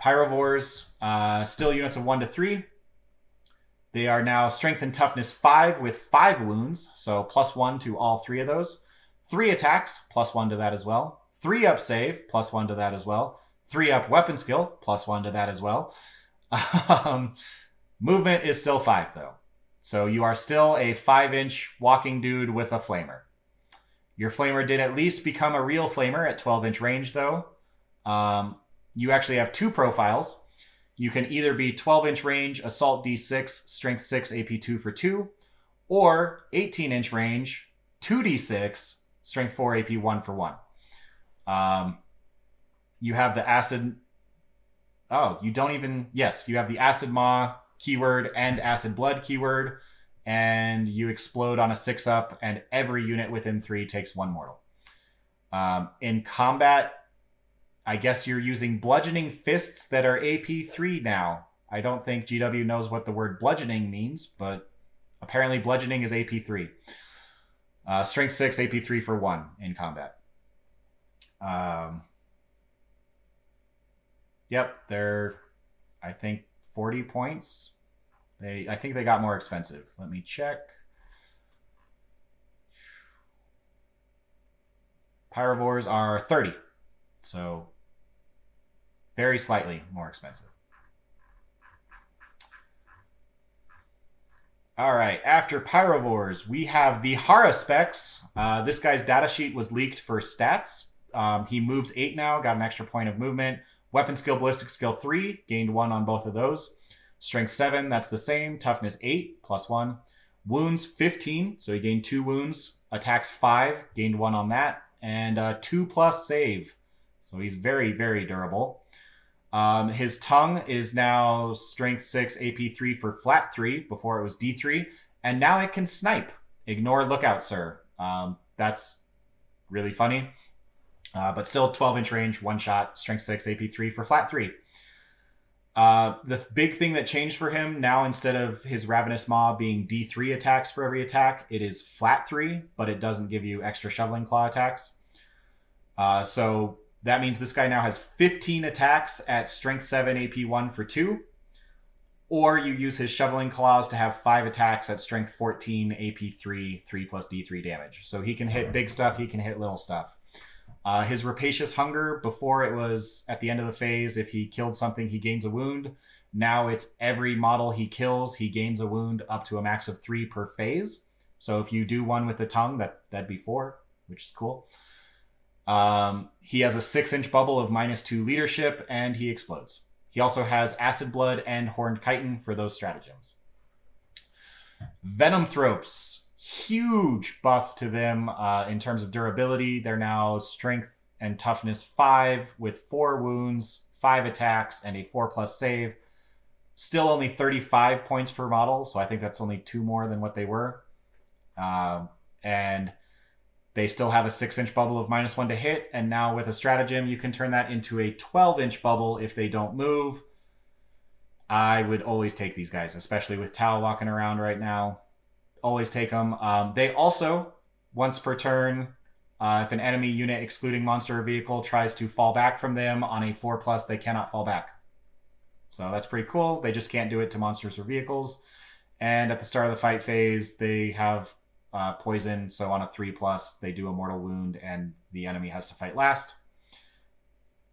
Speaker 1: Pyrovores, still units of 1 to 3. They are now strength and toughness 5 with 5 wounds, so +1 to all 3 of those. 3 attacks, +1 to that as well. 3 up save, +1 to that as well. 3 up weapon skill, +1 to that as well. Movement is still 5 though. So you are still a 5-inch walking dude with a flamer. Your flamer did at least become a real flamer at 12-inch range though. You actually have 2 profiles. You can either be 12-inch range, assault D6, strength 6, AP 2 for 2, or 18-inch range, 2d6, strength 4, AP 1 for 1. You have the acid... Oh, you don't even... Yes, you have the acid maw keyword and acid blood keyword, and you explode on a 6-up, and every unit within 3 takes 1 mortal. In combat... I guess you're using bludgeoning fists that are AP 3 now. I don't think GW knows what the word bludgeoning means, but apparently bludgeoning is AP 3. Strength 6, AP 3 for 1 in combat. Yep, they're, I think, 40 points. I think they got more expensive. Let me check. Pyrovores are 30. So very slightly more expensive. All right, after Pyrovores, we have the Hara specs. This guy's datasheet was leaked for stats. He moves 8 now, got an extra point of movement. Weapon skill, ballistic skill 3, gained 1 on both of those. Strength 7, that's the same. Toughness 8, +1. Wounds 15, so he gained 2 wounds. Attacks 5, gained 1 on that. And 2+ save. So he's very, very durable. His tongue is now strength 6, AP 3 for flat 3. Before it was D3. And now it can snipe. Ignore lookout, sir. That's really funny. But still 12-inch range, 1 shot, strength 6, AP 3 for flat 3. The big thing that changed for him now, instead of his Ravenous Maw being D3 attacks for every attack, it is flat 3, but it doesn't give you extra Shoveling Claw attacks. So that means this guy now has 15 attacks at Strength 7, AP 1 for 2. Or you use his Shoveling Claws to have 5 attacks at Strength 14, AP 3, 3 plus D3 damage. So he can hit big stuff, he can hit little stuff. His Rapacious Hunger, before it was at the end of the phase, if he killed something, he gains a wound. Now it's every model he kills, he gains a wound up to a max of 3 per phase. So if you do one with the tongue, that'd be 4, which is cool. He has a 6-inch bubble of -2 leadership, and he explodes. He also has Acid Blood and Horned Chitin for those stratagems. Venomthropes, huge buff to them in terms of durability. They're now Strength and Toughness 5 with 4 wounds, 5 attacks, and a 4+ save. Still only 35 points per model, so I think that's only 2 more than what they were. And they still have a 6-inch bubble of -1 to hit, and now with a stratagem, you can turn that into a 12-inch bubble if they don't move. I would always take these guys, especially with Tau walking around right now. Always take them. They also, once per turn, if an enemy unit excluding monster or vehicle tries to fall back from them on a 4+, they cannot fall back. So that's pretty cool. They just can't do it to monsters or vehicles. And at the start of the fight phase, they have poison, so on a 3+, they do a mortal wound, and the enemy has to fight last.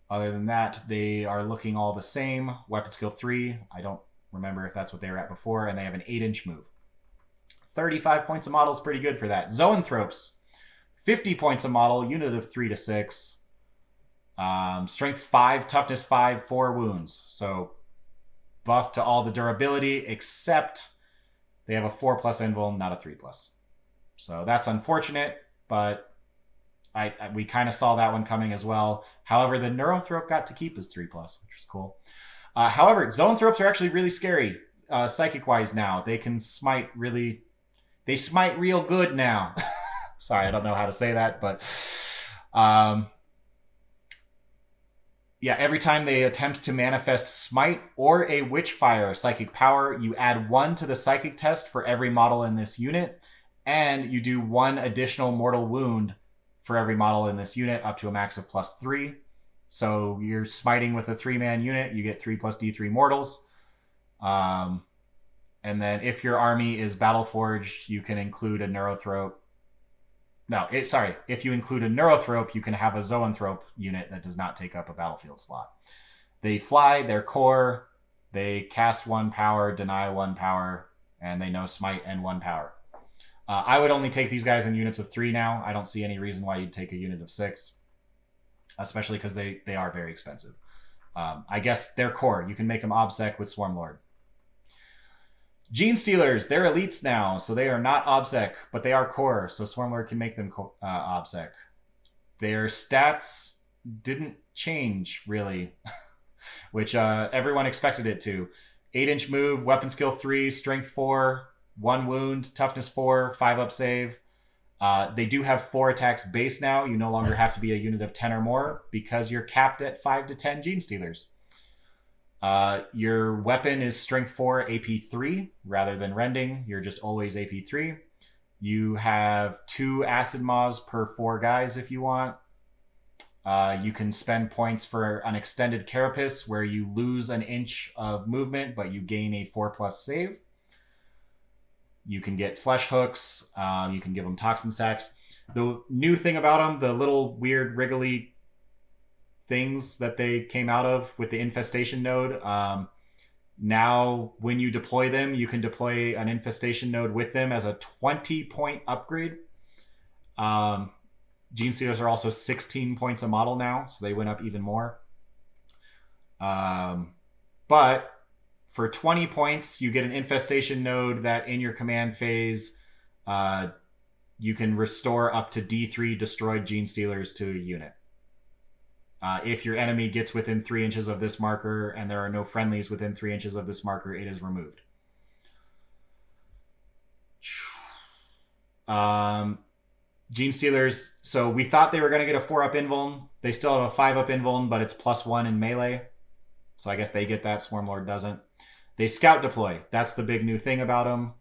Speaker 1: Other than that, they are looking all the same. Weapon skill 3, I don't remember if that's what they were at before, and they have an 8-inch move. 35 points a model is pretty good for that. Zoanthropes, 50 points a model, unit of 3 to 6. Strength 5, Toughness 5, 4 wounds. So buff to all the durability, except they have a 4+ invuln, not a 3+. So that's unfortunate, but we kind of saw that one coming as well. However, the Neurothrope got to keep his 3+, which was cool. However, Zoanthropes are actually really scary, psychic-wise now. They can smite really... They smite real good now. Sorry, I don't know how to say that, but... yeah, every time they attempt to manifest Smite or a Witchfire psychic power, you add 1 to the psychic test for every model in this unit, and you do 1 additional mortal wound for every model in this unit up to a max of +3. So you're smiting with a 3-man unit, you get 3 plus D3 mortals. And then if your army is Battleforged, you can include a Neurothrope. If you include a Neurothrope, you can have a Zoanthrope unit that does not take up a battlefield slot. They fly, they're core, they cast 1 power, deny 1 power, and they know Smite and 1 power. I would only take these guys in units of 3 now. I don't see any reason why you'd take a unit of 6, especially because they are very expensive. I guess they're core. You can make them OBSEC with Swarmlord. Gene Stealers, they're elites now, so they are not OBSEC, but they are core, so Swarmlord can make them OBSEC. Their stats didn't change, really, which everyone expected it to. 8-inch move, weapon skill 3, strength 4, 1 wound, toughness 4, 5-up save. They do have 4 attacks base now. You no longer have to be a unit of 10 or more because you're capped at 5 to 10 Gene Stealers. Your weapon is strength 4, AP 3 rather than rending. You're just always AP 3. You have 2 acid maws per 4 guys if you want. You can spend points for an extended carapace where you lose an inch of movement, but you gain a 4+ save. You can get flesh hooks. You can give them toxin sacks. The new thing about them, the little weird wriggly things that they came out of with the infestation node. Now, when you deploy them, you can deploy an infestation node with them as a 20-point upgrade. Gene Stealers are also 16 points a model now, so they went up even more. But for 20 points, you get an infestation node that in your command phase, you can restore up to D3 destroyed Gene Stealers to a unit. If your enemy gets within 3 inches of this marker and there are no friendlies within 3 inches of this marker, it is removed. Gene Stealers, so we thought they were going to get a 4-up invuln. They still have a 5-up invuln, but it's +1 in melee. so I guess they get that. Swarmlord doesn't. They scout deploy. That's the big new thing about them.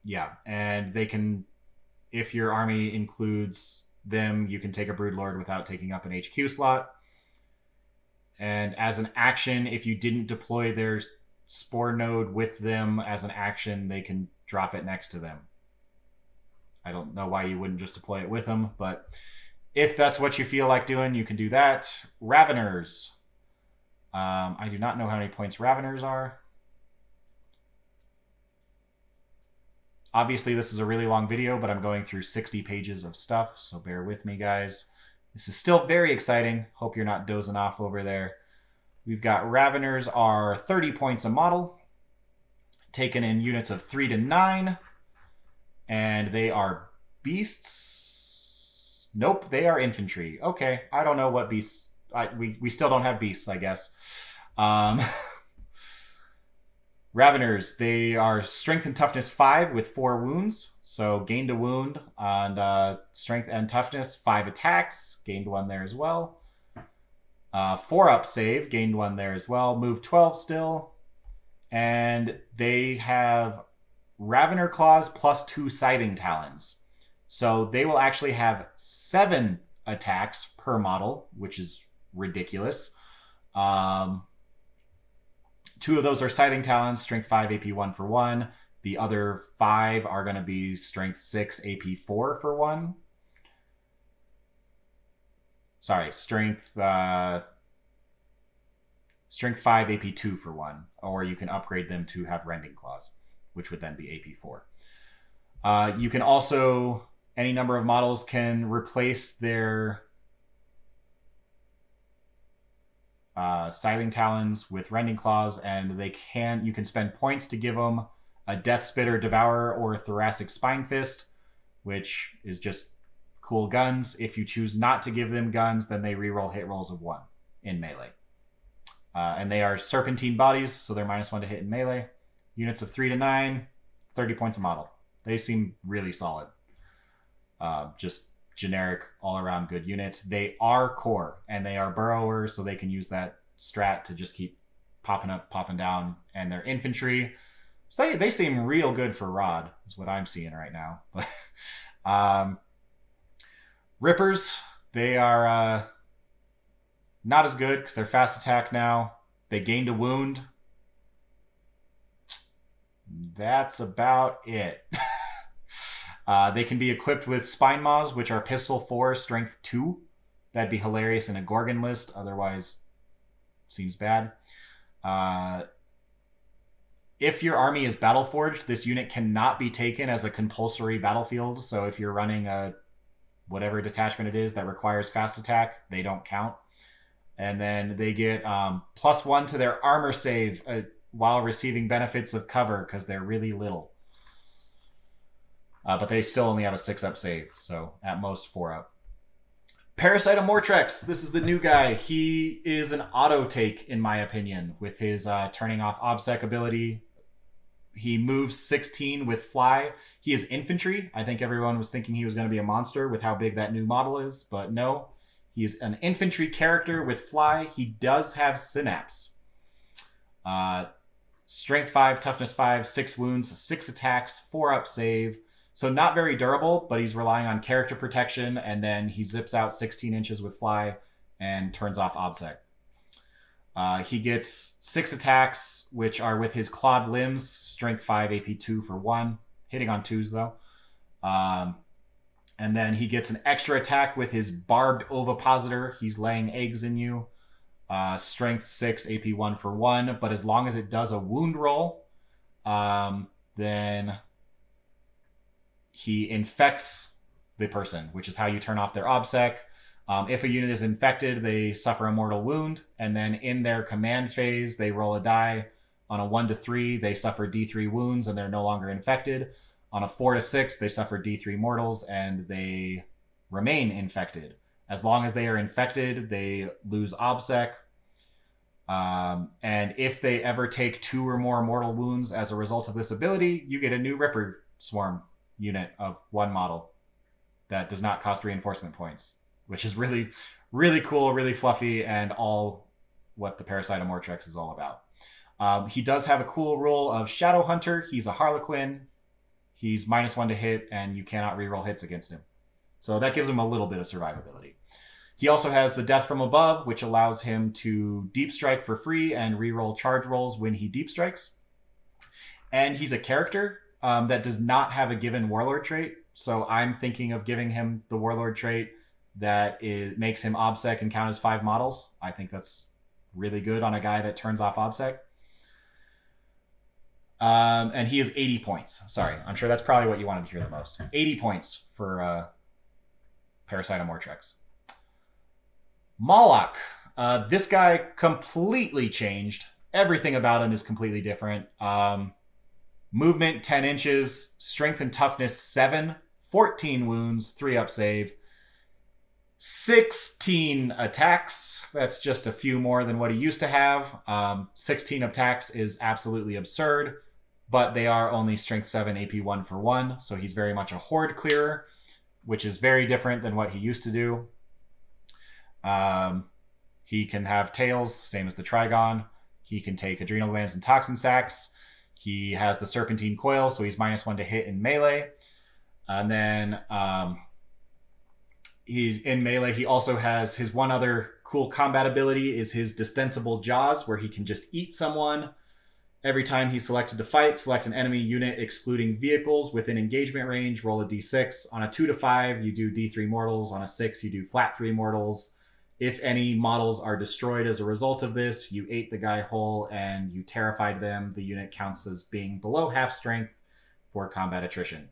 Speaker 1: Yeah, and they can, if your army includes them, you can take a Broodlord without taking up an HQ slot. And as an action, if you didn't deploy their Spore node with them as an action, they can drop it next to them. I don't know why you wouldn't just deploy it with them, but if that's what you feel like doing, you can do that. Raveners. I do not know how many points Raveners are. Obviously, this is a really long video, but I'm going through 60 pages of stuff, so bear with me, guys. This is still very exciting. Hope you're not dozing off over there. We've got Raveners are 30 points a model, taken in units of 3 to 9, and they are beasts. Nope, they are infantry. Okay, I don't know what beasts. We still don't have beasts, I guess. Raveners, they are strength and toughness 5 with 4 wounds. So gained a wound on strength and toughness, 5 attacks, gained 1 there as well. 4-up save, gained 1 there as well. Move 12 still. And they have Ravener Claws plus 2 Scything Talons. So they will actually have 7 attacks per model, which is ridiculous. 2 of those are Scything Talons, strength 5, AP 1 for 1. The other 5 are going to be strength 6, AP 4 for 1. Sorry, strength 5, AP 2 for 1. Or you can upgrade them to have Rending Claws, which would then be AP 4. You can also, any number of models can replace their Scything Talons with Rending Claws, and you can spend points to give them a Death Spitter, Devourer, or a Thoracic Spine Fist, which is just cool guns. If you choose not to give them guns, then they reroll hit rolls of 1 in melee. And they are Serpentine bodies, so they're -1 to hit in melee. Units of 3 to 9, 30 points a model. They seem really solid. Just generic, all-around good units. They are core, and they are burrowers, so they can use that strat to just keep popping up, popping down, and they're infantry. So they seem real good for Rod, is what I'm seeing right now. Rippers, they are not as good because they're fast attack now. They gained a wound. That's about it. They can be equipped with Spine Maws, which are Pistol 4, Strength 2. That'd be hilarious in a Gorgon list. Otherwise, seems bad. If your army is Battleforged, this unit cannot be taken as a compulsory battlefield. So if you're running a whatever detachment it is that requires fast attack, they don't count. And then they get +1 to their armor save while receiving benefits of cover because they're really little. But they still only have a 6-up save, so at most 4-up. Parasitum Mortrex, this is the new guy. He is an auto take, in my opinion, with his turning off Obsec ability. He moves 16 with Fly. He is infantry. I think everyone was thinking he was going to be a monster with how big that new model is, but no. He's an infantry character with Fly. He does have Synapse. Strength 5, Toughness 5, 6 wounds, 6 attacks, 4-up save. So not very durable, but he's relying on character protection, and then he zips out 16 inches with Fly and turns off Obsec. He gets 6 attacks, which are with his clawed limbs, strength 5, AP 2 for 1, hitting on 2s though. And then he gets an extra attack with his barbed ovipositor. He's laying eggs in you. Strength 6, AP 1 for 1, but as long as it does a wound roll, then he infects the person, which is how you turn off their Obsec. If a unit is infected, they suffer a mortal wound, and then in their command phase, they roll a die. On a 1 to 3, they suffer D3 wounds, and they're no longer infected. On a 4 to 6, they suffer D3 mortals, and they remain infected. As long as they are infected, they lose Obsec. And if they ever take 2 or more mortal wounds as a result of this ability, you get a new Ripper Swarm unit of 1 model that does not cost reinforcement points, which is really, really cool, really fluffy, and all what the Parasitomortrex is all about. He does have a cool rule of Shadow Hunter. He's a Harlequin. He's -1 to hit, and you cannot reroll hits against him. So that gives him a little bit of survivability. He also has the Death from Above, which allows him to deep strike for free and reroll charge rolls when he deep strikes. And he's a character that does not have a given Warlord trait. So I'm thinking of giving him the Warlord trait that makes him OBSEC and count as 5 models. I think that's really good on a guy that turns off OBSEC. And he is 80 points. Sorry, I'm sure that's probably what you wanted to hear the most. 80 points for Parasitomortrex. Moloch. This guy completely changed. Everything about him is completely different. Movement 10 inches, strength and toughness 7, 14 wounds, 3 up save, 16 attacks. That's just a few more than what he used to have. 16 attacks is absolutely absurd, but they are only strength 7, AP 1 for 1, so he's very much a horde clearer, which is very different than what he used to do. He can have tails, same as the Trigon. He can take adrenal glands and toxin sacs. He has the Serpentine Coil, so he's -1 to hit in melee. And then he's in melee. He also has his one other cool combat ability is his Distensible Jaws, where he can just eat someone. Every time he's selected to fight, select an enemy unit excluding vehicles within engagement range, roll a d6. On a 2 to 5, you do d3 mortals. On a 6, you do flat 3 mortals. If any models are destroyed as a result of this, you ate the guy whole and you terrified them. The unit counts as being below half strength for combat attrition.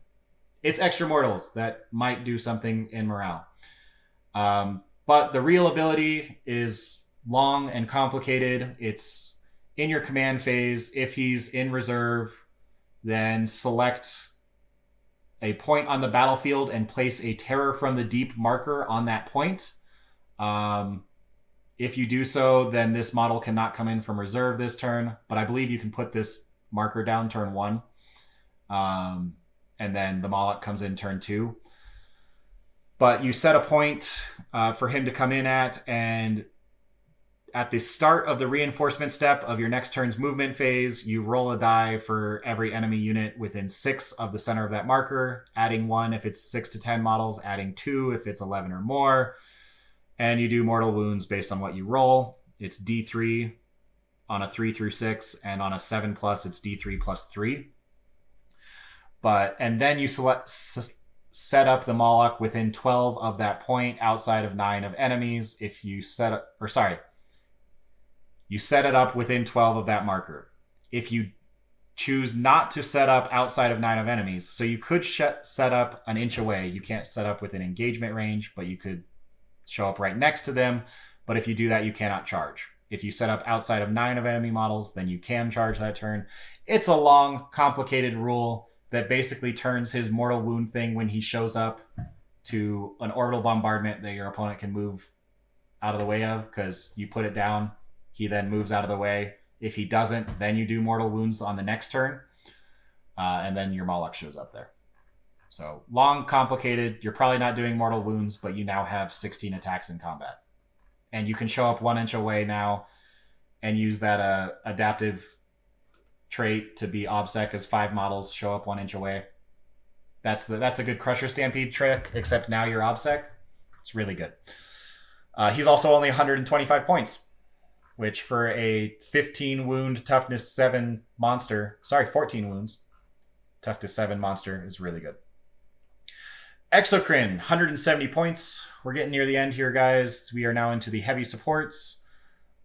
Speaker 1: It's extra mortals that might do something in morale. But the real ability is long and complicated. It's in your command phase. If he's in reserve, then select a point on the battlefield and place a Terror from the Deep marker on that point. If you do so, then this model cannot come in from reserve this turn, but I believe you can put this marker down turn 1. And then the Moloch comes in turn 2. But you set a point for him to come in at, and at the start of the reinforcement step of your next turn's movement phase, you roll a die for every enemy unit within 6 of the center of that marker, adding 1 if it's 6 to 10 models, adding 2 if it's 11 or more. And you do mortal wounds based on what you roll. It's D3 on a 3 through 6, and on a 7+, it's D3 plus 3. And then you set up the Moloch within 12 of that point, outside of 9 of enemies. If you you set it up within 12 of that marker. If you choose not to set up outside of 9 of enemies, so you could set up an inch away. You can't set up within engagement range, but you could show up right next to them. But if you do that, you cannot charge. If you set up outside of 9 of enemy models, then you can charge that turn. It's a long, complicated rule that basically turns his mortal wound thing when he shows up to an orbital bombardment that your opponent can move out of the way of, because you put it down. He then moves out of the way. If he doesn't, then you do mortal wounds on the next turn. And then your Moloch shows up there. So long, complicated. You're probably not doing mortal wounds, but you now have 16 attacks in combat. And you can show up 1 inch away now and use that adaptive trait to be OBSEC as 5 models show up 1 inch away. That's a good Crusher Stampede trick, except now you're OBSEC. It's really good. He's also only 125 points, which for a 15 wound, toughness 7 monster, 14 wounds, toughness 7 monster is really good. Exocrine, 170 points. We're getting near the end here, guys. We are now into the heavy supports.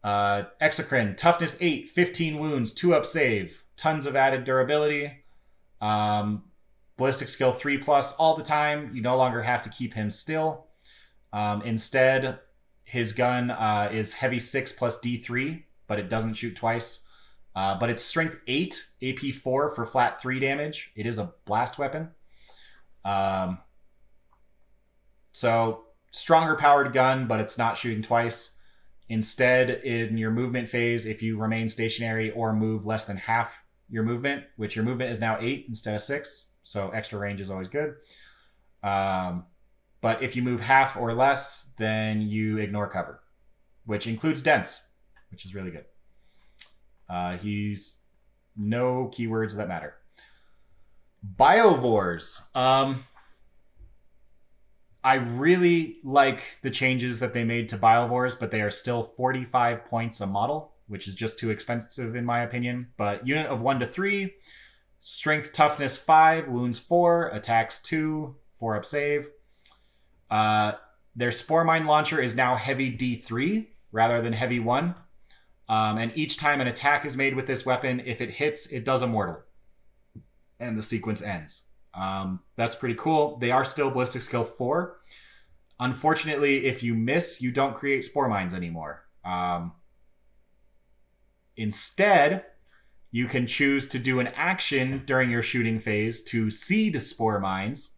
Speaker 1: Exocrine, toughness 8, 15 wounds, 2 up save, tons of added durability. Ballistic skill 3+ all the time. You no longer have to keep him still. Instead, his gun is heavy 6 plus D3, but it doesn't shoot twice. But it's strength 8, AP 4 for flat 3 damage. It is a blast weapon. So stronger powered gun, but it's not shooting twice. Instead, in your movement phase, if you remain stationary or move less than half your movement, which your movement is now 8 instead of 6, so extra range is always good. But if you move half or less, then you ignore cover, which includes dense. which is really good. He's no keywords that matter. Biovores. I really like the changes that they made to Biovores, but they are still 45 points a model, which is just too expensive in my opinion. But unit of 1 to 3, strength, toughness 5, wounds 4, attacks 2, 4 up save. Their Spore Mine launcher is now heavy D3 rather than heavy 1. And each time an attack is made with this weapon, if it hits, it does immortal. And the sequence ends. That's pretty cool. They are still ballistic skill 4. Unfortunately, if you miss, you don't create spore mines anymore. Instead, you can choose to do an action during your shooting phase to seed spore mines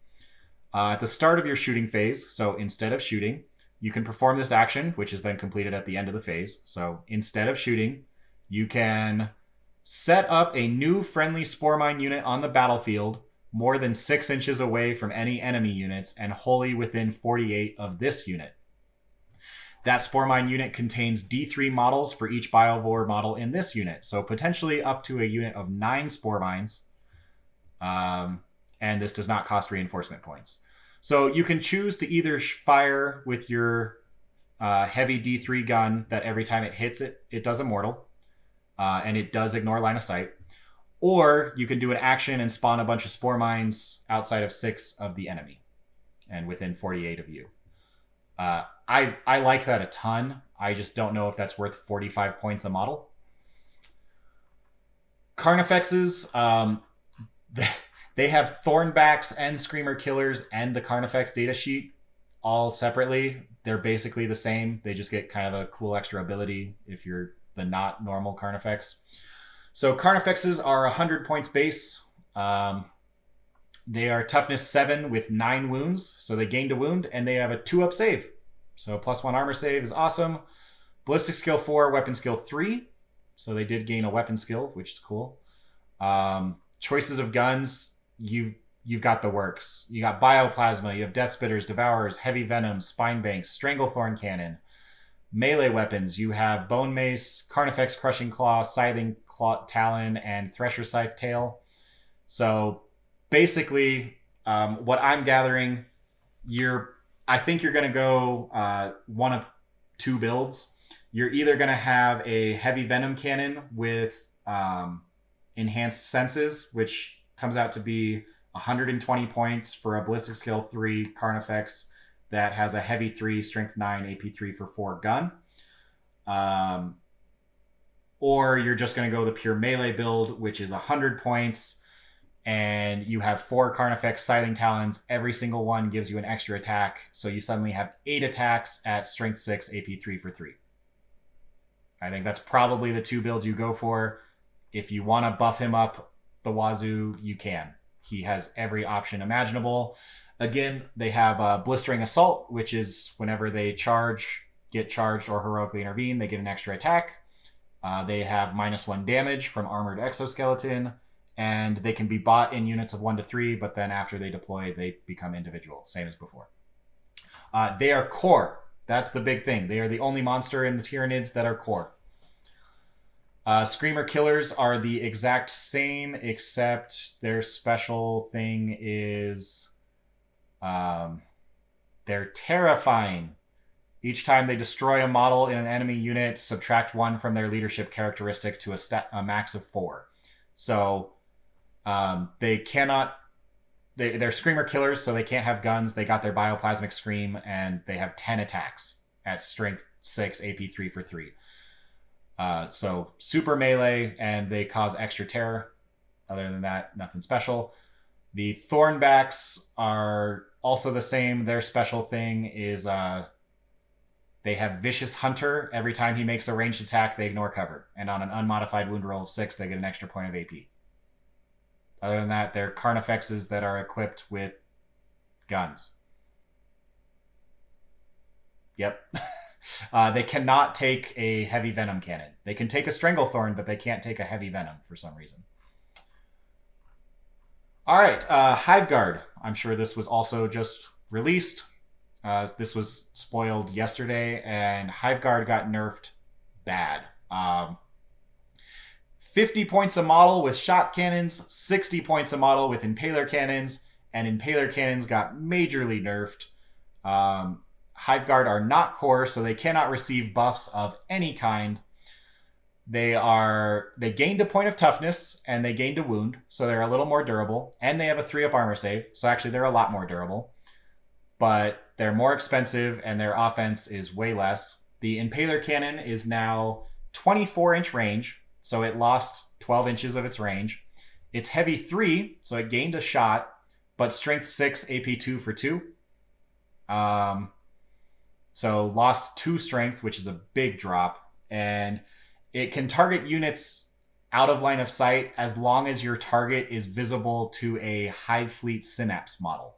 Speaker 1: at the start of your shooting phase. So instead of shooting, you can perform this action, which is then completed at the end of the phase. So instead of shooting, you can set up a new friendly spore mine unit on the battlefield more than 6 inches away from any enemy units and wholly within 48 of this unit. That Spore Mine unit contains D3 models for each Biovore model in this unit, so potentially up to a unit of 9 Spore Mines, and this does not cost reinforcement points. So you can choose to either fire with your heavy D3 gun that every time it hits it, it does immortal, and it does ignore line of sight. Or you can do an action and spawn a bunch of Spore Mines outside of 6 of the enemy and within 48 of you. I like that a ton. I just don't know if that's worth 45 points a model. Carnifexes, they have Thornbacks and Screamer Killers and the Carnifex datasheet all separately. They're basically the same. They just get kind of a cool extra ability if you're the not normal Carnifex. So Carnifexes are 100 points base. They are toughness 7 with 9 wounds. So they gained a wound and they have a 2-up save. So +1 armor save is awesome. Ballistic skill 4, weapon skill 3. So they did gain a weapon skill, which is cool. Choices of guns, you've got the works. You got Bioplasma, you have Death Spitters, Devourers, Heavy Venom, Spine Banks, Stranglethorn Cannon. Melee weapons, you have Bone Mace, Carnifex Crushing Claw, Scything Talon, and Thresher Scythe Tail. So basically, what I'm gathering, I think you're going to go one of 2 builds. You're either going to have a Heavy Venom Cannon with Enhanced Senses, which comes out to be 120 points for a Ballistic Skill 3 Carnifex that has a Heavy 3, Strength 9, AP 3 for 4 gun. Or you're just going to go the pure melee build, which is 100 points, and you have 4 Carnifex Scything Talons. Every single one gives you an extra attack, so you suddenly have 8 attacks at Strength 6, AP 3 for 3. I think that's probably the 2 builds you go for. If you want to buff him up the wazoo, you can. He has every option imaginable. Again, they have Blistering Assault, which is whenever they charge, get charged, or heroically intervene, they get an extra attack. They have -1 damage from Armored Exoskeleton, and they can be bought in units of 1 to 3, but then after they deploy, they become individual, same as before. They are core. That's the big thing. They are the only monster in the Tyranids that are core. Screamer Killers are the exact same, except their special thing is they're terrifying. Each time they destroy a model in an enemy unit, subtract 1 from their leadership characteristic to a max of 4. So they cannot... They're Screamer Killers, so they can't have guns. They got their Bioplasmic Scream, and they have 10 attacks at Strength 6, AP 3 for 3. So super melee, and they cause extra terror. Other than that, nothing special. The Thornbacks are also the same. Their special thing is they have Vicious Hunter. Every time he makes a ranged attack, they ignore cover. And on an unmodified wound roll of 6, they get an extra point of AP. Other than that, they're Carnifexes that are equipped with guns. Yep. They cannot take a Heavy Venom Cannon. They can take a Stranglethorn, but they can't take a Heavy Venom for some reason. All right, Hive Guard. I'm sure this was also just released. This was spoiled yesterday, and Hive Guard got nerfed bad. Um, 50 points a model with shot cannons, 60 points a model with impaler cannons, and impaler cannons got majorly nerfed. Hive Guard are not core, so they cannot receive buffs of any kind. They gained a point of toughness, and they gained a wound, so they're a little more durable, and they have a 3-up armor save, so actually they're a lot more durable. But they're more expensive, and their offense is way less. The impaler cannon is now 24-inch range, so it lost 12 inches of its range. It's heavy 3, so it gained a shot, but strength 6, AP 2 for 2. So lost 2 strength, which is a big drop. And it can target units out of line of sight as long as your target is visible to a Hive Fleet Synapse model.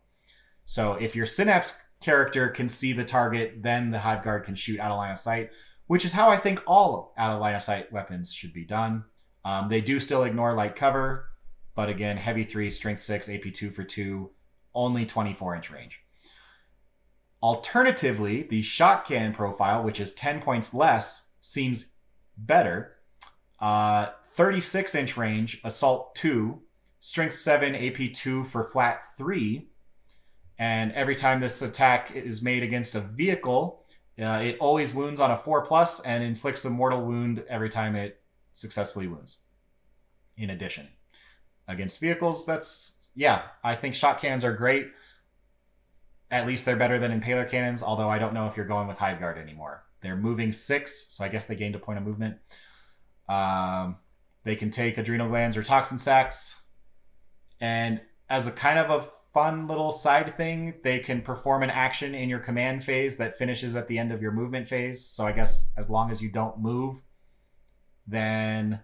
Speaker 1: So if your Synapse character can see the target, then the Hive Guard can shoot out of line of sight, which is how I think all out of line of sight weapons should be done. They do still ignore light cover, but again, heavy 3, strength 6, AP 2 for 2, only 24-inch range. Alternatively, the shot cannon profile, which is 10 points less, seems better. 36-inch range, assault 2, strength 7, AP 2 for flat 3. And every time this attack is made against a vehicle, it always wounds on a 4+ and inflicts a mortal wound every time it successfully wounds. In addition, against vehicles, I think shot cannons are great. At least they're better than impaler cannons, although I don't know if you're going with Hive Guard anymore. They're moving 6, so I guess they gained a point of movement. They can take adrenal glands or toxin sacs. And as a kind of a fun little side thing, they can perform an action in your command phase that finishes at the end of your movement phase. So I guess as long as you don't move, then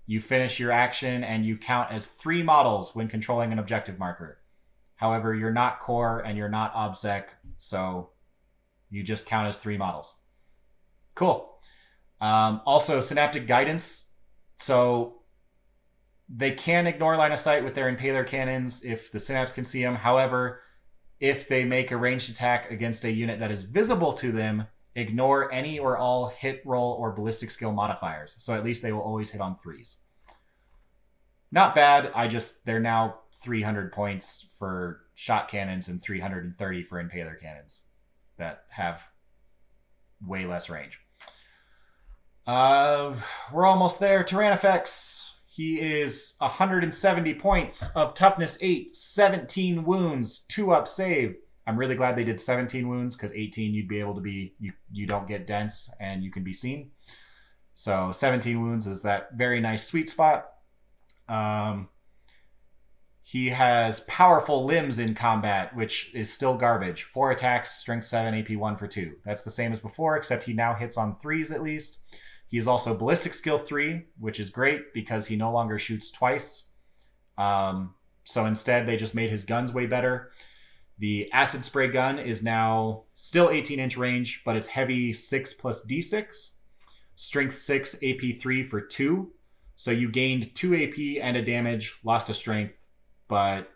Speaker 1: you finish your action and you count as 3 models when controlling an objective marker. However, you're not core and you're not obsec, so you just count as 3 models. Cool. Also, Synaptic Guidance. So they can ignore line of sight with their impaler cannons if the Synapse can see them. However, if they make a ranged attack against a unit that is visible to them, ignore any or all hit, roll, or ballistic skill modifiers. So at least they will always hit on 3s. Not bad. They're now 300 points for shot cannons and 330 for impaler cannons that have way less range. We're almost there. Tyrannifex. He is 170 points of toughness 8, 17 wounds, 2-up save. I'm really glad they did 17 wounds because 18 you'd be able to be, you don't get dense and you can be seen. So 17 wounds is that very nice sweet spot. He has powerful limbs in combat, which is still garbage. 4 attacks, strength 7, AP 1 for 2. That's the same as before, except he now hits on 3s at least. He is also ballistic skill 3, which is great because he no longer shoots twice. So instead, they just made his guns way better. The acid spray gun is now still 18-inch range, but it's heavy 6 plus D6. Strength 6, AP 3 for 2. So you gained 2 AP and a damage, lost a strength, but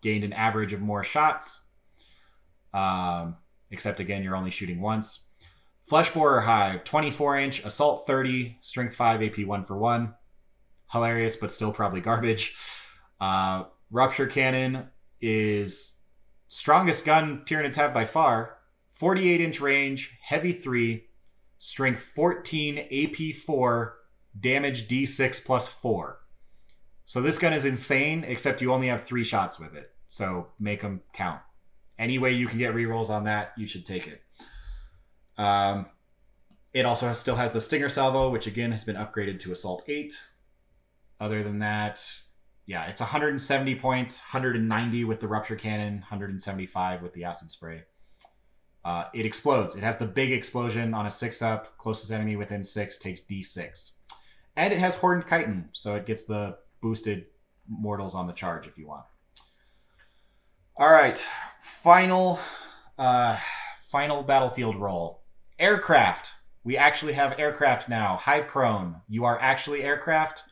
Speaker 1: gained an average of more shots. Except again, you're only shooting once. Fleshborer Hive, 24-inch, assault 30, strength 5, AP 1 for 1. Hilarious, but still probably garbage. Rupture Cannon is strongest gun Tyranids have by far. 48-inch range, heavy 3, strength 14, AP 4, damage D6 plus 4. So this gun is insane, except you only have 3 shots with it. So make them count. Any way you can get rerolls on that, you should take it. It also still has the Stinger Salvo, which again has been upgraded to Assault 8. Other than that, yeah, it's 170 points, 190 with the Rupture Cannon, 175 with the Acid Spray. It explodes. It has the big explosion on a 6-up. Closest enemy within 6 takes D6. And it has Horned Chitin, so it gets the boosted mortals on the charge if you want. All right, final battlefield roll. Aircraft. We actually have aircraft now. Hive Crone. You are actually aircraft.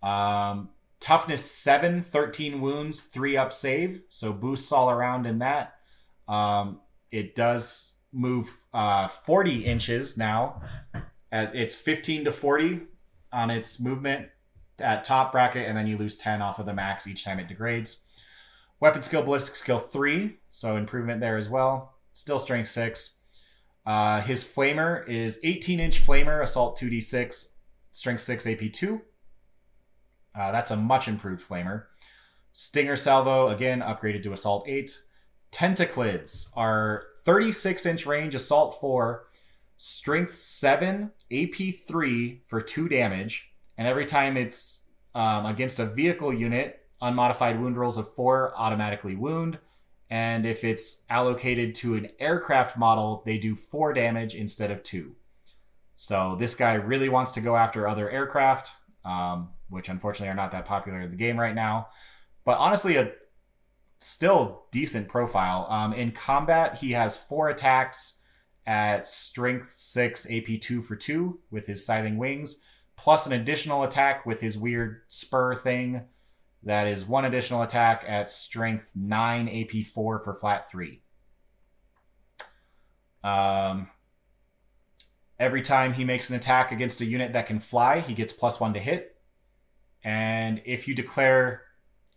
Speaker 1: Toughness 7, 13 wounds, 3-up save. So boosts all around in that. It does move 40 inches now It's 15 to 40 on its movement at top bracket, and then you lose 10 off of the max each time it degrades. Weapon skill, ballistic skill 3, so improvement there as well. Still strength 6. His flamer is 18-inch flamer, assault 2d6, strength 6, AP 2. That's a much improved flamer. Stinger salvo, again, upgraded to assault 8. Tentaclids are 36-inch range, assault 4, strength 7, AP 3 for 2 damage. And every time it's against a vehicle unit, unmodified wound rolls of 4 automatically wound. And if it's allocated to an aircraft model, they do 4 damage instead of 2. So this guy really wants to go after other aircraft, which unfortunately are not that popular in the game right now. But honestly, a still decent profile. In combat, he has 4 attacks at strength 6, AP 2 for 2 with his scything wings, plus an additional attack with his weird spur thing. That is 1 additional attack at strength 9, AP 4 for flat 3. Every time he makes an attack against a unit that can fly, he gets +1 to hit. And if you declare,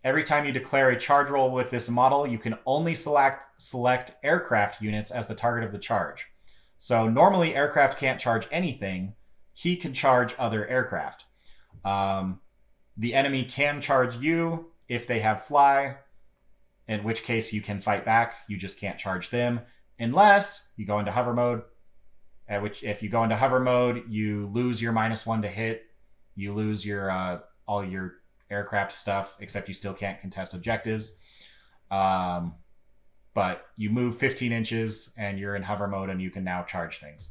Speaker 1: every time you declare a charge roll with this model, you can only select aircraft units as the target of the charge. So normally aircraft can't charge anything. He can charge other aircraft. The enemy can charge you if they have fly, in which case you can fight back. You just can't charge them unless you go into hover mode. At which, if you go into hover mode, you lose your -1 to hit. You lose your all your aircraft stuff, except you still can't contest objectives. But you move 15 inches and you're in hover mode, and you can now charge things.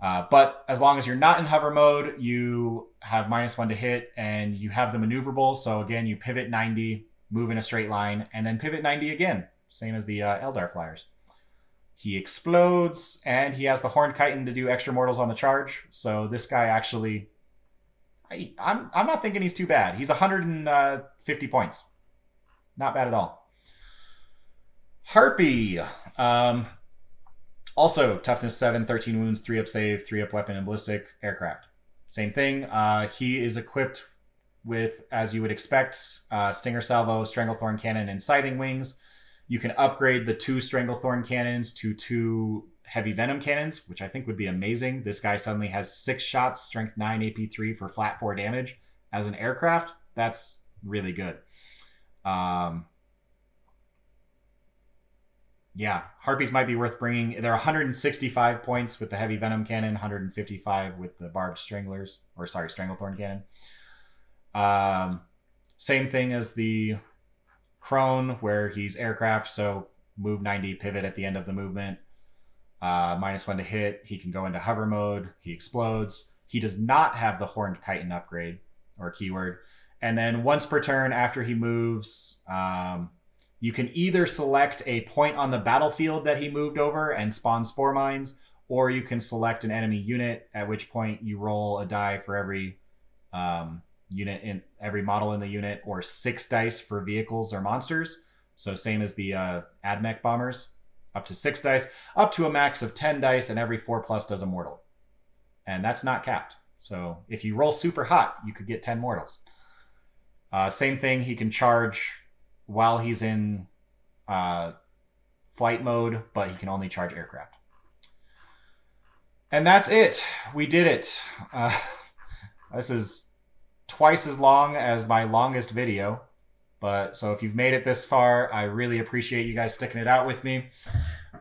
Speaker 1: But as long as you're not in hover mode, you have -1 to hit, and you have the maneuverable. So again, you pivot 90, move in a straight line, and then pivot 90 again. Same as the Eldar flyers. He explodes, and he has the Horned Chitin to do extra mortals on the charge. So this guy actually, I'm not thinking he's too bad. He's 150 points. Not bad at all. Harpy. Also, toughness 7, 13 wounds, 3 up save, 3 up weapon and ballistic, aircraft. Same thing. He is equipped with, as you would expect, Stinger Salvo, Stranglethorn Cannon, and Scything Wings. You can upgrade the 2 Stranglethorn Cannons to 2 Heavy Venom Cannons, which I think would be amazing. This guy suddenly has 6 shots, strength 9, AP 3 for flat 4 damage. As an aircraft, that's really good. Yeah, Harpies might be worth bringing. They're 165 points with the Heavy Venom Cannon, 155 with the Barbed Stranglers, or sorry, Stranglethorn Cannon. Same thing as the Crone, where he's aircraft, so move 90, pivot at the end of the movement. -1 to hit. He can go into hover mode. He explodes. He does not have the Horned Chitin upgrade, or keyword. And then once per turn after he moves, you can either select a point on the battlefield that he moved over and spawn spore mines, or you can select an enemy unit, at which point you roll a die for every unit in every model in the unit, or 6 dice for vehicles or monsters. So same as the AdMech bombers, up to 6 dice, up to a max of 10 dice, and every 4+ does a mortal. And that's not capped. So if you roll super hot, you could get 10 mortals. Same thing, he can charge while he's in flight mode, but he can only charge aircraft. And that's it. We did it. This is twice as long as my longest video. But so if you've made it this far, I really appreciate you guys sticking it out with me.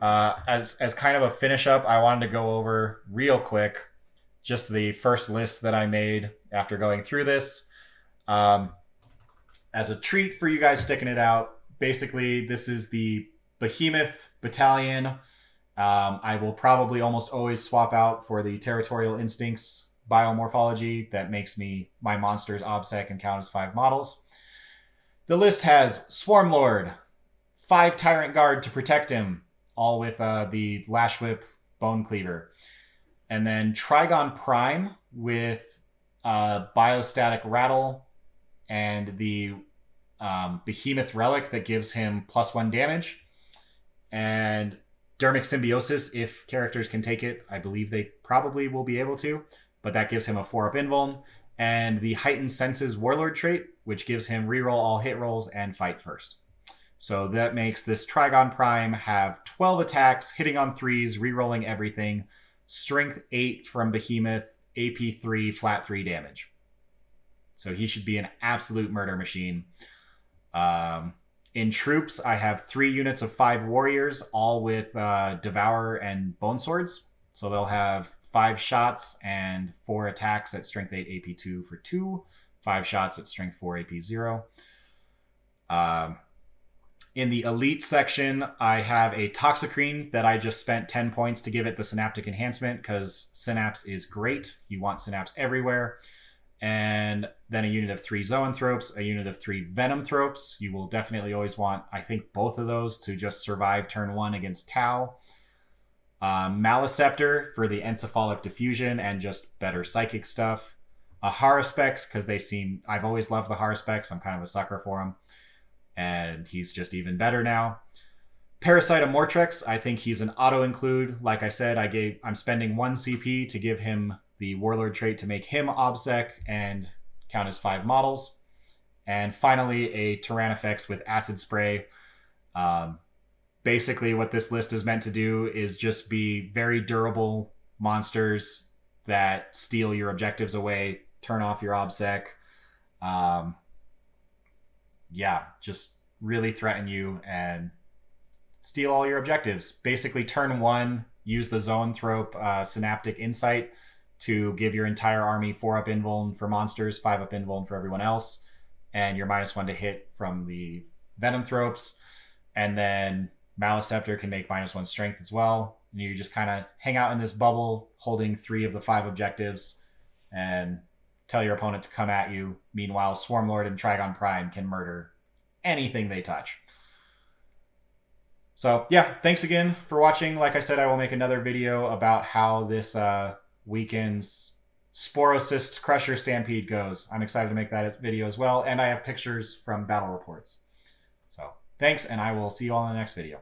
Speaker 1: As kind of a finish up, I wanted to go over real quick just the first list that I made after going through this. As a treat for you guys sticking it out, basically this is the Behemoth Battalion. I will probably almost always swap out for the Territorial Instincts biomorphology that makes my monsters OBSEC and count as 5 models. The list has Swarmlord, 5 Tyrant Guard to protect him, all with the Lash Whip Bone Cleaver. And then Trigon Prime with Biostatic Rattle and the Behemoth Relic that gives him +1 damage. And Dermic Symbiosis, if characters can take it, I believe they probably will be able to, but that gives him a 4-up invuln. And the Heightened Senses Warlord trait, which gives him reroll all hit rolls and fight first. So that makes this Trigon Prime have 12 attacks, hitting on 3s, rerolling everything, Strength 8 from Behemoth, AP 3, flat 3 damage. So he should be an absolute murder machine. In troops, I have 3 units of 5 warriors, all with Devourer and Bone Swords. So they'll have 5 shots and 4 attacks at Strength 8, AP 2 for 2. 5 shots at Strength 4, AP 0. In the elite section, I have a Toxicrene that I just spent 10 points to give it the Synaptic Enhancement because Synapse is great. You want Synapse everywhere. And then a unit of 3 Zoanthropes, a unit of 3 Venomthropes. You will definitely always want, I think, both of those to just survive turn 1 against Tau. Maliceptor for the Encephalic Diffusion and just better psychic stuff. A Haruspex because I've always loved the Haruspex. I'm kind of a sucker for him. And he's just even better now. Parasite Amortrex, I think he's an auto-include. Like I said, I'm spending 1 CP to give him the Warlord trait to make him OBSEC and count as 5 models. And finally, a Tyrannifex with Acid Spray. Basically, what this list is meant to do is just be very durable monsters that steal your objectives away, turn off your OBSEC. Just really threaten you and steal all your objectives. Basically, turn 1, use the Zoanthrope Synaptic Insight to give your entire army 4-up invuln for monsters, 5-up invuln for everyone else, and your -1 to hit from the Venomthropes. And then Maliceptor can make -1 strength as well. And you just kind of hang out in this bubble, holding 3 of the 5 objectives, and tell your opponent to come at you. Meanwhile, Swarmlord and Trigon Prime can murder anything they touch. So yeah, thanks again for watching. Like I said, I will make another video about how this weekend's Sporocyst Crusher Stampede goes. I'm excited to make that video as well, and I have pictures from battle reports. So thanks, and I will see you all in the next video.